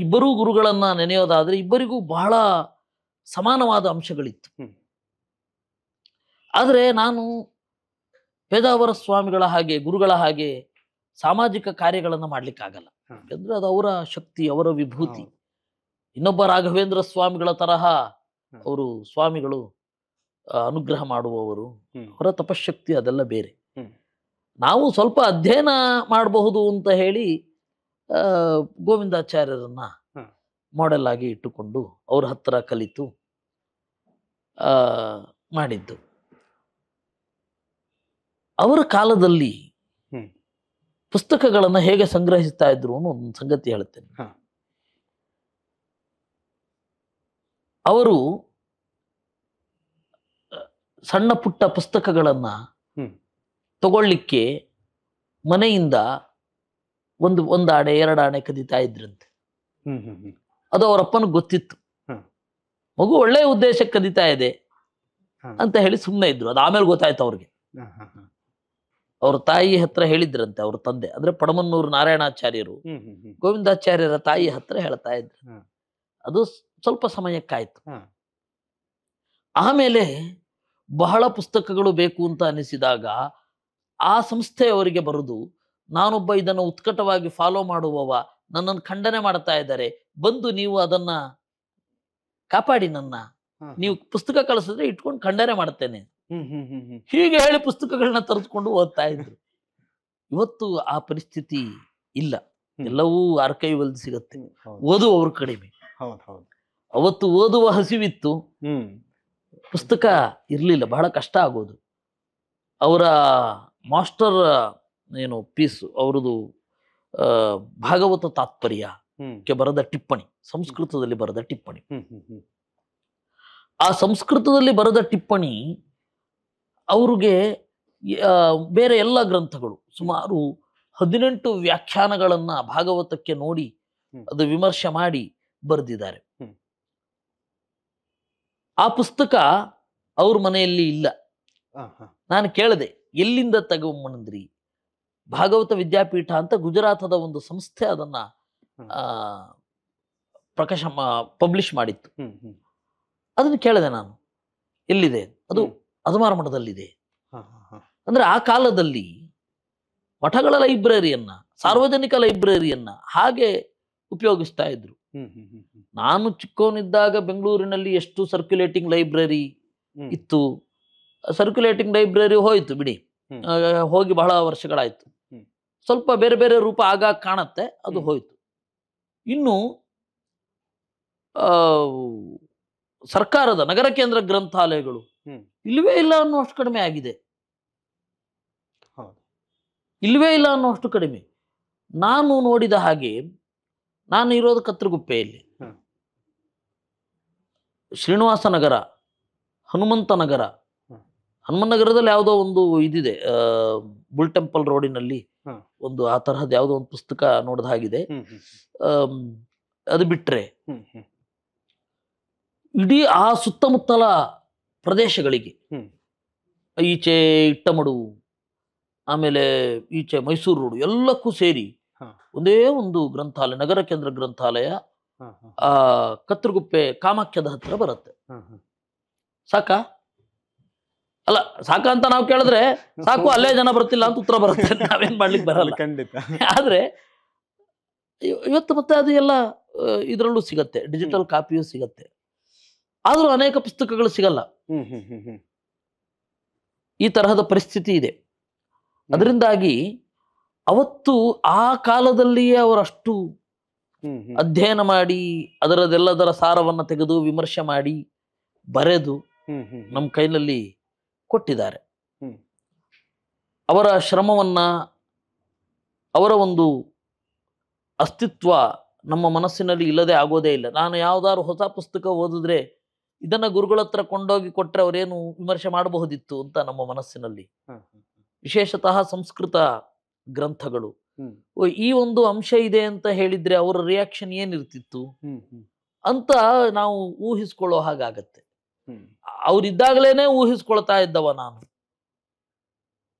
ಇಬ್ಬರೂ ಗುರುಗಳನ್ನ ನೆನೆಯೋದಾದ್ರೆ ಇಬ್ಬರಿಗೂ ಬಹಳ ಸಮಾನವಾದ ಅಂಶಗಳಿತ್ತು. ಆದರೆ ನಾನು ಪೇಜಾವರ ಸ್ವಾಮಿಗಳ ಹಾಗೆ ಗುರುಗಳ ಹಾಗೆ ಸಾಮಾಜಿಕ ಕಾರ್ಯಗಳನ್ನ ಮಾಡ್ಲಿಕ್ಕಾಗಲ್ಲ. ಯಾಕಂದ್ರೆ ಅದು ಅವರ ಶಕ್ತಿ, ಅವರ ವಿಭೂತಿ. ಇನ್ನೊಬ್ಬ ರಾಘವೇಂದ್ರ ಸ್ವಾಮಿಗಳ ತರಹ ಅವರು ಸ್ವಾಮಿಗಳು ಅನುಗ್ರಹ ಮಾಡುವವರು, ಅವರ ತಪಶಕ್ತಿ ಅದೆಲ್ಲ ಬೇರೆ. ನಾವು ಸ್ವಲ್ಪ ಅಧ್ಯಯನ ಮಾಡಬಹುದು ಅಂತ ಹೇಳಿ ಗೋವಿಂದಾಚಾರ್ಯರನ್ನ ಮಾಡೆಲ್ ಆಗಿ ಇಟ್ಟುಕೊಂಡು ಅವ್ರ ಹತ್ರ ಕಲಿತು ಮಾಡಿದ್ದು. ಅವರ ಕಾಲದಲ್ಲಿ ಪುಸ್ತಕಗಳನ್ನ ಹೇಗೆ ಸಂಗ್ರಹಿಸ್ತಾ ಇದ್ರು ಅನ್ನೋ ಒಂದು ಸಂಗತಿ ಹೇಳ್ತೇನೆ. ಅವರು ಸಣ್ಣ ಪುಟ್ಟ ಪುಸ್ತಕಗಳನ್ನ ತಗೊಳ್ಳಿಕ್ಕೆ ಮನೆಯಿಂದ ಒಂದು ಆಣೆ 2 ಆಣೆ ಕದೀತಾ ಇದ್ರಂತೆ. ಅದು ಅವರಪ್ಪನಿಗೆ ಗೊತ್ತಿತ್ತು. ಮಗು ಒಳ್ಳೆಯ ಉದ್ದೇಶಕ್ಕೆ ಕದೀತಾ ಇದೆ ಅಂತ ಹೇಳಿ ಸುಮ್ಮನೆ ಇದ್ರು. ಅದು ಆಮೇಲೆ ಗೊತ್ತಾಯ್ತು ಅವ್ರಿಗೆ. ಅವ್ರ ತಾಯಿ ಹತ್ರ ಹೇಳಿದ್ರಂತೆ, ಅವ್ರ ತಂದೆ ಅಂದ್ರೆ ಪಡಮನ್ನೂರು ನಾರಾಯಣಾಚಾರ್ಯರು ಗೋವಿಂದಾಚಾರ್ಯರ ತಾಯಿ ಹತ್ರ ಹೇಳ್ತಾ ಇದ್ರು. ಅದು ಸ್ವಲ್ಪ ಸಮಯಕ್ಕಾಯ್ತು. ಆಮೇಲೆ ಬಹಳ ಪುಸ್ತಕಗಳು ಬೇಕು ಅಂತ ಅನಿಸಿದಾಗ ಆ ಸಂಸ್ಥೆಯವರಿಗೆ ಬರುದು, ನಾನೊಬ್ಬ ಇದನ್ನು ಉತ್ಕಟವಾಗಿ ಫಾಲೋ ಮಾಡುವವ, ನನ್ನನ್ನು ಖಂಡನೆ ಮಾಡ್ತಾ ಇದ್ದಾರೆ, ಬಂದು ನೀವು ಅದನ್ನ ಕಾಪಾಡಿ, ನೀವು ಪುಸ್ತಕ ಕಳಿಸಿದ್ರೆ ಇಟ್ಕೊಂಡು ಖಂಡನೆ ಮಾಡ್ತೇನೆ, ಹೀಗೆ ಹೇಳಿ ಪುಸ್ತಕಗಳನ್ನ ತರಿಸ್ಕೊಂಡು ಓದ್ತಾ ಇದ್ರು. ಇವತ್ತು ಆ ಪರಿಸ್ಥಿತಿ ಇಲ್ಲ. ಎಲ್ಲವೂ ಆರ್ಕೈವಲ್ ಸಿಗತ್ತೆ. ಓದುವವರು ಕಡಿಮೆ. ಅವತ್ತು ಓದುವ ಹಸಿವಿತ್ತು, ಪುಸ್ತಕ ಇರ್ಲಿಲ್ಲ, ಬಹಳ ಕಷ್ಟ ಆಗೋದು. ಅವರ ಮಾಸ್ಟರ್ ಏನು ಪೀಸ್ ಅವರದು ಭಾಗವತ ತಾತ್ಪರ್ಯಕ್ಕೆ ಬರೆದ ಟಿಪ್ಪಣಿ, ಸಂಸ್ಕೃತದಲ್ಲಿ ಬರೆದ ಟಿಪ್ಪಣಿ. ಆ ಸಂಸ್ಕೃತದಲ್ಲಿ ಬರೆದ ಟಿಪ್ಪಣಿ ಅವ್ರಿಗೆ ಬೇರೆ ಎಲ್ಲ ಗ್ರಂಥಗಳು ಸುಮಾರು 18 ವ್ಯಾಖ್ಯಾನಗಳನ್ನ ಭಾಗವತಕ್ಕೆ ನೋಡಿ ಅದು ವಿಮರ್ಶೆ ಮಾಡಿ ಬರೆದಿದ್ದಾರೆ. ಆ ಪುಸ್ತಕ ಅವ್ರ ಮನೆಯಲ್ಲಿ ಇಲ್ಲ. ನಾನು ಕೇಳಿದೆ, ಎಲ್ಲಿಂದ ತಗೊಂಬಂದ್ರಿ? ಭಾಗವತ ವಿದ್ಯಾಪೀಠ ಅಂತ ಗುಜರಾತದ ಒಂದು ಸಂಸ್ಥೆ ಅದನ್ನ ಪಬ್ಲಿಷ್ ಮಾಡಿತ್ತು. ಅದನ್ನು ಕೇಳಿದೆ ನಾನು, ಎಲ್ಲಿದೆ? ಅದು ಅದಮಾರ ಮಠದಲ್ಲಿದೆ. ಅಂದ್ರೆ ಆ ಕಾಲದಲ್ಲಿ ಮಠಗಳ ಲೈಬ್ರರಿಯನ್ನ, ಸಾರ್ವಜನಿಕ ಲೈಬ್ರರಿಯನ್ನ ಹಾಗೆ ಉಪಯೋಗಿಸ್ತಾ ಇದ್ರು. ನಾನು ಚಿಕ್ಕವನಿದ್ದಾಗ ಬೆಂಗಳೂರಿನಲ್ಲಿ ಎಷ್ಟು ಸರ್ಕ್ಯುಲೇಟಿಂಗ್ ಲೈಬ್ರರಿ ಇತ್ತು. ಸರ್ಕ್ಯುಲೇಟಿಂಗ್ ಲೈಬ್ರರಿ ಹೋಯ್ತು ಬಿಡಿ, ಹೋಗಿ ಬಹಳ ವರ್ಷಗಳಾಯ್ತು. ಸ್ವಲ್ಪ ಬೇರೆ ಬೇರೆ ರೂಪ ಆಗಾಗ ಕಾಣತ್ತೆ, ಅದು ಹೋಯ್ತು. ಇನ್ನು ಸರ್ಕಾರದ ನಗರ ಕೇಂದ್ರ ಗ್ರಂಥಾಲಯಗಳು ಇಲ್ಲವೇ ಇಲ್ಲ ಅನ್ನೋಷ್ಟು ಕಡಿಮೆ ಆಗಿದೆ. ಇಲ್ವೇ ಇಲ್ಲ ಅನ್ನೋಷ್ಟು ಕಡಿಮೆ. ನಾನು ನೋಡಿದ ಹಾಗೆ, ನಾನು ಇರೋದು ಕತ್ರಗುಪ್ಪೆಯಲ್ಲಿ, ಶ್ರೀನಿವಾಸ ನಗರ, ಹನುಮಂತ ನಗರ, ಹನುಮನ್ ನಗರದಲ್ಲಿ ಯಾವುದೋ ಒಂದು ಇದಿದೆ, ಬುಲ್ ಟೆಂಪಲ್ ರೋಡಿನಲ್ಲಿ ಒಂದು ಆ ತರಹದ ಯಾವುದೋ ಒಂದು ಪುಸ್ತಕ ನೋಡಿದ ಹಾಗಿದೆ. ಅದು ಬಿಟ್ರೆ ಇಡೀ ಆ ಸುತ್ತಮುತ್ತಲ ಪ್ರದೇಶಗಳಿಗೆ, ಈಚೆ ಇಟ್ಟಮಡು, ಆಮೇಲೆ ಈಚೆ ಮೈಸೂರು ರೋಡು, ಎಲ್ಲಕ್ಕೂ ಸೇರಿ ಒಂದೇ ಒಂದು ಗ್ರಂಥಾಲಯ, ನಗರ ಕೇಂದ್ರ ಗ್ರಂಥಾಲಯ ಆ ಕತ್ರಗುಪ್ಪೆ ಕಾಮಾಖ್ಯದ ಹತ್ರ ಬರುತ್ತೆ. ಸಾಕಾ? ಅಲ್ಲ, ಸಾಕ ಅಂತ ನಾವು ಕೇಳಿದ್ರೆ ಸಾಕು, ಅಲ್ಲೇ ಜನ ಬರ್ತಿಲ್ಲ ಅಂತ ಉತ್ತರ ಬರುತ್ತೆ. ನಾವೇನ್ ಮಾಡ್ಲಿಕ್ಕೆ ಬರಲ್ಲ ಖಂಡಿತ. ಆದ್ರೆ ಇವತ್ತು ಮತ್ತೆ ಅದು ಎಲ್ಲ ಇದರಲ್ಲೂ ಸಿಗತ್ತೆ, ಡಿಜಿಟಲ್ ಕಾಪಿಯೂ ಸಿಗತ್ತೆ. ಆದ್ರೂ ಅನೇಕ ಪುಸ್ತಕಗಳು ಸಿಗಲ್ಲ. ಈ ತರಹದ ಪರಿಸ್ಥಿತಿ ಇದೆ. ಅದರಿಂದಾಗಿ ಅವತ್ತು ಆ ಕಾಲದಲ್ಲಿಯೇ ಅವರಷ್ಟು ಅಧ್ಯಯನ ಮಾಡಿ ಅದರದೆಲ್ಲದರ ಸಾರವನ್ನ ತೆಗೆದು ವಿಮರ್ಶೆ ಮಾಡಿ ಬರೆದು ನಮ್ಮ ಕೈನಲ್ಲಿ ಕೊಟ್ಟಿದ್ದಾರೆ. ಅವರ ಶ್ರಮವನ್ನ ಅವರ ಒಂದು ಅಸ್ತಿತ್ವ ನಮ್ಮ ಮನಸ್ಸಿನಲ್ಲಿ ಇಲ್ಲದೆ ಆಗೋದೇ ಇಲ್ಲ. ನಾನು ಯಾವ್ದಾದ್ರು ಹೊಸ ಪುಸ್ತಕ ಓದಿದ್ರೆ ಇದನ್ನ ಗುರುಗಳ ಹತ್ರ ಕೊಂಡೋಗಿ ಕೊಟ್ರೆ ಅವರೇನು ವಿಮರ್ಶೆ ಮಾಡಬಹುದಿತ್ತು ಅಂತ ನಮ್ಮ ಮನಸ್ಸಿನಲ್ಲಿ. ವಿಶೇಷತಃ ಸಂಸ್ಕೃತ ಗ್ರಂಥಗಳು ಈ ಒಂದು ಅಂಶ ಇದೆ ಅಂತ ಹೇಳಿದ್ರೆ ಅವರ ರಿಯಾಕ್ಷನ್ ಏನಿರ್ತಿತ್ತು ಅಂತ ನಾವು ಊಹಿಸ್ಕೊಳ್ಳೋ ಹಾಗಾಗತ್ತೆ. ಅವ್ರಿದ್ದಾಗಲೇನೆ ಊಹಿಸ್ಕೊಳ್ತಾ ಇದ್ದವ ನಾನು.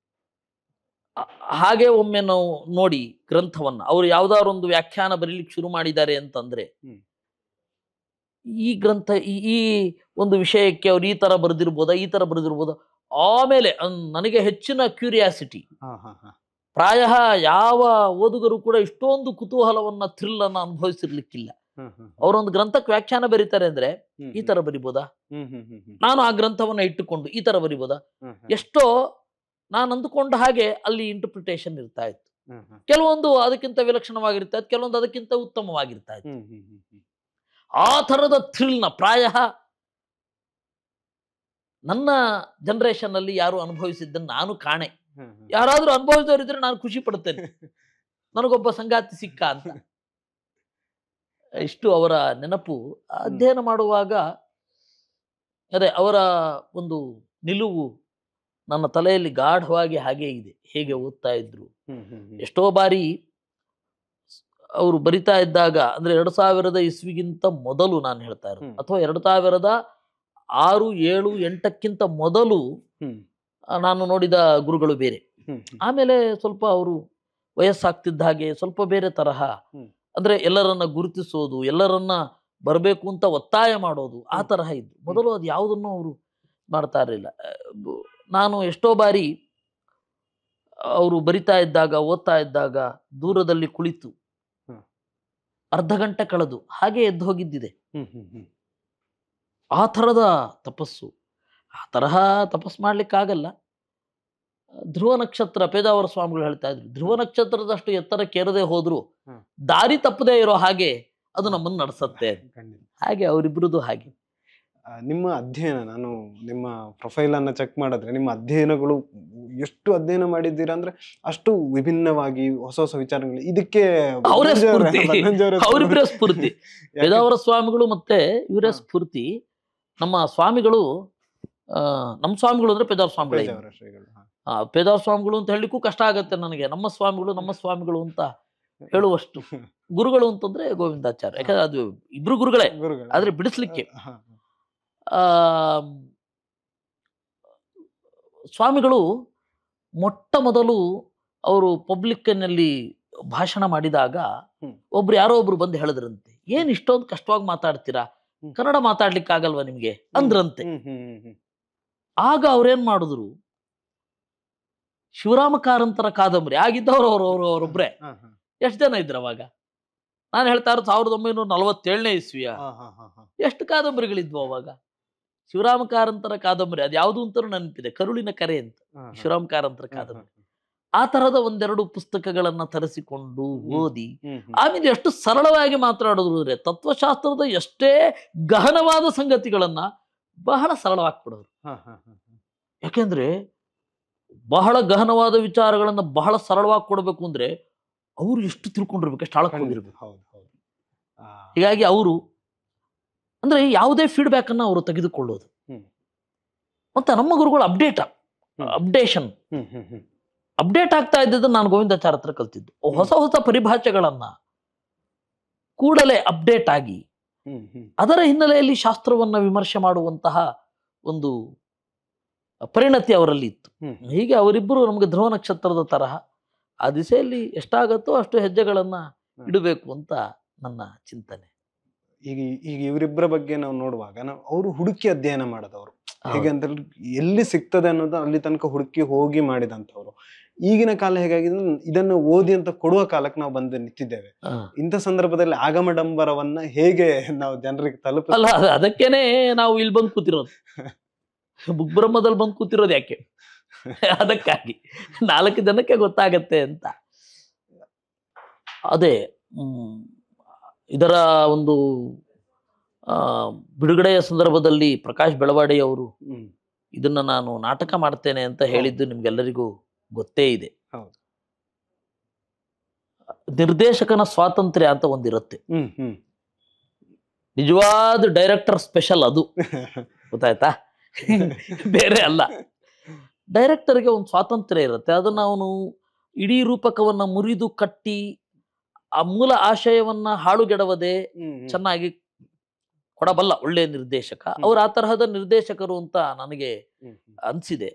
ಹಾಗೆ ಒಮ್ಮೆ ನಾವು ನೋಡಿ ಗ್ರಂಥವನ್ನ ಅವ್ರು ಯಾವ್ದಾದ್ರು ಒಂದು ವ್ಯಾಖ್ಯಾನ ಬರೀಲಿಕ್ಕೆ ಶುರು ಮಾಡಿದ್ದಾರೆ ಅಂತಂದ್ರೆ ಈ ಗ್ರಂಥ ಈ ಒಂದು ವಿಷಯಕ್ಕೆ ಅವ್ರು ಈ ತರ ಬರೆದಿರ್ಬೋದಾ, ಈ ತರ ಬರೆದಿರ್ಬೋದಾ. ಆಮೇಲೆ ನನಗೆ ಹೆಚ್ಚಿನ ಕ್ಯೂರಿಯಾಸಿಟಿ, ಪ್ರಾಯ ಯಾವ ಓದುಗರು ಕೂಡ ಇಷ್ಟೊಂದು ಕುತೂಹಲವನ್ನ ಥ್ರಿಲ್ ಅನ್ನ ಅನುಭವಿಸಿರ್ಲಿಕ್ಕಿಲ್ಲ. ಅವರೊಂದು ಗ್ರಂಥಕ್ಕೆ ವ್ಯಾಖ್ಯಾನ ಬರೀತಾರೆ ಅಂದ್ರೆ ಈ ತರ ಬರಿಬೋದಾ, ನಾನು ಆ ಗ್ರಂಥವನ್ನ ಇಟ್ಟುಕೊಂಡು ಈ ತರ ಬರಿಬೋದಾ, ಎಷ್ಟೋ ನಾನು ಅಂದುಕೊಂಡ ಹಾಗೆ ಅಲ್ಲಿ ಇಂಟರ್ಪ್ರಿಟೇಷನ್ ಇರ್ತಾ ಇತ್ತು. ಕೆಲವೊಂದು ಅದಕ್ಕಿಂತ ವಿಲಕ್ಷಣವಾಗಿರ್ತಾ ಇತ್ತು, ಕೆಲವೊಂದು ಅದಕ್ಕಿಂತ ಉತ್ತಮವಾಗಿರ್ತಾ ಇತ್ತು. ಆ ಥರದ ಥ್ರಿಲ್ನ ಪ್ರಾಯ ನನ್ನ ಜನರೇಷನ್ ಅಲ್ಲಿ ಯಾರು ಅನುಭವಿಸಿದ್ದನ್ನು ನಾನು ಕಾಣೆ. ಯಾರಾದ್ರೂ ಅನುಭವಿಸಿದವರಿದ್ರೆ ನಾನು ಖುಷಿ ಪಡ್ತೇನೆ, ನನಗೊಬ್ಬ ಸಂಗಾತಿ ಸಿಕ್ಕ ಅಂತ. ಇಷ್ಟು ಅವರ ನೆನಪು ಅಧ್ಯಯನ ಮಾಡುವಾಗ ಅದೇ ಅವರ ಒಂದು ನಿಲುವು ನನ್ನ ತಲೆಯಲ್ಲಿ ಗಾಢವಾಗಿ ಹಾಗೇ ಇದೆ. ಹೇಗೆ ಓದ್ತಾ ಇದ್ರು, ಎಷ್ಟೋ ಬಾರಿ ಅವರು ಬರಿತಾ ಇದ್ದಾಗ ಅಂದ್ರೆ 2000 ಇಸ್ವಿಗಿಂತ ಮೊದಲು ನಾನು ಹೇಳ್ತಾ ಇರೋದು, ಅಥವಾ 2006, 7, 8ಕ್ಕಿಂತ ಮೊದಲು ನಾನು ನೋಡಿದ ಗುರುಗಳು ಬೇರೆ. ಆಮೇಲೆ ಸ್ವಲ್ಪ ಅವರು ವಯಸ್ಸಾಗ್ತಿದ್ದ ಹಾಗೆ ಸ್ವಲ್ಪ ಬೇರೆ ತರಹ, ಅಂದ್ರೆ ಎಲ್ಲರನ್ನ ಗುರುತಿಸೋದು, ಎಲ್ಲರನ್ನ ಬರಬೇಕು ಅಂತ ಒತ್ತಾಯ ಮಾಡೋದು, ಆ ತರಹ ಇದ್ದು. ಮೊದಲು ಅದು ಯಾವುದನ್ನು ಅವರು ಮಾಡ್ತಾ ಇರಲಿಲ್ಲ. ನಾನು ಎಷ್ಟೋ ಬಾರಿ ಅವರು ಬರಿತಾ ಇದ್ದಾಗ ಓದ್ತಾ ಇದ್ದಾಗ ದೂರದಲ್ಲಿ ಕುಳಿತು ಅರ್ಧ ಗಂಟೆ ಕಳೆದು ಹಾಗೆ ಎದ್ದು ಹೋಗಿದ್ದಿದೆ. ಆ ಥರದ ತಪಸ್ಸು, ಆ ತರಹ ತಪಸ್ಸು ಮಾಡ್ಲಿಕ್ಕಾಗಲ್ಲ. ಧ್ರುವ ನಕ್ಷತ್ರ, ಪೇಜಾವರ ಸ್ವಾಮಿಗಳು ಹೇಳ್ತಾ ಇದ್ರು, ಧ್ರುವ ನಕ್ಷತ್ರದಷ್ಟು ಎತ್ತರಕ್ಕೆ ಏರದೆ ಹೋದ್ರು ದಾರಿ ತಪ್ಪದೇ ಇರೋ ಹಾಗೆ ಅದು ನಮ್ಮನ್ನು ನಡೆಸತ್ತೆ. ಹಾಗೆ ಅವರಿಬ್ರದ್ದು ಹಾಗೆ. ನಿಮ್ಮ ಅಧ್ಯಯನ, ನಾನು ನಿಮ್ಮ ಪ್ರೊಫೈಲ್ ಅನ್ನ ಚೆಕ್ ಮಾಡಿದ್ರೆ ನಿಮ್ಮ ಅಧ್ಯಯನಗಳು ಎಷ್ಟು ಅಧ್ಯಯನ ಮಾಡಿದ್ದೀರಾ ಅಂದ್ರೆ ಅಷ್ಟು ವಿಭಿನ್ನವಾಗಿ ಹೊಸ ಹೊಸ ವಿಚಾರಗಳು. ಇದಕ್ಕೆ ಅವರಿಬ್ಬರೇ ಸ್ಫೂರ್ತಿ, ಪೇಜಾವರ ಸ್ವಾಮಿಗಳು ಮತ್ತೆ ಇವರೇ ಸ್ಫೂರ್ತಿ. ನಮ್ಮ ಸ್ವಾಮಿಗಳು, ನಮ್ಮ ಸ್ವಾಮಿಗಳು ಅಂದ್ರೆ ಪೇಜಾವರ ಸ್ವಾಮಿಗಳು. ಪೇಜಾವರ ಸ್ವಾಮಿಗಳು ಅಂತ ಹೇಳಲಿಕ್ಕೂ ಕಷ್ಟ ಆಗತ್ತೆ ನನಗೆ. ನಮ್ಮ ಸ್ವಾಮಿಗಳು ಅಂತ ಹೇಳುವಷ್ಟು. ಗುರುಗಳು ಅಂತಂದ್ರೆ ಗೋವಿಂದಾಚಾರ್ಯ, ಯಾಕಂದ್ರೆ ಅದು ಇಬ್ರು ಗುರುಗಳೇ, ಆದ್ರೆ ಬಿಡಿಸ್ಲಿಕ್ಕೆ ಸ್ವಾಮಿಗಳು ಮೊಟ್ಟ ಮೊದಲು ಅವರು ಪಬ್ಲಿಕ್ನಲ್ಲಿ ಭಾಷಣ ಮಾಡಿದಾಗ ಯಾರೋ ಒಬ್ರು ಬಂದು ಹೇಳಿದ್ರಂತೆ, ಏನ್ ಇಷ್ಟೊಂದು ಕಷ್ಟವಾಗಿ ಮಾತಾಡ್ತೀರಾ, ಕನ್ನಡ ಮಾತಾಡ್ಲಿಕ್ಕೆ ಆಗಲ್ವಾ ನಿಮ್ಗೆ ಅಂದ್ರಂತೆ. ಆಗ ಅವ್ರೇನ್ ಮಾಡಿದ್ರು, ಶಿವರಾಮ ಕಾರಂತರ ಕಾದಂಬರಿ ಆಗಿದ್ದವ್ರು ಅವರೊಬ್ರೆ. ಎಷ್ಟು ಜನ ಇದ್ರು ಅವಾಗ? ನಾನು ಹೇಳ್ತಾ ಇರೋದು 1947ನೇ ಇಸ್ವಿಯ. ಎಷ್ಟು ಕಾದಂಬರಿಗಳಿದ್ವು ಅವಾಗ? ಶಿವರಾಮ ಕಾರಂತರ ಕಾದಂಬರಿ ಅದು ಯಾವುದು ಅಂತಾನು ನೆನಪಿದೆ, ಕರುಳಿನ ಕರೆ ಅಂತ, ಶಿವರಾಮ ಕಾರಂತರ ಕಾದಂಬರಿ. ಆ ತರಹದ ಒಂದೆರಡು ಪುಸ್ತಕಗಳನ್ನ ತರಿಸಿಕೊಂಡು ಓದಿ ಆಮೇಲೆ ಎಷ್ಟು ಸರಳವಾಗಿ ಮಾತನಾಡಿದ್ರು ಅಂದ್ರೆ ತತ್ವಶಾಸ್ತ್ರದ ಎಷ್ಟೇ ಗಹನವಾದ ಸಂಗತಿಗಳನ್ನ ಬಹಳ ಸರಳವಾಗಿ ಕೊಡೋರು. ಯಾಕೆಂದ್ರೆ ಬಹಳ ಗಹನವಾದ ವಿಚಾರಗಳನ್ನ ಬಹಳ ಸರಳವಾಗಿ ಕೊಡಬೇಕು ಅಂದ್ರೆ ಅವರು ಎಷ್ಟು ತಿಳ್ಕೊಂಡಿರ್ಬೇಕು, ಎಷ್ಟು ಆಳಕೊಂಡಿರ್ಬೇಕು. ಹೀಗಾಗಿ ಅವರು ಅಂದ್ರೆ ಯಾವುದೇ ಫೀಡ್ಬ್ಯಾಕ್ ಅನ್ನ ಅವರು ತೆಗೆದುಕೊಳ್ಳೋದು. ಮತ್ತೆ ನಮ್ಮ ಗುರುಗಳು ಅಪ್ಡೇಟ್ ಆಗ್ತಾ ಇದ್ದದ್ದು ನಾನು ಗೋವಿಂದಾಚಾರ್ಯ ಹತ್ರ ಕಲ್ತಿದ್ದು. ಹೊಸ ಹೊಸ ಪರಿಭಾಷೆಗಳನ್ನ ಕೂಡಲೇ ಅಪ್ಡೇಟ್ ಆಗಿ ಅದರ ಹಿನ್ನೆಲೆಯಲ್ಲಿ ಶಾಸ್ತ್ರವನ್ನ ವಿಮರ್ಶೆ ಮಾಡುವಂತಹ ಒಂದು ಪರಿಣತಿ ಅವರಲ್ಲಿ ಇತ್ತು. ಹೀಗೆ ಅವರಿಬ್ಬರು ನಮಗೆ ಧ್ರುವ ನಕ್ಷತ್ರದ ತರಹ ಆ ದಿಸೆಯಲ್ಲಿ ಎಷ್ಟಾಗತ್ತೋ ಅಷ್ಟು ಹೆಜ್ಜೆಗಳನ್ನ ಇಡಬೇಕು ಅಂತ ನನ್ನ ಚಿಂತನೆ. ಈಗ ಇವರಿಬ್ಬರ ಬಗ್ಗೆ ನಾವು ನೋಡುವಾಗ ಅವರು ಹುಡುಕಿ ಅಧ್ಯಯನ ಮಾಡೋದವರು. ಹೇಗೆ ಅಂತ ಎಲ್ಲಿ ಸಿಗ್ತದೆ ಅನ್ನೋದು ಅಲ್ಲಿ ತನಕ ಹುಡುಕಿ ಹೋಗಿ ಮಾಡಿದಂಥವ್ರು. ಈಗಿನ ಕಾಲ ಹೇಗಾಗಿದೆ, ಇದನ್ನು ಓದಿ ಅಂತ ಕೊಡುವ ಕಾಲಕ್ಕೆ ನಾವು ಬಂದು ನಿಂತಿದ್ದೇವೆ. ಇಂಥ ಸಂದರ್ಭದಲ್ಲಿ ಆಗಮಡಂಬರವನ್ನ ಹೇಗೆ ನಾವು ಜನರಿಗೆ ಅಲ್ಲ, ಅದಕ್ಕೇನೆ ನಾವು ಇಲ್ಲಿ ಬಂದು ಕೂತಿರೋದು, ಬುಕ್ಬ್ರಹ್ಮದಲ್ಲಿ ಬಂದು ಕೂತಿರೋದು. ಯಾಕೆ? ಅದಕ್ಕಾಗಿ 4 ಜನಕ್ಕೆ ಗೊತ್ತಾಗತ್ತೆ ಅಂತ. ಅದೇ ಇದರ ಒಂದು ಬಿಡುಗಡೆಯ ಸಂದರ್ಭದಲ್ಲಿ ಪ್ರಕಾಶ್ ಬೆಳವಾಡಿ ಅವರು ಇದನ್ನ ನಾನು ನಾಟಕ ಮಾಡ್ತೇನೆ ಅಂತ ಹೇಳಿದ್ದು ನಿಮ್ಗೆಲ್ಲರಿಗೂ ಗೊತ್ತೇ ಇದೆ. ನಿರ್ದೇಶಕನ ಸ್ವಾತಂತ್ರ್ಯ ಅಂತ ಒಂದಿರುತ್ತೆ. ಹ್ಮ್ ಹ್ಮ್ ನಿಜವಾದ ಡೈರೆಕ್ಟರ್ ಸ್ಪೆಷಲ್ ಅದು, ಗೊತ್ತಾಯ್ತಾ? ಬೇರೆ ಅಲ್ಲ. ಡೈರೆಕ್ಟರ್ಗೆ ಒಂದು ಸ್ವಾತಂತ್ರ್ಯ ಇರುತ್ತೆ. ಅದನ್ನ ಅವನು ಇಡೀ ರೂಪಕವನ್ನ ಮುರಿದು ಕಟ್ಟಿ ಆ ಮೂಲ ಆಶಯವನ್ನ ಹಾಳುಗೆಡವದೆ ಚೆನ್ನಾಗಿ ಕೊಡಬಲ್ಲ ಒಳ್ಳೆಯ ನಿರ್ದೇಶಕ. ಅವ್ರು ಆ ತರಹದ ನಿರ್ದೇಶಕರು ಅಂತ ನನಗೆ ಅನ್ಸಿದೆ.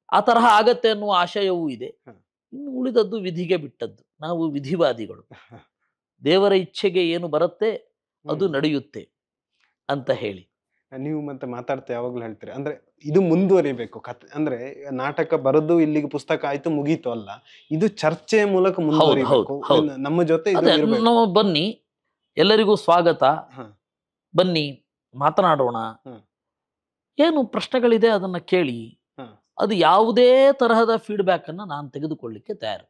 ಆ ತರಹ ಆಗತ್ತೆ ಅನ್ನುವ ಆಶಯವೂ ಇದೆ. ಇನ್ನು ಉಳಿದದ್ದು ವಿಧಿಗೆ ಬಿಟ್ಟದ್ದು. ನಾವು ವಿಧಿವಾದಿಗಳು. ದೇವರ ಇಚ್ಛೆಗೆ ಏನು ಬರುತ್ತೆ ಅದು ನಡೆಯುತ್ತೆ ಅಂತ ಹೇಳಿ. ನೀವು ಮತ್ತೆ ಮಾತಾಡ್ತಾ ಯಾವಾಗ್ಲೂ ಹೇಳ್ತೀರಿ ಅಂದ್ರೆ ಇದು ಮುಂದುವರಿಬೇಕು ಕತೆ. ಅಂದ್ರೆ ನಾಟಕ ಬರೆದು ಇಲ್ಲಿಗೆ ಪುಸ್ತಕ ಆಯ್ತು ಮುಗೀತು ಅಲ್ಲ, ಇದು ಚರ್ಚೆಯ ಮೂಲಕ ಮುಂದುವರಿಬೇಕು. ನಮ್ಮ ಜೊತೆ ಇದು ಇರ್ಬೇಕು. ನಾವು ಬನ್ನಿ, ಎಲ್ಲರಿಗೂ ಸ್ವಾಗತ. ಬನ್ನಿ ಮಾತನಾಡೋಣ. ಏನು ಪ್ರಶ್ನೆಗಳಿದೆ ಅದನ್ನ ಕೇಳಿ. ಅದು ಯಾವುದೇ ತರಹದ ಫೀಡ್ಬ್ಯಾಕ್ ಅನ್ನ ನಾನು ತೆಗೆದುಕೊಳ್ಳಿಕ್ಕೆ ತಯಾರು.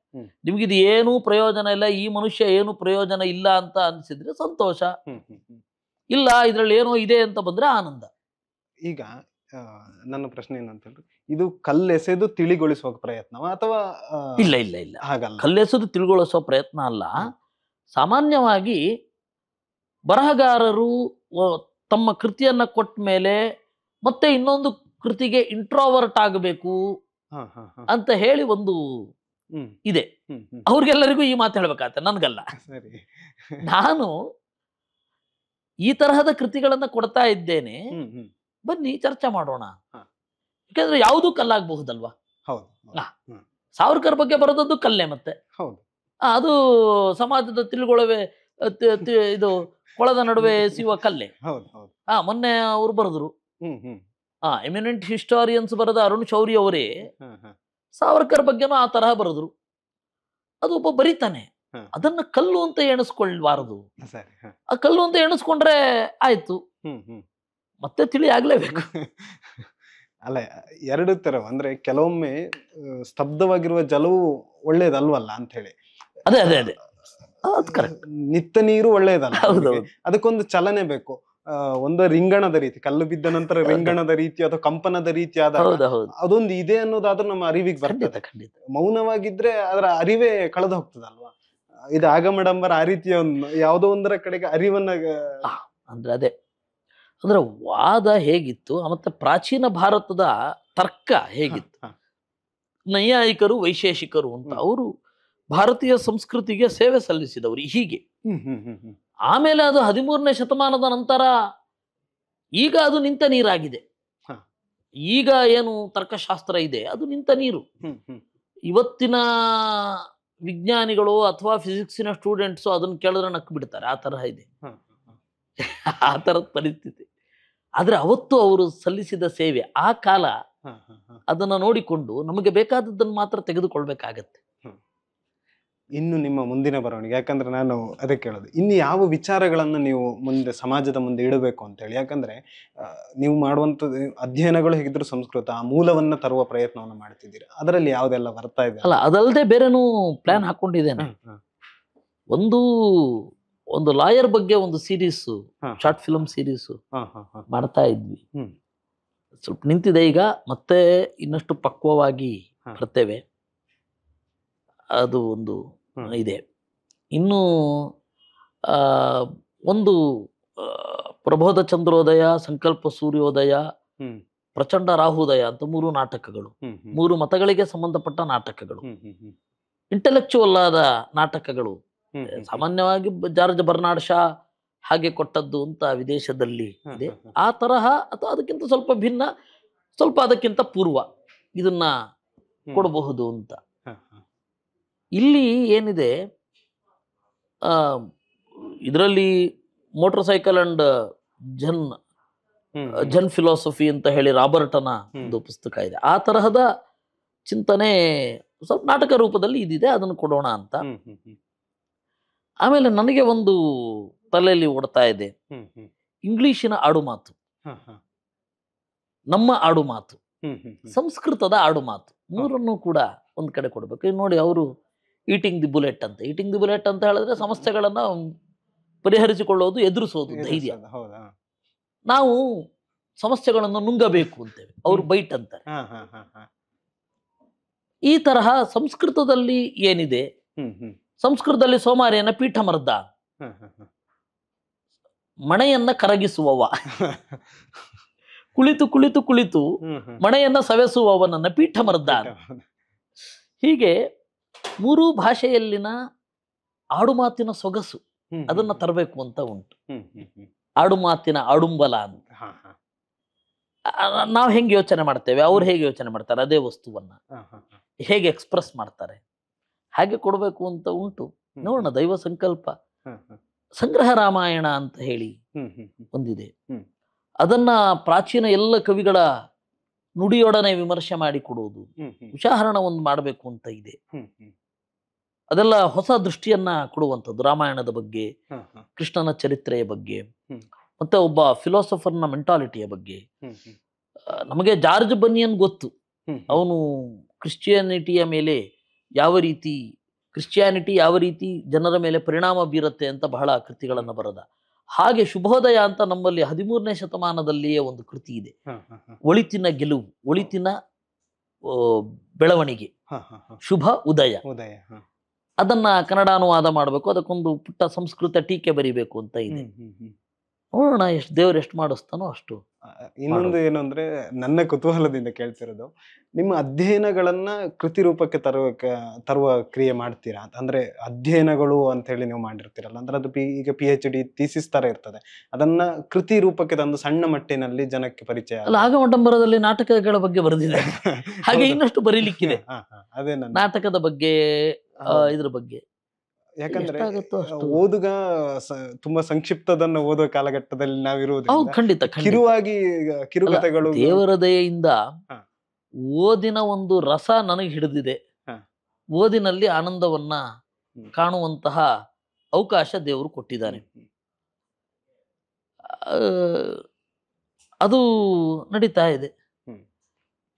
ನಿಮ್ಗಿದು ಏನೂ ಪ್ರಯೋಜನ ಇಲ್ಲ, ಈ ಮನುಷ್ಯ ಏನು ಪ್ರಯೋಜನ ಇಲ್ಲ ಅಂತ ಅನ್ಸಿದ್ರೆ ಸಂತೋಷ, ಇಲ್ಲ ಇದ್ರಲ್ಲಿ ಏನೋ ಇದೆ ಅಂತ ಬಂದ್ರೆ ಆನಂದ. ಈಗ ನನ್ನ ಪ್ರಶ್ನೆ ಏನಂತ ಹೇಳಿದ್ರೆ, ಇದು ಕಲ್ಲೆಸೆದು ತಿಳಿಗೊಳಿಸುವ ಪ್ರಯತ್ನವ ಅಥವಾ ಇಲ್ಲ ಇಲ್ಲ ಇಲ್ಲ ಹಾಗಲ್ಲ? ಕಲ್ಲೆಸೆದು ತಿಳ್ಗೊಳಿಸೋ ಪ್ರಯತ್ನ ಅಲ್ಲ. ಸಾಮಾನ್ಯವಾಗಿ ಬರಹಗಾರರು ತಮ್ಮ ಕೃತಿಯನ್ನ ಕೊಟ್ಟ ಮೇಲೆ ಮತ್ತೆ ಇನ್ನೊಂದು ಕೃತಿಗೆ ಇಂಟ್ರೋವರ್ಟ್ ಆಗಬೇಕು ಅಂತ ಹೇಳಿ ಒಂದು ಇದೆ. ಅವ್ರಿಗೆಲ್ಲರಿಗೂ ಈ ಮಾತು ಹೇಳ್ಬೇಕಾಗತ್ತೆ, ನನ್ಗಲ್ಲ. ನಾನು ಈ ತರಹದ ಕೃತಿಗಳನ್ನ ಕೊಡ್ತಾ ಇದ್ದೇನೆ, ಬನ್ನಿ ಚರ್ಚೆ ಮಾಡೋಣ. ಯಾಕಂದ್ರೆ ಯಾವುದೂ ಕಲ್ಲಾಗಬಹುದಲ್ವಾ? ಸಾವರ್ಕರ್ ಬಗ್ಗೆ ಬರೋದದ್ದು ಕಲ್ಲೇ. ಮತ್ತೆ ಅದು ಸಮಾಜದ ತಿಳುಗೊಳವೆ ಇದು ಕೊಳದ ನಡುವೆ ಎಸೆಯುವ ಕಲ್ಲೆ. ಮೊನ್ನೆ ಅವರು ಬರೆದ್ರು, ಎಮಿನೆಂಟ್ ಹಿಸ್ಟಾರಿಯನ್ಸ್ ಬರೆದ ಅರುಣ್ ಶೌರಿ ಅವರೇ ಸಾವರ್ಕರ್ ಬಗ್ಗೆನೂ ಆ ತರಹ ಬರೆದ್ರು. ಅದು ಒಬ್ಬ ಬರೀತಾನೆ, ಅದನ್ನ ಕಲ್ಲು ಅಂತ ಎಣಿಸ್ಕೊಳ್ಬಾರದು. ಆ ಕಲ್ಲು ಅಂತ ಎಣಿಸ್ಕೊಂಡ್ರೆ ಆಯ್ತು, ಮತ್ತೆ ತಿಳಿ ಆಗ್ಲೇಬೇಕು. ಅಲ್ಲ, ಎರಡು ತರ ಅಂದ್ರೆ ಕೆಲವೊಮ್ಮೆ ಸ್ತಬ್ಧವಾಗಿರುವ ಜಲವು ಒಳ್ಳೇದಲ್ವಲ್ಲ ಅಂತ ಹೇಳಿ. ಅದೇ ಅದೇ ಅದೇ ನಿತ್ತ ನೀರು ಒಳ್ಳೇದಲ್ಲ, ಅದಕ್ಕೊಂದು ಚಲನೆ ಬೇಕು. ಒಂದು ರಿಂಗಣದ ರೀತಿ, ಕಲ್ಲು ಬಿದ್ದ ನಂತರ ರಿಂಗಣದ ರೀತಿ ಅಥವಾ ಕಂಪನದ ರೀತಿ ಆದಾಗ ಅದೊಂದು ಇದೆ ಅನ್ನೋದಾದ್ರೂ ನಮ್ಮ ಅರಿವಿಗೆ ಬರ್ತದೆ. ಮೌನವಾಗಿದ್ರೆ ಅದರ ಅರಿವೇ ಕಳೆದು ಹೋಗ್ತದಲ್ವಾ? ಇದು ಆಗಮಡಂಬರ ಆ ರೀತಿಯ ಒಂದು ಯಾವುದೋ ಒಂದರ ಕಡೆಗೆ ಅರಿವನ್ನ ಅಂದ್ರೆ ಅದೇ ಅಂದ್ರೆ ವಾದ ಹೇಗಿತ್ತು, ಮತ್ತೆ ಪ್ರಾಚೀನ ಭಾರತದ ತರ್ಕ ಹೇಗಿತ್ತು. ನೈಯಾಯಿಕರು ವೈಶೇಷಿಕರು ಅಂತ ಅವರು ಭಾರತೀಯ ಸಂಸ್ಕೃತಿಗೆ ಸೇವೆ ಸಲ್ಲಿಸಿದವರು ಹೀಗೆ. ಆಮೇಲೆ ಅದು 13ನೇ ಶತಮಾನದ ನಂತರ ಈಗ ಅದು ನಿಂತ ನೀರಾಗಿದೆ. ಈಗ ಏನು ತರ್ಕಶಾಸ್ತ್ರ ಇದೆ ಅದು ನಿಂತ ನೀರು. ಇವತ್ತಿನ ವಿಜ್ಞಾನಿಗಳು ಅಥವಾ ಫಿಸಿಕ್ಸಿನ ಸ್ಟೂಡೆಂಟ್ಸು ಅದನ್ನ ಕೇಳಿದ್ರೆ ನಕ್ಕು ಬಿಡ್ತಾರೆ, ಆ ತರಹ ಇದೆ, ಆ ತರದ ಪರಿಸ್ಥಿತಿ. ಆದ್ರೆ ಅವತ್ತು ಅವರು ಸಲ್ಲಿಸಿದ ಸೇವೆ, ಆ ಕಾಲ ಅದನ್ನ ನೋಡಿಕೊಂಡು ನಮಗೆ ಬೇಕಾದದ್ದನ್ನು ಮಾತ್ರ ತೆಗೆದುಕೊಳ್ಬೇಕಾಗತ್ತೆ. ಇನ್ನು ನಿಮ್ಮ ಮುಂದಿನ ಬರವಣಿಗೆ, ಯಾಕಂದ್ರೆ ನಾನು ಅದೇ ಕೇಳೋದು, ಇನ್ನು ಯಾವ ವಿಚಾರಗಳನ್ನು ನೀವು ಮುಂದೆ ಸಮಾಜದ ಮುಂದೆ ಇಡಬೇಕು ಅಂತ ಹೇಳಿ. ಯಾಕಂದ್ರೆ ನೀವು ಮಾಡುವಂಥದ್ದು ಅಧ್ಯಯನಗಳು ಹೇಗಿದ್ರು ಸಂಸ್ಕೃತ, ಆ ಮೂಲವನ್ನ ತರುವ ಪ್ರಯತ್ನವನ್ನು ಮಾಡ್ತಿದ್ದೀರಾ. ಅದರಲ್ಲಿ ಯಾವ್ದೆಲ್ಲ ಬರ್ತಾ ಇದೆ? ಅಲ್ಲ, ಅದಲ್ಲದೆ ಬೇರೆನೂ ಪ್ಲಾನ್ ಹಾಕೊಂಡಿದ್ದೇನೆ. ಒಂದು ಲಾಯರ್ ಬಗ್ಗೆ ಒಂದು ಸೀರೀಸ್, ಶಾರ್ಟ್ ಫಿಲ್ಮ್ ಸೀರೀಸ್ ಮಾಡ್ತಾ ಇದ್ವಿ. ಸ್ವಲ್ಪ ನಿಂತಿದೆ ಈಗ, ಮತ್ತೆ ಇನ್ನಷ್ಟು ಪಕ್ವವಾಗಿ ಬರ್ತೇವೆ. ಅದು ಒಂದು ಇದೆ. ಇನ್ನು ಒಂದು ಪ್ರಬೋಧ ಚಂದ್ರೋದಯ, ಸಂಕಲ್ಪ ಸೂರ್ಯೋದಯ, ಪ್ರಚಂಡ ರಾಹುದಯ ಅಂತ 3 ನಾಟಕಗಳು, 3 ಮತಗಳಿಗೆ ಸಂಬಂಧಪಟ್ಟ ನಾಟಕಗಳು, ಇಂಟೆಲೆಕ್ಚುವಲ್ ಆದ ನಾಟಕಗಳು. ಸಾಮಾನ್ಯವಾಗಿ ಜಾರ್ಜ್ ಬರ್ನಾರ್ಡ್ ಶಾ ಹಾಗೆ ಕೊಟ್ಟದ್ದು ಅಂತ ವಿದೇಶದಲ್ಲಿ ಇದೆ. ಆ ತರಹ ಅಥವಾ ಅದಕ್ಕಿಂತ ಸ್ವಲ್ಪ ಭಿನ್ನ, ಸ್ವಲ್ಪ ಅದಕ್ಕಿಂತ ಪೂರ್ವ ಇದನ್ನ ಕೊಡಬಹುದು ಅಂತ. ಇಲ್ಲಿ ಏನಿದೆ, ಇದರಲ್ಲಿ motor cycle and Jan philosophy ಅಂತ ಹೇಳಿ ರಾಬರ್ಟನ ಒಂದು ಪುಸ್ತಕ ಇದೆ. ಆ ತರಹದ ಚಿಂತನೆ ಸ್ವಲ್ಪ ನಾಟಕ ರೂಪದಲ್ಲಿ ಇದಿದೆ, ಅದನ್ನು ಕೊಡೋಣ ಅಂತ. ಆಮೇಲೆ ನನಗೆ ಒಂದು ತಲೆಯಲ್ಲಿ ಓಡ್ತಾ ಇದೆ, ಇಂಗ್ಲಿಶಿನ ಆಡುಮಾತು, ನಮ್ಮ ಆಡುಮಾತು, ಸಂಸ್ಕೃತದ ಆಡುಮಾತು, 3 ಕೂಡ ಒಂದ್ ಕಡೆ ಕೊಡ್ಬೇಕು. ಈಗ ನೋಡಿ, ಅವರು ಈಟಿಂಗ್ ದಿ ಬುಲೆಟ್ ಅಂತ ಹೇಳಿದ್ರೆ ಸಮಸ್ಯೆಗಳನ್ನ ಪರಿಹರಿಸಿಕೊಳ್ಳೋದು, ಎದುರಿಸೋದು ಧೈರ್ಯ. ನಾವು ಸಮಸ್ಯೆಗಳನ್ನು ನುಂಗಬೇಕು ಅಂತೇವೆ, ಅವರು ಬೈಟ್ ಅಂತಾರೆ. ಈ ತರಹ ಸಂಸ್ಕೃತದಲ್ಲಿ ಏನಿದೆ, ಸಂಸ್ಕೃತದಲ್ಲಿ ಸೋಮಾರಿಯನ್ನ ಪೀಠಮರ್ದ, ಹ್ಮ್ ಹ್ಮ್ ಹ್ಮ್ ಮಣೆಯನ್ನ ಕರಗಿಸುವವ, ಕುಳಿತು ಕುಳಿತು ಕುಳಿತು ಹ್ಮ್ ಹ್ಮ್ ಮಣೆಯನ್ನ ಸವೆಸುವವನನ್ನ ಪೀಠಮರ್ದ. ಹೀಗೆ ಮೂರೂ ಭಾಷೆಯಲ್ಲಿನ ಆಡುಮಾತಿನ ಸೊಗಸು ಹ್ಮ್ ಅದನ್ನ ತರಬೇಕು ಅಂತ ಉಂಟು. ಹ್ಮ್ ಹ್ಮ್ ಹ್ಮ್ ಆಡುಮಾತಿನ ಆಡುಂಬಲ ಅಂತ. ಹಾ ಹಾ ನಾವು ಹೆಂಗೆ ಯೋಚನೆ ಮಾಡ್ತೇವೆ, ಅವ್ರು ಹೇಗೆ ಯೋಚನೆ ಮಾಡ್ತಾರೆ, ಅದೇ ವಸ್ತುವನ್ನ ಹಾ ಹಾ ಹಾ ಹೇಗೆ ಎಕ್ಸ್ಪ್ರೆಸ್ ಮಾಡ್ತಾರೆ ಹಾಗೆ ಕೊಡಬೇಕು ಅಂತ ಉಂಟು. ಹ್ಮ್ ನೋಡೋಣ, ದೈವ ಸಂಕಲ್ಪ. ಹ್ಮ್ ಹ್ಮ್ ಸಂಗ್ರಹ ರಾಮಾಯಣ ಅಂತ ಹೇಳಿ ಹ್ಮ್ ಹ್ಮ್ ಹ್ಮ್ ಒಂದಿದೆ. ಹ್ಮ್. ಅದನ್ನ ಪ್ರಾಚೀನ ಎಲ್ಲ ಕವಿಗಳ ನುಡಿಯೊಡನೆ ವಿಮರ್ಶೆ ಮಾಡಿ ಕೊಡುವುದು, ಹ್ಮ್ ಹ್ಮ್ ಉದಾಹರಣ ಒಂದು ಮಾಡಬೇಕು ಅಂತ ಇದೆ. ಹ್ಮ್ ಹ್ಮ್ ಅದೆಲ್ಲ ಹೊಸ ದೃಷ್ಟಿಯನ್ನ ಕೊಡುವಂಥದ್ದು ರಾಮಾಯಣದ ಬಗ್ಗೆ, ಹಾ ಹಾ ಕೃಷ್ಣನ ಚರಿತ್ರೆಯ ಬಗ್ಗೆ, ಹ್ಮ್. ಮತ್ತೆ ಒಬ್ಬ ಫಿಲಾಸಫರ್ನ ಮೆಂಟಾಲಿಟಿಯ ಬಗ್ಗೆ. ಹ್ಮ್ ಹ್ಮ್ ನಮಗೆ ಜಾರ್ಜ್ ಬನಿಯನ್ ಗೊತ್ತು, ಹ್ಮ್ ಅವನು ಕ್ರಿಶ್ಚಿಯಾನಿಟಿಯ ಮೇಲೆ ಕ್ರಿಶ್ಚಿಯಾನಿಟಿ ಯಾವ ರೀತಿ ಜನರ ಮೇಲೆ ಪರಿಣಾಮ ಬೀರುತ್ತೆ ಅಂತ ಬಹಳ ಕೃತಿಗಳನ್ನು ಬರೆದ. ಹಾಗೆ ಶುಭೋದಯ ಅಂತ ನಮ್ಮಲ್ಲಿ 13ನೇ ಶತಮಾನದಲ್ಲಿಯೇ ಒಂದು ಕೃತಿ ಇದೆ, ಹಾ ಹಾ ಹಾ ಒಳಿತಿನ ಗೆಲುವು, ಒಳಿತಿನ ಬೆಳವಣಿಗೆ, ಹಾ ಹಾ ಹಾ ಶುಭ ಉದಯ. ಉದಯ. ಹಾ ಅದನ್ನ ಕನ್ನಡ ಅನುವಾದ ಮಾಡಬೇಕು, ಅದಕ್ಕೊಂದು ಪುಟ್ಟ ಸಂಸ್ಕೃತ ಟೀಕೆ ಬರಿಬೇಕು ಅಂತ ಇದೆ. ಹ್ಮ್ ಹ್ಮ್ ಹ್ಮ್ ನೋಡೋಣ, ಎಷ್ಟು ದೇವ್ರು ಎಷ್ಟು ಮಾಡಿಸ್ತಾನೋ ಅಷ್ಟು. ಇನ್ನೊಂದು ಏನು ಅಂದ್ರೆ, ನನ್ನ ಕುತೂಹಲದಿಂದ ಕೇಳ್ತಿರೋದು, ನಿಮ್ಮ ಅಧ್ಯಯನಗಳನ್ನ ಕೃತಿ ರೂಪಕ್ಕೆ ತರುವ ಕ್ರಿಯೆ ಮಾಡ್ತೀರಾ? ಅಂದ್ರೆ ಅಧ್ಯಯನಗಳು ಅಂತ ಹೇಳಿ ನೀವು ಮಾಡಿರ್ತೀರಲ್ಲ, ಅಂದ್ರೆ ಅದು ಈಗ PhD ಥೀಸಿಸ್ ತರ ಇರ್ತದೆ, ಅದನ್ನ ಕೃತಿ ರೂಪಕ್ಕೆ ತಂದು ಸಣ್ಣ ಮಟ್ಟಿನಲ್ಲಿ ಜನಕ್ಕೆ ಪರಿಚಯ ಅಲ್ಲ, ಆಗಮಡಂಬರದಲ್ಲಿ ನಾಟಕಗಳ ಬಗ್ಗೆ ಬರೆದಿದೆ, ಹಾಗೆ ಇನ್ನಷ್ಟು ಬರೀಲಿಕ್ಕಿದೆ. ಅದೇ ನನ್ನ ನಾಟಕದ ಬಗ್ಗೆ, ಇದ್ರ ಬಗ್ಗೆ. ಯಾಕಂದ್ರೆ ಎಷ್ಟಾಗುತ್ತೋ ಅಷ್ಟು. ಓದುಗ ತುಂಬಾ ಸಂಕ್ಷಿಪ್ತದನ್ನ ಓದುವ ಕಾಲಘಟ್ಟದಲ್ಲಿ ಹೌದು, ನಾವಿರುವುದರಿಂದ ಖಂಡಿತ ಖಂಡಿತ. ಕಿರುವಾಗಿ ಕಿರುಕಥೆಗಳು. ದೇವರ ದಯೆಯಿಂದ ಹಾ. ಓದಿನ ಒಂದು ರಸ ನನಗೆ ಹಿಡಿದಿದೆ. ಹಾ. ಓದಿನಲ್ಲಿ ಆನಂದವನ್ನ ಹ್ಮ್. ಕಾಣುವಂತಹ ಅವಕಾಶ ದೇವರು ಕೊಟ್ಟಿದ್ದಾನೆ. ಹ್ಮ್. ಆ, ಅದು ನಡೀತಾ ಇದೆ. ಹ್ಮ್.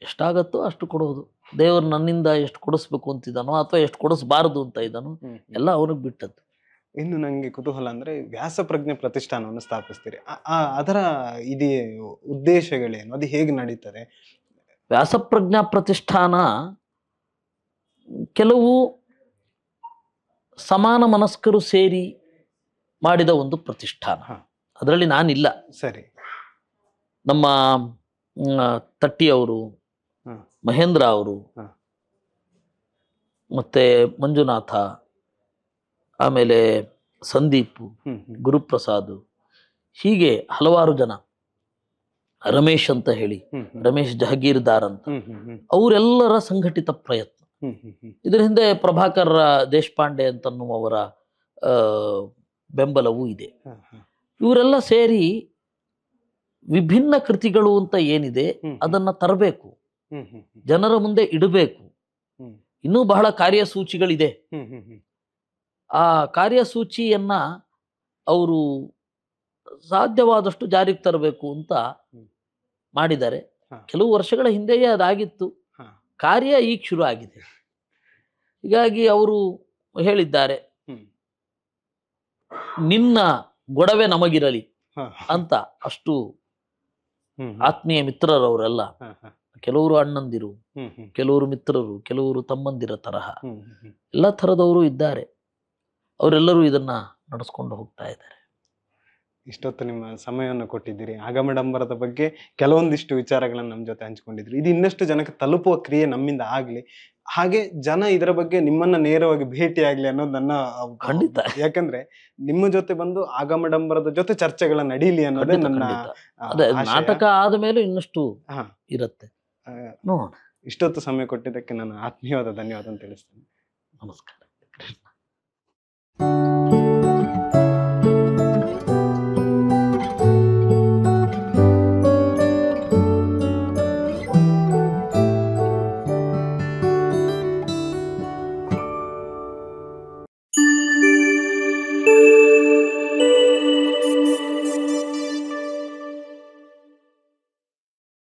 ಎಷ್ಟಾಗತ್ತೋ ಅಷ್ಟು ಕೊಡೋದು. ದೇವರು ನನ್ನಿಂದ ಎಷ್ಟು ಕೊಡಿಸ್ಬೇಕು ಅಂತಿದ್ದಾನೋ ಅಥವಾ ಎಷ್ಟು ಕೊಡಿಸ್ಬಾರದು ಅಂತ ಇದ್ದಾನೋ ಹ್ಮ್. ಎಲ್ಲ ಅವನಿಗೆ ಬಿಟ್ಟದ್ದು. ಇನ್ನು ನಂಗೆ ಕುತೂಹಲ ಅಂದ್ರೆ, ವ್ಯಾಸಪ್ರಜ್ಞೆ ಪ್ರತಿಷ್ಠಾನವನ್ನು ಸ್ಥಾಪಿಸ್ತೀರಿ, ಅದರ ಇದೇ ಉದ್ದೇಶಗಳೇನು, ಅದು ಹೇಗೆ ನಡೀತದೆ? ವ್ಯಾಸಪ್ರಜ್ಞಾ ಪ್ರತಿಷ್ಠಾನ ಕೆಲವು ಸಮಾನ ಮನಸ್ಕರು ಸೇರಿ ಮಾಡಿದ ಒಂದು ಪ್ರತಿಷ್ಠಾನ. ಹಾ. ಅದರಲ್ಲಿ ನಾನಿಲ್ಲ. ಸರಿ. ನಮ್ಮ ತಟ್ಟಿ ಅವರು, ಹಾ. ಮಹೇಂದ್ರ ಅವರು, ಹಾ. ಮತ್ತೆ ಮಂಜುನಾಥ, ಆಮೇಲೆ ಸಂದೀಪ್, ಹ್ಮ್ ಹ್ಮ್ ಗುರುಪ್ರಸಾದ್, ಹೀಗೆ ಹಲವಾರು ಜನ, ರಮೇಶ್ ಅಂತ ಹೇಳಿ, ಹ್ಮ್ ಹ್ಮ್ ರಮೇಶ್ ಜಹಗೀರ್ದಾರ್ ಅಂತ, ಹ್ಮ್ ಹ್ಮ್ ಹ್ಮ್ ಅವರೆಲ್ಲರ ಸಂಘಟಿತ ಪ್ರಯತ್ನ. ಹ್ಮ್ ಹ್ಮ್ ಹ್ಮ್ ಇದರ ಹಿಂದೆ ಪ್ರಭಾಕರ್ ದೇಶಪಾಂಡೆ ಅಂತನ್ನುವವರ ಬೆಂಬಲವೂ ಇದೆ. ಹಾ, ಹಾ. ಇವರೆಲ್ಲ ಸೇರಿ ವಿಭಿನ್ನ ಕೃತಿಗಳು ಅಂತ ಏನಿದೆ ಹ್ಮ್. ಅದನ್ನ ತರಬೇಕು, ಹ್ಮ್ ಹ್ಮ್ ಹ್ಮ್ ಜನರ ಮುಂದೆ ಇಡಬೇಕು. ಹ್ಮ್. ಇನ್ನೂ ಬಹಳ ಕಾರ್ಯಸೂಚಿಗಳಿದೆ. ಹ್ಮ್ ಹ್ಮ್ ಹ್ಮ್ ಆ ಕಾರ್ಯಸೂಚಿಯನ್ನ ಅವರು ಸಾಧ್ಯವಾದಷ್ಟು ಜಾರಿಗೆ ತರಬೇಕು ಅಂತ ಹ್ಮ್. ಮಾಡಿದ್ದಾರೆ. ಹಾ. ಕೆಲವು ವರ್ಷಗಳ ಹಿಂದೆಯೇ ಅದಾಗಿತ್ತು, ಹಾ. ಕಾರ್ಯ ಈಗ ಶುರು ಆಗಿದೆ. ಹೀಗಾಗಿ ಅವರು ಹೇಳಿದ್ದಾರೆ, ಹ್ಮ್. ನಿನ್ನ ಗೊಡವೆ ನಮಗಿರಲಿ ಹಾ. ಅಂತ. ಅಷ್ಟು ಹ್ಮ್. ಆತ್ಮೀಯ ಮಿತ್ರರವರೆಲ್ಲ. ಹಾ, ಹಾ. ಕೆಲವರು ಅಣ್ಣಂದಿರು, ಹ್ಮ್ ಹ್ಮ್ ಕೆಲವರು ಮಿತ್ರರು, ಕೆಲವರು ತಮ್ಮಂದಿರ ತರಹ, ಹ್ಮ್ ಹ್ಮ್ ಎಲ್ಲ ಥರದವರು ಇದ್ದಾರೆ. ಅವರೆಲ್ಲರೂ ಇದನ್ನ ನಡೆಸ್ಕೊಂಡು ಹೋಗ್ತಾ ಇದ್ದಾರೆ. ಇಷ್ಟೊತ್ತು ನಿಮ್ಮ ಸಮಯವನ್ನು ಕೊಟ್ಟಿದ್ದೀರಿ, ಆಗಮಡಂಬರದ ಬಗ್ಗೆ ಕೆಲವೊಂದಿಷ್ಟು ವಿಚಾರಗಳನ್ನು ನಮ್ಮ ಜೊತೆ ಹಂಚಿಕೊಂಡಿದ್ರಿ. ಇದು ಇನ್ನಷ್ಟು ಜನಕ್ಕೆ ತಲುಪುವ ಕ್ರಿಯೆ ನಮ್ಮಿಂದ ಆಗ್ಲಿ, ಹಾಗೆ ಜನ ಇದರ ಬಗ್ಗೆ ನಿಮ್ಮನ್ನ ನೇರವಾಗಿ ಭೇಟಿ ಆಗ್ಲಿ ಅನ್ನೋದು ನನ್ನ ಖಂಡಿತ. ಯಾಕಂದ್ರೆ ನಿಮ್ಮ ಜೊತೆ ಬಂದು ಆಗಮಡಂಬರದ ಜೊತೆ ಚರ್ಚೆಗಳ ನಡೀಲಿ ಅನ್ನೋದೇ ಖಂಡಿತ, ನನ್ನ ಖಂಡಿತ. ಅದೇ ಆಶಯ. ನಾಟಕ ಆದ ಮೇಲೆ ಇನ್ನಷ್ಟು ಹಾ. ಇರುತ್ತೆ. ಆ, ನೋಡೋಣ. ಇಷ್ಟೊತ್ತು ಸಮಯ ಕೊಟ್ಟಿದ್ದಕ್ಕೆ ನಾನು ಆತ್ಮೀಯವಾದ ಧನ್ಯವಾದ ತಿಳಿಸ್ತೇನೆ. ನಮಸ್ಕಾರ. ಕೃಷ್ಣ.